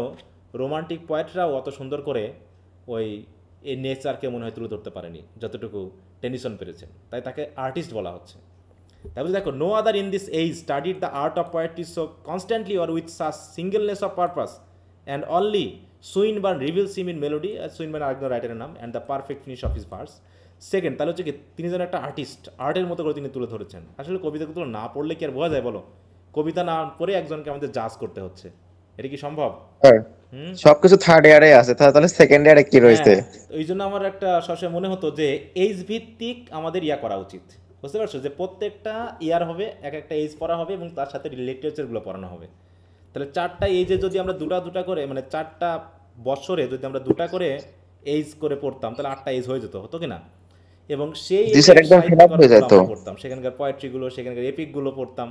রোমান্টিক পোয়েটরাও অত সুন্দর করে ওই এই নেচারকে মনে হয় তুলে ধরতে পারেনি যতটুকু টেনিসন পেরেছেন, তাই তাকে আর্টিস্ট বলা হচ্ছে। তারপরে দেখো, no other in this age studied the art of poetry so constantly or with such singleness of purpose and only Swinburne rivals him in melody, Swinburne আরেকজন রাইটারের নাম, and the perfect finish of his verse. Second, তাহলে হচ্ছে কি তিনি যেন একটা artist, আর্টের মতো করে তিনি তুলে ধরেছেন। আসলে কবিতাগুলো না পড়লে কি আর বোঝা যায় বলো? কবিতা না পড়ে একজনকে আমাদের জাজ করতে হচ্ছে, এটা কি সম্ভব? সবকিছু থার্ড ইয়ারে আছে, তাহলে সেকেন্ড ইয়ারে কি রয়েছে? ওই জন্য আমার একটা সবসময় মনে হতো যে এইজ ভিত্তিক আমাদের ইয়া করা উচিত, বুঝতে পারছো? যে প্রত্যেকটা ইয়ার হবে, এক একটা এইজ পড়া হবে এবং তার সাথে লিটারেচারগুলো পড়ানো হবে। তাহলে 4টা এইজে যদি আমরা দুটা করে, মানে 4টা বছরে যদি আমরা 2টা করে এইজ করে পড়তাম, তাহলে 8টা এইজ হয়ে যেত, হতো কি না? এবং সেই পড়তাম, সেখানকার পোয়েট্রিগুলো, সেখানকার এপিকগুলো পড়তাম।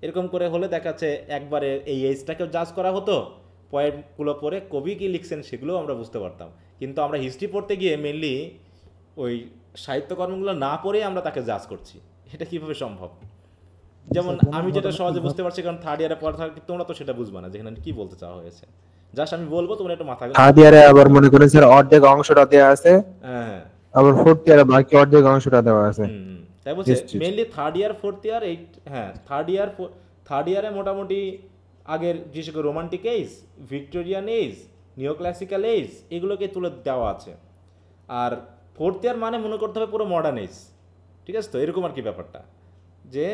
এরকম করে হলে দেখা যাচ্ছে একবারে এই এইজটাকেও জাজ করা হতো, পয়েন্টগুলো পড়ে কবি কী লিখছেন সেগুলোও আমরা বুঝতে পারতাম। কিন্তু আমরা হিস্ট্রি পড়তে গিয়ে মেনলি ওই সাহিত্যকর্মগুলো না পড়ে আমরা তাকে জাজ করছি, এটা কীভাবে সম্ভব? যেমন আমি যেটা সহজে বুঝতে পারছি, কারণ থার্ড ইয়ারে পড়া থাকে, তোমরা তো সেটা বুঝবা না যেখানে কি বলতে চাওয়া হয়েছে। জাস্ট আমি বলবো, তোমরা একটু মাথা থার্ড ইয়ারে আবার মনে করেন স্যার অর্ধেক অংশটা দেওয়া আছে, হ্যাঁ, আবার ফোর্থ ইয়ারে বাকি অর্ধেক অংশটা দেওয়া আছে। তাই বলছে mainly third year fourth year এই, হ্যাঁ থার্ড ইয়ারে মোটামুটি আগের বিশেষ করে romantic age, Victorian age, neoclassical age, এগুলোকে তুলে দেওয়া আছে। আর ফোর্থ ইয়ার মানে মনে করতে হবে পুরো মডার্ন এজ, ঠিক আছে তো? এরকম আর কি ব্যাপারটা, যে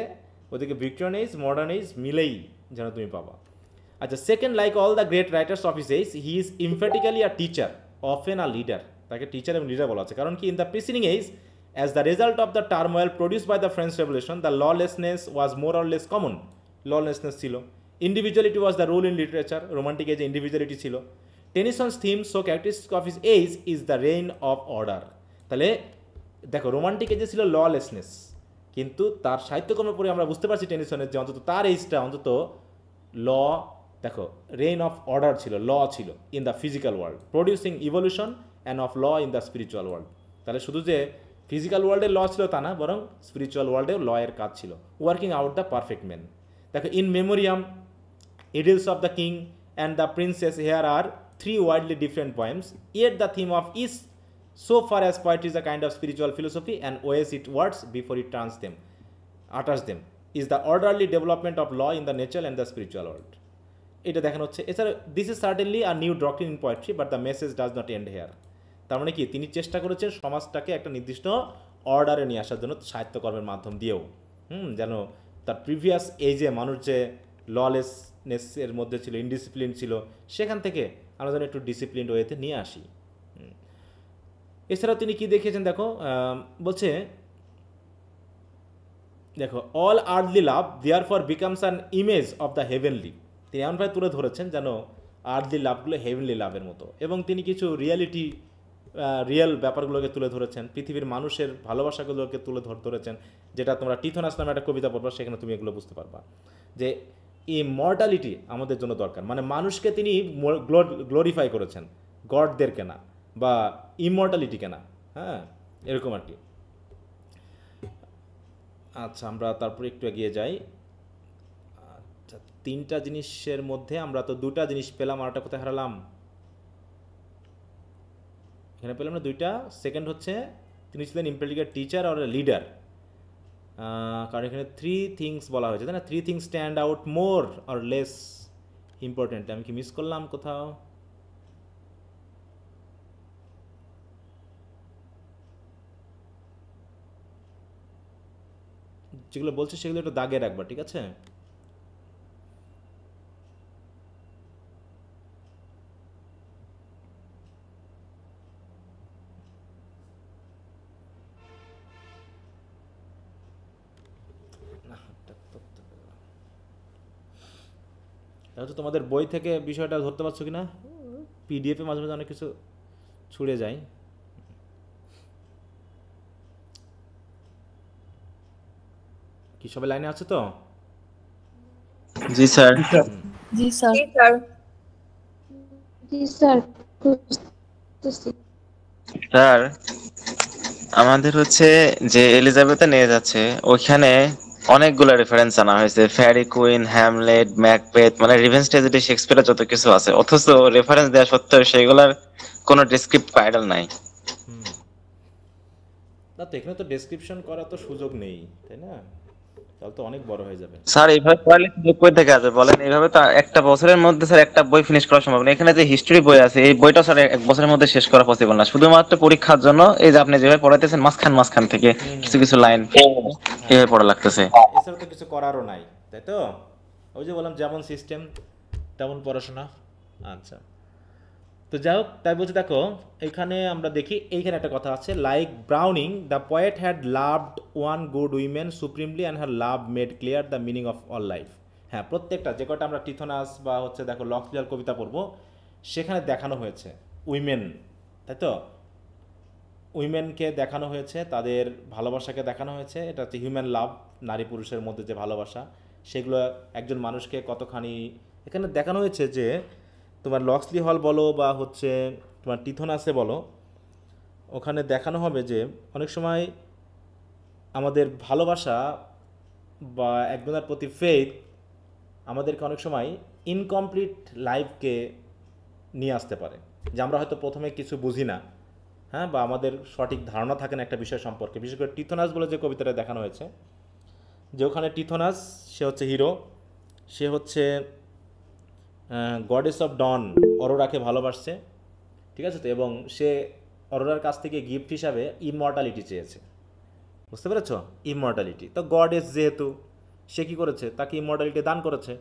ওদিকে ভিক্টোরিয়ান এজ মডার্ন এজ মিলেই যেন তুমি পাবা। আচ্ছা, second, like all the great writers of his age, he is emphatically a teacher, often a leader. তাকে টিচার এবং লিডার বলা আছে, কারণ কি in the preceding age as the result of the turmoil produced by the French Revolution, the lawlessness was more or less common. Lawlessness ছিল, individuality was the rule in literature, romantic age individuality ছিল। Tennyson's theme so characteristic of his age is the reign of order। তাহলে দেখো, romantic এজে ছিল lawlessness, কিন্তু তার সাহিত্যকর্মের পরে আমরা বুঝতে পারছি টেনিসনের যে অন্তত তার এজটা অন্তত ল, দেখো রেইন অফ অর্ডার ছিল, ল ছিল in the physical world, producing evolution and of law in the spiritual world. তাহলে শুধু যে ফিজিক্যাল ওয়ার্ল্ডে ল ছিল তা না, বরং স্পিরিচুয়াল ওয়ার্ল্ডেও ল এর কাজ ছিল, working out the perfect man. দেখো, In Memoriam, Idylls of the King and the Princess, here are 3 widely different poems, yet the theme of each, so far as poetry is a kind of spiritual philosophy and weighs its words before it utters them, is the orderly development of law in the natural and the spiritual world. এটা দেখানো হচ্ছে। এছাড়া this is certainly a new doctrine in poetry, but the message does not end here. তার মানে কি, তিনি চেষ্টা করেছেন সমাজটাকে একটা নির্দিষ্ট অর্ডারে নিয়ে আসার জন্য সাহিত্যকর্মের মাধ্যম দিয়েও, যেন তার প্রিভিয়াস এজে মানুষ যে ললেসনেসের মধ্যে ছিল, ইনডিসিপ্লিন ছিল, সেখান থেকে আমরা যেন একটু ডিসিপ্লিন ওয়েতে নিয়ে আসি। এছাড়াও তিনি কি দেখিয়েছেন দেখো, বলছে দেখো, all earthly love therefore becomes an image of the heavenly. তিনি এমনভাবে তুলে ধরেছেন যেন আর্থলি লাভগুলো হেভেনলি লাভের মতো, এবং তিনি কিছু রিয়েল ব্যাপারগুলোকে তুলে ধরেছেন, পৃথিবীর মানুষের ভালোবাসাগুলোকে তুলে ধরেছেন, যেটা তোমরা টিথোনাস নামে একটা কবিতা পড়বা, সেখানে তুমি এগুলো বুঝতে পারবা যে ইমর্টালিটি আমাদের জন্য দরকার। মানে মানুষকে তিনি গ্লোরিফাই করেছেন, গডদেরকে না, বা ইমর্টালিটিকে না, হ্যাঁ, এরকম আর কি। আচ্ছা, আমরা তারপরে একটু এগিয়ে যাই। আচ্ছা, 3টা জিনিসের মধ্যে আমরা তো 2টা জিনিস পেলাম, আর একটা কোথায় হারালাম? এখানে পেলাম না 2টা। সেকেন্ড হচ্ছে তিনি ছিলেন ইম্পেলিক্যাল টিচার আর লিডার, কারণ এখানে 3 থিংস বলা হয়েছে, তাই না? 3 things stand out more or less important. আমি কি মিস করলাম কোথাও? যেগুলো বলছে সেগুলো একটু দাগে রাখবা, ঠিক আছে? তাহলে তোমাদের বই থেকে বিষয়টা ধরতে পারছো কিনা? পিডিএফে মাঝে মাঝে অনেক কিছু ছুড়ে যায়। কি সবাই লাইনে আছে তো? জি স্যার। জি স্যার। জি স্যার। স্যার, আমাদের হচ্ছে যে এলিজাবেথে নিয়ে যাচ্ছে, ওইখানে অনেকগুলো রেফারেন্স আনা হয়েছে, ফ্যারি কুইন, হ্যামলেট, ম্যাকবেথ, মানে রিভেঞ্জ ট্র্যাজেডি, শেক্সপিয়ারের যত কিছু আছে, অথচ রেফারেন্স দেওয়া সত্ত্বেও সেগুলোর কোনো ডেসক্রিপ্ট আইডল নাই। না তো, এখানে তো ডেসক্রিপশন করা তো সুযোগ নেই, তাই না? তাহলে তো অনেক বড় হয়ে যাবে। স্যার এইভাবে পড়ালে সুযোগ কই থেকে আসবে বলেন? এইভাবে তো একটা বছরের মধ্যে স্যার একটা বই ফিনিশ করা সম্ভব না। এখানে যে হিস্ট্রি বই আছে এই বইটা স্যার এক বছরের মধ্যে শেষ করা পসিবল না। শুধুমাত্র পরীক্ষার জন্য এই যে আপনি যেভাবে পড়াইতেছেন মাঝখান থেকে কিছু কিছু লাইন এভাবে পড়া লাগতেছে। এছাড়া তো কিছু করারও নাই, তাই তো? ওই যে বললাম যেমন সিস্টেম তেমন পড়াশোনা। আচ্ছা, তো যাই হোক, তাই বলছি দেখো এখানে আমরা দেখি এইখানে একটা কথা আছে, like Browning the poet had loved one good women supremely and her love made clear the meaning of all life. হ্যাঁ, প্রত্যেকটা যে কটা আমরা টিথনাস বা হচ্ছে দেখো লক্সলিয়ার কবিতা পড়বো সেখানে দেখানো হয়েছে উইমেন, তাই তো? উইমেনকে দেখানো হয়েছে, তাদের ভালোবাসাকে দেখানো হয়েছে। এটা হচ্ছে হিউম্যান লাভ, নারী পুরুষের মধ্যে যে ভালোবাসা সেগুলো একজন মানুষকে কতখানি এখানে দেখানো হয়েছে। যে তোমার লক্সলি হল বলো বা হচ্ছে তোমার টিথনাসে বলো, ওখানে দেখানো হবে যে অনেক সময় আমাদের ভালোবাসা বা একজনের প্রতি ফেথ আমাদেরকে অনেক সময় ইনকমপ্লিট লাইফকে নিয়ে আসতে পারে। যে আমরা হয়তো প্রথমে কিছু বুঝি না, হ্যাঁ, বা আমাদের সঠিক ধারণা থাকে না একটা বিষয় সম্পর্কে। বিশেষ করে টিথনাস বলে যে কবিতাটা দেখানো হয়েছে, যে ওখানে টিথনাস সে হচ্ছে হিরো, সে হচ্ছে গডেস অফ ডন অরোরাকে ভালোবাসছে, ঠিক আছে তো? এবং সে অরোরার কাছ থেকে গিফট হিসাবে ইমমর্টালিটি চেয়েছে, বুঝতে পেরেছ? ইমমর্টালিটি তো গডেস যেহেতু, সে কী করেছে? তাকে ইমমর্টালিটি দান করেছে।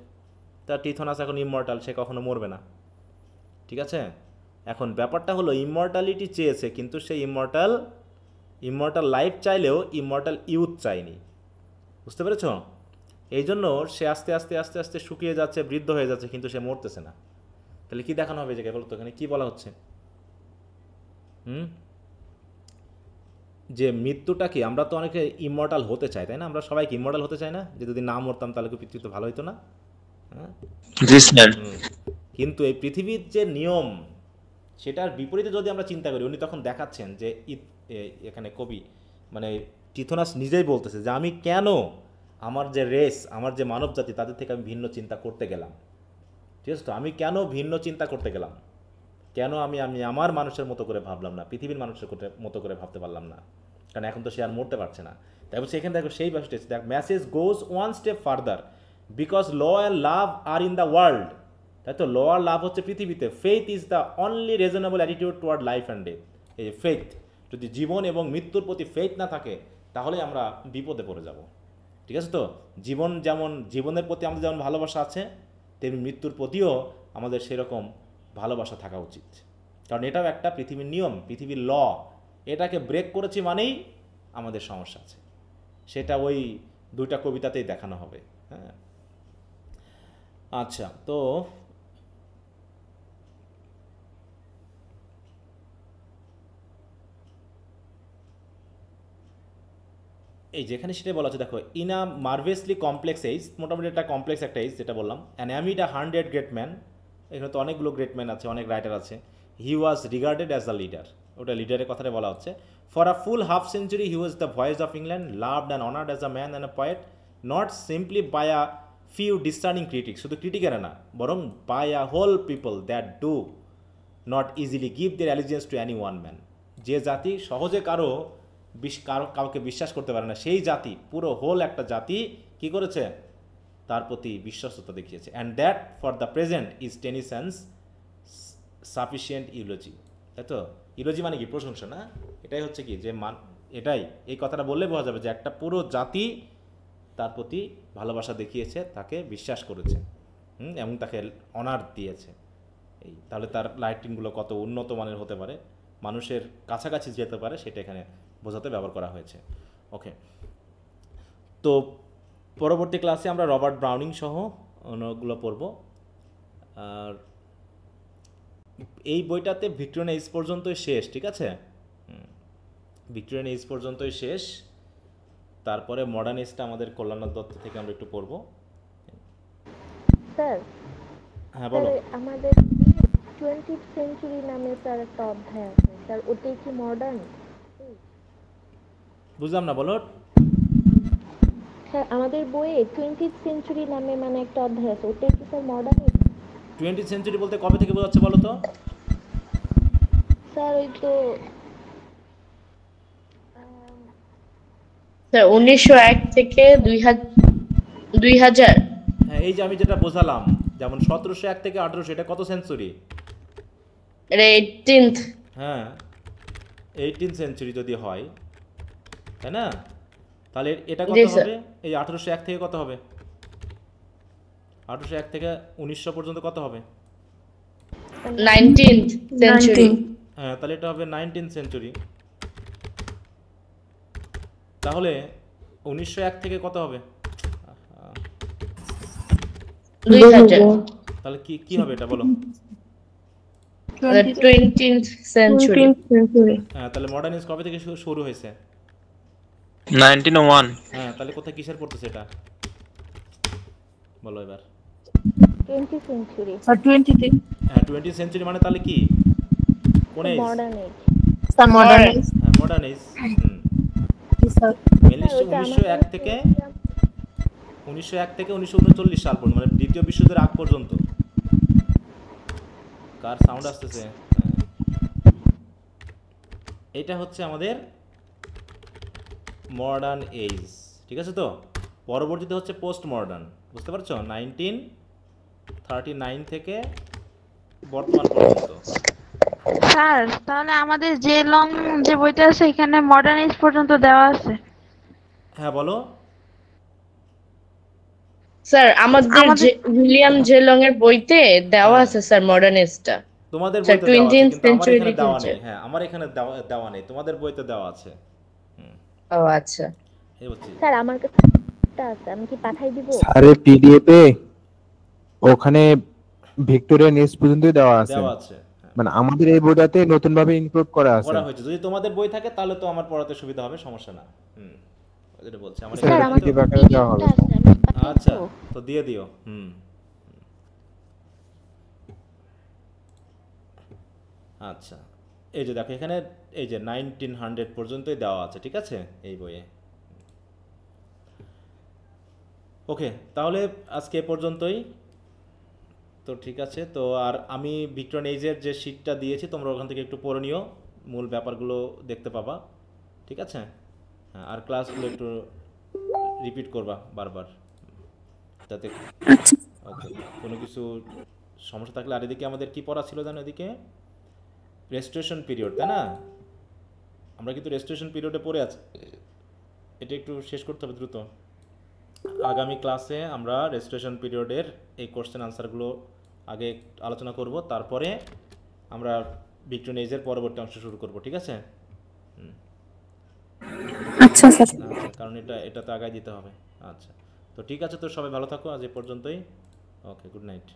তার টিথনাস এখন ইমমর্টাল, সে কখনো মরবে না, ঠিক আছে? এখন ব্যাপারটা হলো ইমমর্টালিটি চেয়েছে, কিন্তু সে ইমমর্টাল লাইফ চাইলেও ইমমর্টাল ইউথ চায়নি, বুঝতে পেরেছ? এই জন্য সে আস্তে আস্তে আস্তে আস্তে শুকিয়ে যাচ্ছে, বৃদ্ধ হয়ে যাচ্ছে, কিন্তু সে মরতেছে না। তাহলে কি দেখানো হবে? যে বলতো এখানে কি বলা হচ্ছে? যে মৃত্যুটা কি, আমরা তো অনেকে ইমমর্টাল হতে চাই, তাই না? আমরা সবাইকে ইমমর্টাল হতে চাই না, যে যদি না মরতাম তাহলে কি পৃথিবীতে ভালো হতো না? হ্যাঁ, কিন্তু এই পৃথিবীর যে নিয়ম সেটার বিপরীতে যদি আমরা চিন্তা করি, উনি তখন দেখাচ্ছেন যে এখানে কবি মানে টিথনাস নিজেই বলতেছে যে আমি কেন আমার যে রেস, আমার যে মানব জাতি, তাদের থেকে আমি ভিন্ন চিন্তা করতে গেলাম, ঠিক আছে তো? আমি কেন ভিন্ন চিন্তা করতে গেলাম, কেন আমি আমার মানুষের মতো করে ভাবলাম না, পৃথিবীর মানুষের মতো করে ভাবতে পারলাম না? কারণ এখন তো সে আর মরতে পারছে না। তাই বলছে এখানে দেখো সেই বিষয়টা, দেখ message goes one step further because law and love are in the world, তাই তো? ল আর লাভ হচ্ছে পৃথিবীতে, faith is the only reasonable attitude toward life and death. এই যে ফেথ, যদি জীবন এবং মৃত্যুর প্রতি ফেথ না থাকে তাহলে আমরা বিপদে পড়ে যাব, ঠিক আছে তো? জীবনের প্রতি আমাদের যেমন ভালোবাসা আছে, তেমনি মৃত্যুর প্রতিও আমাদের সেরকম ভালোবাসা থাকা উচিত। কারণ এটাও একটা পৃথিবীর নিয়ম, পৃথিবীর ল। এটাকে ব্রেক করেছি মানেই আমাদের সমস্যা আছে। সেটা ওই দুইটা কবিতাতেই দেখানো হবে। হ্যাঁ, আচ্ছা, তো এই যেখানে সেটাই বলা আছে, দেখো in a marvellously complex age, মোটামুটি একটা কমপ্লেক্স একটা এজ, যেটা বললাম, and amid a 100 great man, এখানে তো অনেকগুলো গ্রেট ম্যান আছে, অনেক রাইটার আছে, he was regarded as the leader, ওটা লিডারের কথাটা বলা হচ্ছে। For a full half century he was the voice of England, loved and honoured as a man and a poet, not simply by a few discerning critics, শুধু ক্রিটিকেরা না, বরং by a whole people that do not easily give their allegiance to any one man. যে জাতি সহজে কাউকে বিশ্বাস করতে পারে না, সেই জাতি, পুরো হোল একটা জাতি কি করেছে? তার প্রতি বিশ্বস্ততা দেখিয়েছে। And that for the present is Tennyson's sufficient eulogy, তাই তো? ইউলজি মানে কি? প্রশংসা না? এটাই হচ্ছে কি যে এটাই, এই কথাটা বললে বোঝা যাবে যে একটা পুরো জাতি তার প্রতি ভালোবাসা দেখিয়েছে, তাকে বিশ্বাস করেছে, এবং তাকে অনার দিয়েছে। এই তাহলে তার রাইটিংগুলো কত উন্নত মানের হতে পারে, মানুষের কাছাকাছি যেতে পারে, সেটা এখানে বোঝাতে ব্যবহার করা হয়েছে। ওকে, তো পরবর্তী ক্লাসে আমরা রবার্ট ব্রাউনিং সহ অন্যগুলো পড়ব। আর এই বইটাতে ভিক্টোরিয়ান এজ পর্যন্তই শেষ, ঠিক আছে? ভিক্টোরিয়ান এজ পর্যন্তই শেষ, তারপরে মডার্ন এজটা আমাদের কল্যাণনাথ দত্ত থেকে আমরা একটু পড়ব। স্যার, হ্যাঁ বলো। আমাদের 20th সেঞ্চুরি নামে স্যার একটা অধ্যায় আছে স্যার, ওটাই কি মডার্ন? বুঝলাম না, বলো। স্যার আমাদের বইয়ে 20th সেঞ্চুরি নামে মানে একটা অধ্যায় আছে, ওটাই কি স্যার মডার্ন? 20th সেঞ্চুরি বলতে কবে থেকে বোঝাচ্ছে বলো তো? স্যার ওই তো স্যার 1901 থেকে 2000 হ্যাঁ, এই যে আমি যেটা বোঝালাম, যেমন 1701 থেকে 1800, এটা কত সেঞ্চুরি? এটা 18th। হ্যাঁ, 18 সেঞ্চুরি যদি হয়, তাই না? তাহলে এটা কত জি, স্যার। হবে? এই 1801 থেকে কত হবে? 1801 থেকে 1900 পর্যন্ত কত হবে? 19th century. হ্যাঁ, তাহলে এটা হবে 19 সেঞ্চুরি। তাহলে 1901 থেকে কত হবে? 2000। তাহলে কি কি হবে এটা বলো? 20th century. হ্যাঁ, তাহলে মডার্ন এজ কবে থেকে শুরু হয়েছে? 1901। হ্যাঁ, তাহলে কোথায় কিসের পড়তেছে এটা বলো এবার? 20th century. আর 20 তে হ্যাঁ, 20 সেঞ্চুরি মানে তাহলে কি কোন age? Modern age. Sir modern age. হ্যাঁ, মডার্ন এজ। স্যার 1901 থেকে 1939 সাল পর্যন্ত, মানে দ্বিতীয় বিশ্বযুদ্ধের আগ পর্যন্ত। কার সাউন্ড আসতেছে? হ্যাঁ। এটা হচ্ছে আমাদের মডার্ন এজ, ঠিক আছে তো? পরবর্তীতে হচ্ছে পোস্ট মডার্ন, বুঝতে পারছো? 1939 থেকে বর্তমান পর্যন্ত। স্যার তাহলে আমাদের যে লং যে বইটা আছে এখানে মডার্ন এজ পর্যন্ত দেওয়া আছে। হ্যাঁ, বলো। স্যার আমাদের যে উইলিয়াম জেলং এর বইতে দেওয়া আছে স্যার মডার্ন এজটা। তোমাদের স্যার বইতে দেওয়া আছে, 20th কিন্তু আমার সেঞ্চুরি এখানে দেওয়া লিখেছে। নেই। হ্যাঁ, আমার এখানে দেওয়া নেই, তোমাদের বইতে দেওয়া আছে। ও আচ্ছা। এই হচ্ছে। স্যার আমার কাছে একটা আছে, আমি কি পাঠাই দিব? আরে পিডিএফ এ ওখানে ভিক্টোরিয়ান এজ পর্যন্তই দেওয়া আছে। দেওয়া আছে। মানে আমাদের এই বইটাতে নতুন ভাবে ইনক্লুড করা আছে। করা হয়েছে। যদি তোমাদের বই থাকে তাহলে তো আমার পড়াতে সুবিধা হবে, সমস্যা না। যেটা বলছি আমার স্যার, এখানে আমার তো- আকারে দেওয়া হবে। আচ্ছা, তো দিয়ে দিও। আচ্ছা, এই যে দেখো এখানে এই যে 1900 পর্যন্তই দেওয়া আছে, ঠিক আছে এই বইয়ে। ওকে, তাহলে আজকে এ পর্যন্তই তো, ঠিক আছে। তো আর আমি ভিক্টোরিয়ান এজের যে শীটটা দিয়েছি তোমরা ওখান থেকে একটু পড়ে নিও, মূল ব্যাপারগুলো দেখতে পাবা, ঠিক আছে? হ্যাঁ, আর ক্লাসগুলো একটু রিপিট করবা বারবার, যাতে ওকে কোনো কিছু সমস্যা থাকলে। আর এদিকে আমাদের কি পড়া ছিল জানো? এদিকে রেস্টোরেশন পিরিয়ড, তাই না? আমরা কিন্তু রেস্টোরেশন পিরিয়ডে পড়ে আছি, এটা একটু শেষ করতে হবে দ্রুত। আগামী ক্লাসে আমরা রেস্টোরেশন পিরিয়ডের এই কোশ্চেন আনসারগুলো আগে আলোচনা করব, তারপরে আমরা ভিক্টোরিয়ান এজের পরবর্তী অংশ শুরু করব, ঠিক আছে? আচ্ছা স্যার। আচ্ছা, কারণ এটা তো আগায় দিতে হবে। আচ্ছা, তো ঠিক আছে, তো সবাই ভালো থাকো, আজ এ পর্যন্তই। ওকে, গুড নাইট।